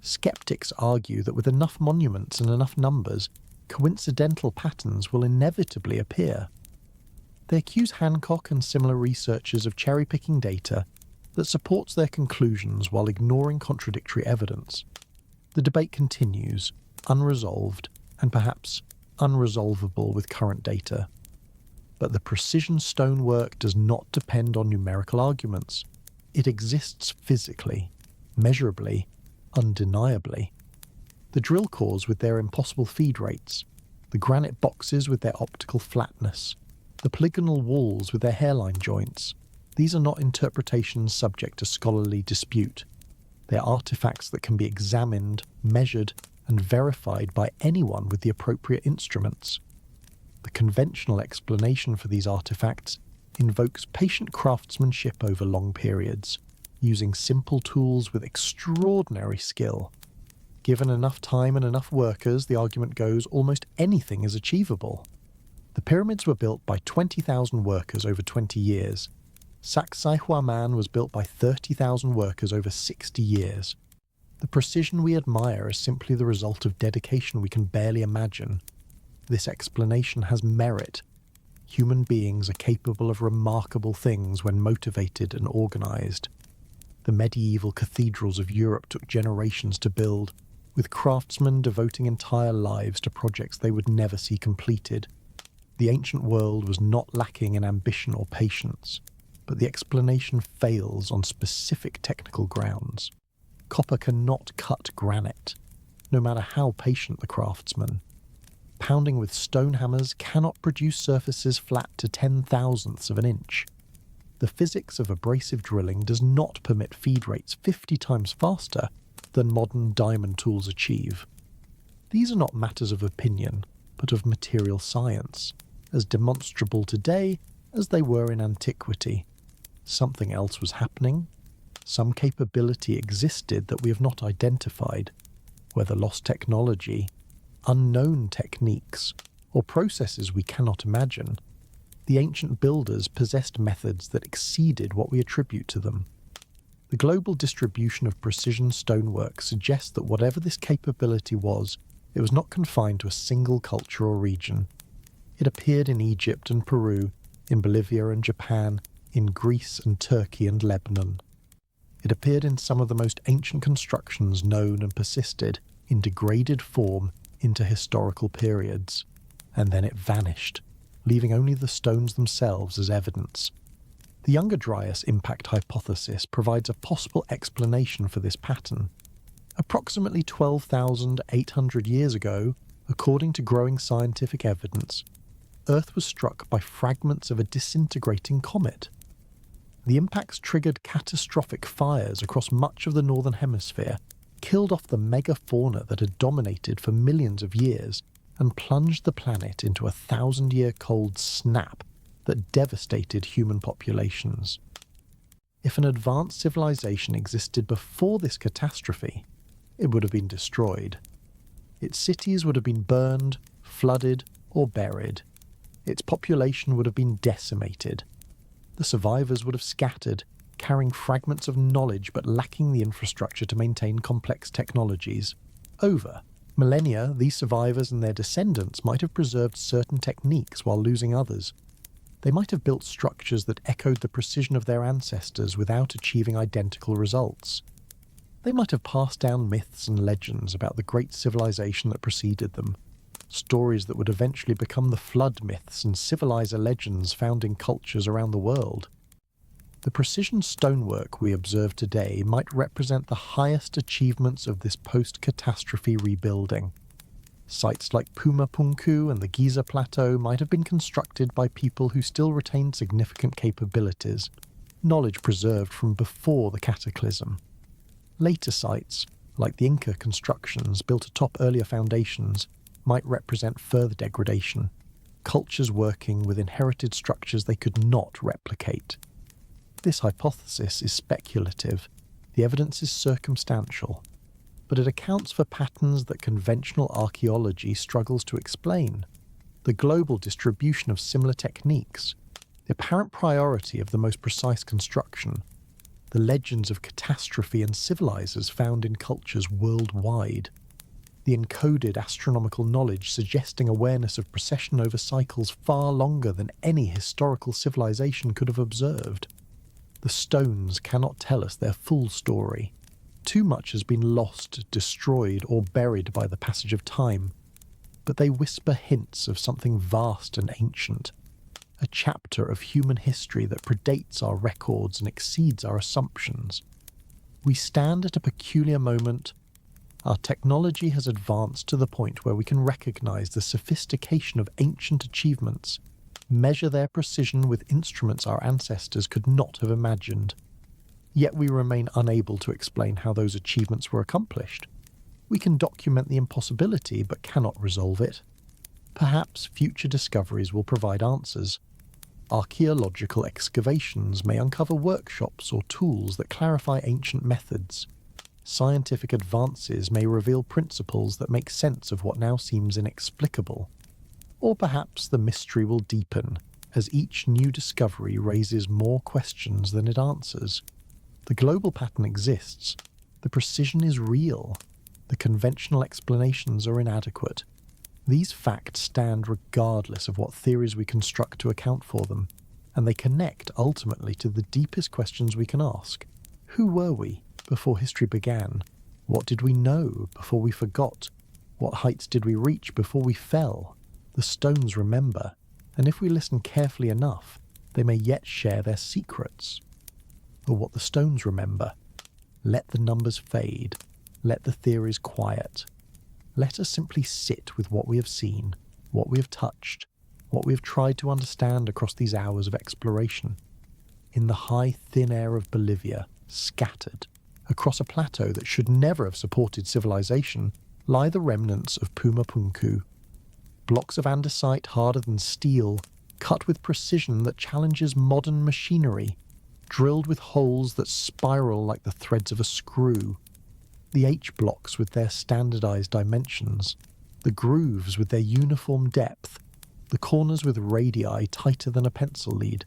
Skeptics argue that with enough monuments and enough numbers, coincidental patterns will inevitably appear. They accuse Hancock and similar researchers of cherry-picking data that supports their conclusions while ignoring contradictory evidence. The debate continues, unresolved and perhaps unresolvable with current data. But the precision stonework does not depend on numerical arguments. It exists physically, measurably, undeniably. The drill cores with their impossible feed rates, the granite boxes with their optical flatness, the polygonal walls with their hairline joints, these are not interpretations subject to scholarly dispute. They are artifacts that can be examined, measured, and verified by anyone with the appropriate instruments. The conventional explanation for these artifacts invokes patient craftsmanship over long periods, using simple tools with extraordinary skill. Given enough time and enough workers, the argument goes, almost anything is achievable. The pyramids were built by 20,000 workers over 20 years. Sacsayhuaman was built by 30,000 workers over 60 years. The precision we admire is simply the result of dedication we can barely imagine. This explanation has merit. Human beings are capable of remarkable things when motivated and organized. The medieval cathedrals of Europe took generations to build, with craftsmen devoting entire lives to projects they would never see completed. The ancient world was not lacking in ambition or patience, but the explanation fails on specific technical grounds. Copper cannot cut granite, no matter how patient the craftsman. Pounding with stone hammers cannot produce surfaces flat to 10,000ths of an inch. The physics of abrasive drilling does not permit feed rates 50 times faster than modern diamond tools achieve. These are not matters of opinion, but of material science, as demonstrable today as they were in antiquity. Something else was happening. Some capability existed that we have not identified, whether lost technology, unknown techniques, or processes we cannot imagine. The ancient builders possessed methods that exceeded what we attribute to them. The global distribution of precision stonework suggests that whatever this capability was, it was not confined to a single culture or region. It appeared in Egypt and Peru, in Bolivia and Japan, in Greece and Turkey and Lebanon. It appeared in some of the most ancient constructions known and persisted, in degraded form, into historical periods. and then it vanished, leaving only the stones themselves as evidence. The Younger Dryas impact hypothesis provides a possible explanation for this pattern. Approximately 12,800 years ago, according to growing scientific evidence, Earth was struck by fragments of a disintegrating comet. The impacts triggered catastrophic fires across much of the northern hemisphere, killed off the megafauna that had dominated for millions of years, and plunged the planet into a 1,000-year cold snap that devastated human populations. If an advanced civilization existed before this catastrophe, it would have been destroyed. Its cities would have been burned, flooded, or buried. Its population would have been decimated. The survivors would have scattered, carrying fragments of knowledge but lacking the infrastructure to maintain complex technologies. Over millennia, these survivors and their descendants might have preserved certain techniques while losing others. They might have built structures that echoed the precision of their ancestors without achieving identical results. They might have passed down myths and legends about the great civilization that preceded them, stories that would eventually become the flood myths and civilizer legends found in cultures around the world. The precision stonework we observe today might represent the highest achievements of this post-catastrophe rebuilding. Sites like Pumapunku and the Giza Plateau might have been constructed by people who still retained significant capabilities, knowledge preserved from before the cataclysm. Later sites, like the Inca constructions built atop earlier foundations, might represent further degradation, cultures working with inherited structures they could not replicate. This hypothesis is speculative, the evidence is circumstantial, but it accounts for patterns that conventional archaeology struggles to explain. The global distribution of similar techniques, the apparent priority of the most precise construction, the legends of catastrophe and civilizers found in cultures worldwide, the encoded astronomical knowledge suggesting awareness of precession over cycles far longer than any historical civilization could have observed. The stones cannot tell us their full story. Too much has been lost, destroyed, or buried by the passage of time, but they whisper hints of something vast and ancient, a chapter of human history that predates our records and exceeds our assumptions. We stand at a peculiar moment. Our technology has advanced to the point where we can recognize the sophistication of ancient achievements, measure their precision with instruments our ancestors could not have imagined. Yet we remain unable to explain how those achievements were accomplished. We can document the impossibility but cannot resolve it. Perhaps future discoveries will provide answers. Archaeological excavations may uncover workshops or tools that clarify ancient methods. Scientific advances may reveal principles that make sense of what now seems inexplicable. Or perhaps the mystery will deepen as each new discovery raises more questions than it answers. The global pattern exists. The precision is real. The conventional explanations are inadequate. These facts stand regardless of what theories we construct to account for them, and they connect ultimately to the deepest questions we can ask. Who were we before history began? What did we know before we forgot? What heights did we reach before we fell? The stones remember, and if we listen carefully enough, they may yet share their secrets. Or what the stones remember. Let the numbers fade. Let the theories quiet. Let us simply sit with what we have seen, what we have touched, what we have tried to understand across these hours of exploration. In the high, thin air of Bolivia, scattered, across a plateau that should never have supported civilization, lie the remnants of Pumapunku. Blocks of andesite harder than steel, cut with precision that challenges modern machinery, drilled with holes that spiral like the threads of a screw. The H-blocks with their standardized dimensions, the grooves with their uniform depth, the corners with radii tighter than a pencil lead.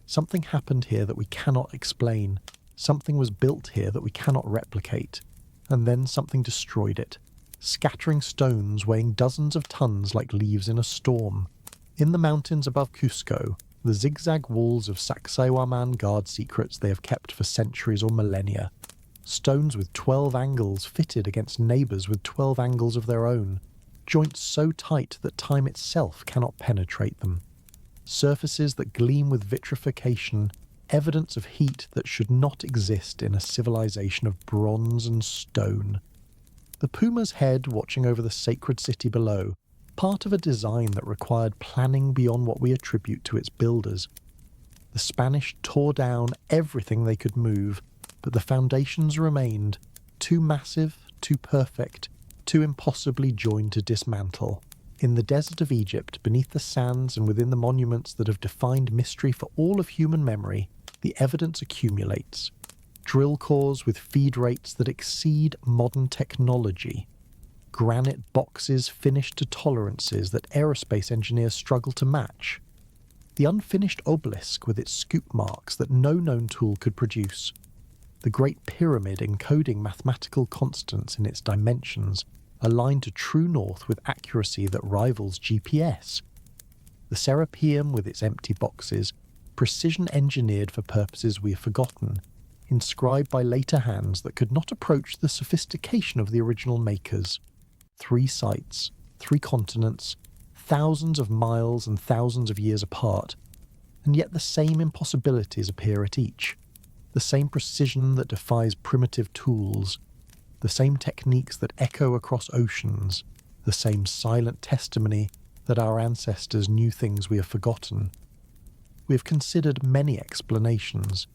Something happened here that we cannot explain. Something was built here that we cannot replicate. And then something destroyed it, scattering stones weighing dozens of tons like leaves in a storm. In the mountains above Cusco, the zigzag walls of Sacsayhuaman guard secrets they have kept for centuries or millennia. Stones with 12 angles fitted against neighbours with 12 angles of their own. joints so tight that time itself cannot penetrate them, surfaces that gleam with vitrification, evidence of heat that should not exist in a civilization of bronze and stone. The puma's head watching over the sacred city below, part of a design that required planning beyond what we attribute to its builders. The Spanish tore down everything they could move, but the foundations remained, too massive, too perfect, too impossibly joined to dismantle. In the desert of Egypt, beneath the sands and within the monuments that have defined mystery for all of human memory, the evidence accumulates. Drill cores with feed rates that exceed modern technology. Granite boxes finished to tolerances that aerospace engineers struggle to match. The unfinished obelisk with its scoop marks that no known tool could produce. The Great Pyramid encoding mathematical constants in its dimensions, aligned to true north with accuracy that rivals GPS. The Serapeum with its empty boxes, precision engineered for purposes we have forgotten, inscribed by later hands that could not approach the sophistication of the original makers. 3 sites, 3 continents, thousands of miles and thousands of years apart, and yet the same impossibilities appear at each. The same precision that defies primitive tools, the same techniques that echo across oceans, the same silent testimony that our ancestors knew things we have forgotten. We have considered many explanations.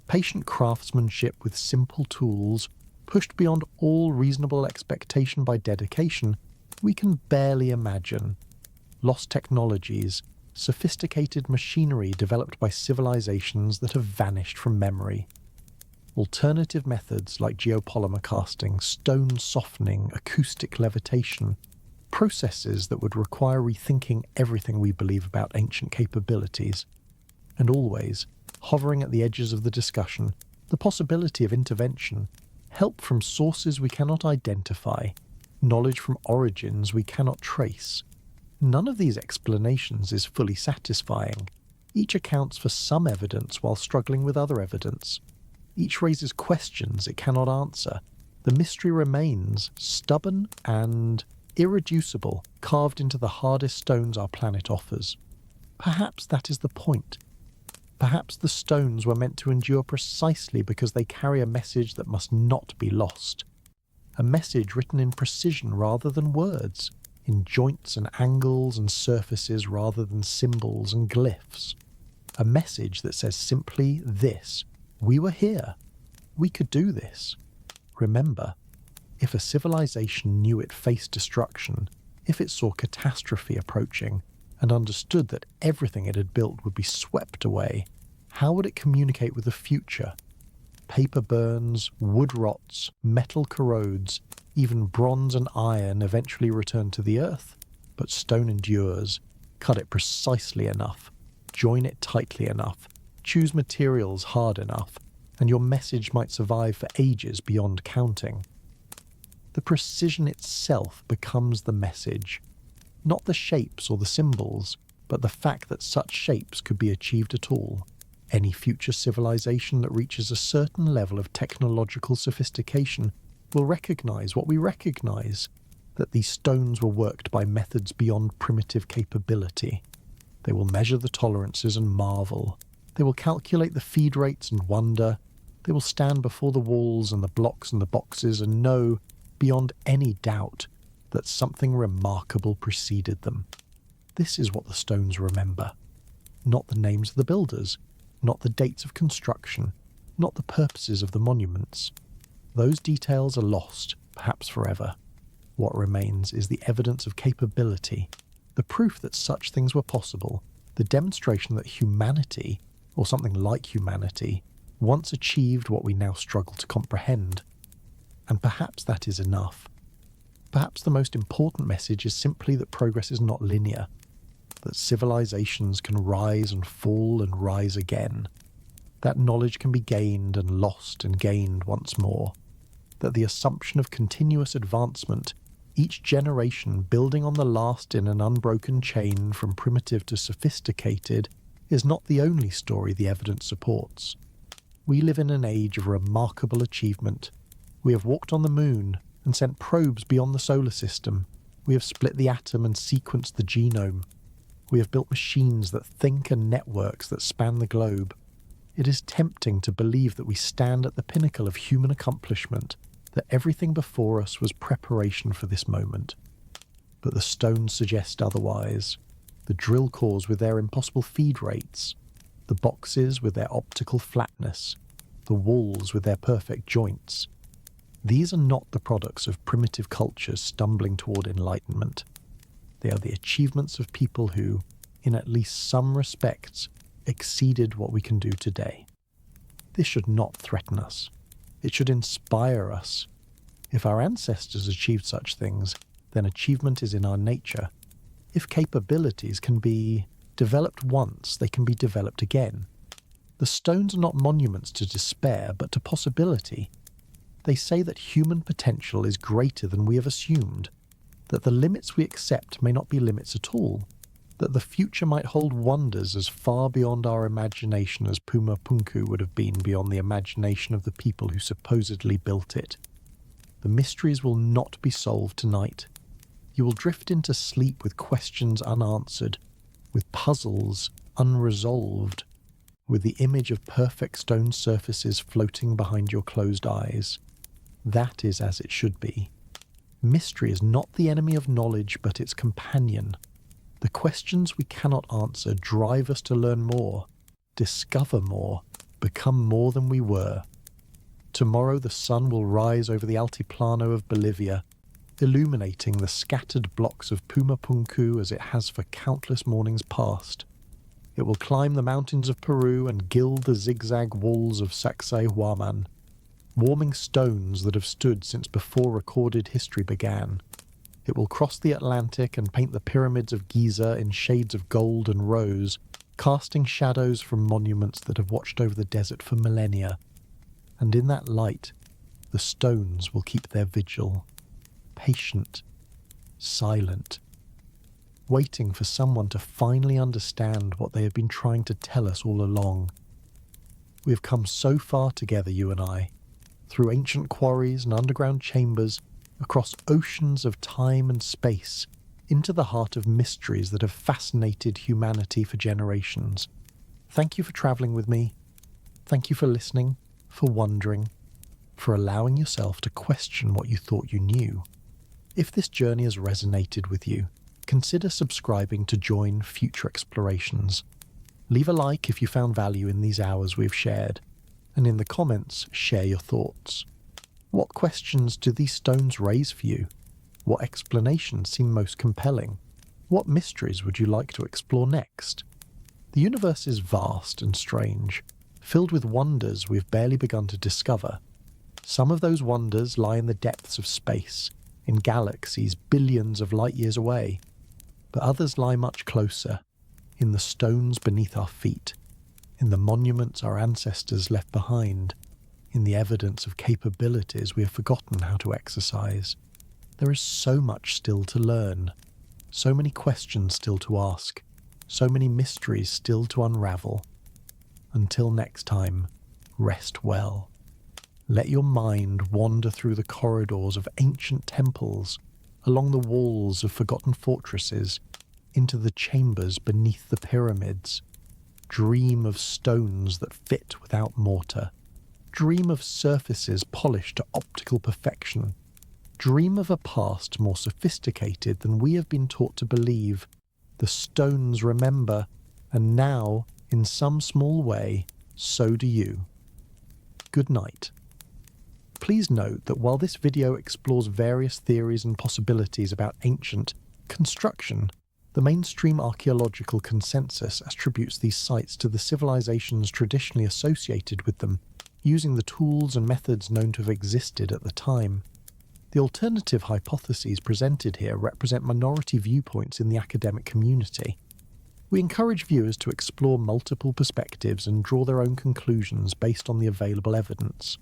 Patient craftsmanship with simple tools, pushed beyond all reasonable expectation by dedication, we can barely imagine. Lost technologies, sophisticated machinery developed by civilizations that have vanished from memory. Alternative methods like geopolymer casting, stone softening, acoustic levitation, processes that would require rethinking everything we believe about ancient capabilities. And always, hovering at the edges of the discussion, the possibility of intervention, help from sources we cannot identify, knowledge from origins we cannot trace. None of these explanations is fully satisfying. Each accounts for some evidence while struggling with other evidence. Each raises questions it cannot answer. The mystery remains, stubborn and irreducible, carved into the hardest stones our planet offers. Perhaps that is the point. Perhaps the stones were meant to endure precisely because they carry a message that must not be lost. A message written in precision rather than words, in joints and angles and surfaces rather than symbols and glyphs. A message that says simply this: we were here. We could do this. Remember, if a civilization knew it faced destruction, if it saw catastrophe approaching, and understood that everything it had built would be swept away, how would it communicate with the future? Paper burns, wood rots, metal corrodes, even bronze and iron eventually return to the earth, but stone endures. Cut it precisely enough, join it tightly enough, choose materials hard enough, and your message might survive for ages beyond counting. The precision itself becomes the message, not the shapes or the symbols, but the fact that such shapes could be achieved at all. Any future civilization that reaches a certain level of technological sophistication will recognize what we recognize, that these stones were worked by methods beyond primitive capability. They will measure the tolerances and marvel. They will calculate the feed rates and wonder. They will stand before the walls and the blocks and the boxes and know, beyond any doubt, that something remarkable preceded them. This is what the stones remember. Not the names of the builders, not the dates of construction, not the purposes of the monuments. Those details are lost, perhaps forever. What remains is the evidence of capability, the proof that such things were possible, the demonstration that humanity, or something like humanity, once achieved what we now struggle to comprehend. And perhaps that is enough. Perhaps the most important message is simply that progress is not linear, that civilizations can rise and fall and rise again, that knowledge can be gained and lost and gained once more, that the assumption of continuous advancement, each generation building on the last in an unbroken chain from primitive to sophisticated, is not the only story the evidence supports. We live in an age of remarkable achievement. We have walked on the moon and sent probes beyond the solar system. We have split the atom and sequenced the genome. We have built machines that think and networks that span the globe. It is tempting to believe that we stand at the pinnacle of human accomplishment, that everything before us was preparation for this moment. But the stones suggest otherwise. The drill cores with their impossible feed rates, the boxes with their optical flatness, the walls with their perfect joints. These are not the products of primitive cultures stumbling toward enlightenment. They are the achievements of people who, in at least some respects, exceeded what we can do today. This should not threaten us. It should inspire us. If our ancestors achieved such things, then achievement is in our nature. If capabilities can be developed once, they can be developed again. The stones are not monuments to despair, but to possibility. They say that human potential is greater than we have assumed, that the limits we accept may not be limits at all, that the future might hold wonders as far beyond our imagination as Puma Punku would have been beyond the imagination of the people who supposedly built it. The mysteries will not be solved tonight. You will drift into sleep with questions unanswered, with puzzles unresolved, with the image of perfect stone surfaces floating behind your closed eyes. That is as it should be. Mystery is not the enemy of knowledge, but its companion. The questions we cannot answer drive us to learn more, discover more, become more than we were. Tomorrow the sun will rise over the Altiplano of Bolivia, illuminating the scattered blocks of Puma Punku as it has for countless mornings past. It will climb the mountains of Peru and gild the zigzag walls of Sacsayhuaman, warming stones that have stood since before recorded history began. It will cross the Atlantic and paint the pyramids of Giza in shades of gold and rose, casting shadows from monuments that have watched over the desert for millennia. And in that light, the stones will keep their vigil, patient, silent, waiting for someone to finally understand what they have been trying to tell us all along. We have come so far together, you and I, through ancient quarries and underground chambers, across oceans of time and space, into the heart of mysteries that have fascinated humanity for generations. Thank you for travelling with me. Thank you for listening, for wondering, for allowing yourself to question what you thought you knew. If this journey has resonated with you, consider subscribing to join future explorations. Leave a like if you found value in these hours we've shared, and in the comments, share your thoughts. What questions do these stones raise for you? What explanations seem most compelling? What mysteries would you like to explore next? The universe is vast and strange, filled with wonders we've barely begun to discover. Some of those wonders lie in the depths of space, in galaxies billions of light years away, but others lie much closer, in the stones beneath our feet, in the monuments our ancestors left behind, in the evidence of capabilities we have forgotten how to exercise. There is so much still to learn, so many questions still to ask, so many mysteries still to unravel. Until next time, rest well. Let your mind wander through the corridors of ancient temples, along the walls of forgotten fortresses, into the chambers beneath the pyramids. Dream of stones that fit without mortar. Dream of surfaces polished to optical perfection. Dream of a past more sophisticated than we have been taught to believe. The stones remember, and now, in some small way, so do you. Good night. Please note that while this video explores various theories and possibilities about ancient construction, the mainstream archaeological consensus attributes these sites to the civilizations traditionally associated with them, using the tools and methods known to have existed at the time. The alternative hypotheses presented here represent minority viewpoints in the academic community. We encourage viewers to explore multiple perspectives and draw their own conclusions based on the available evidence.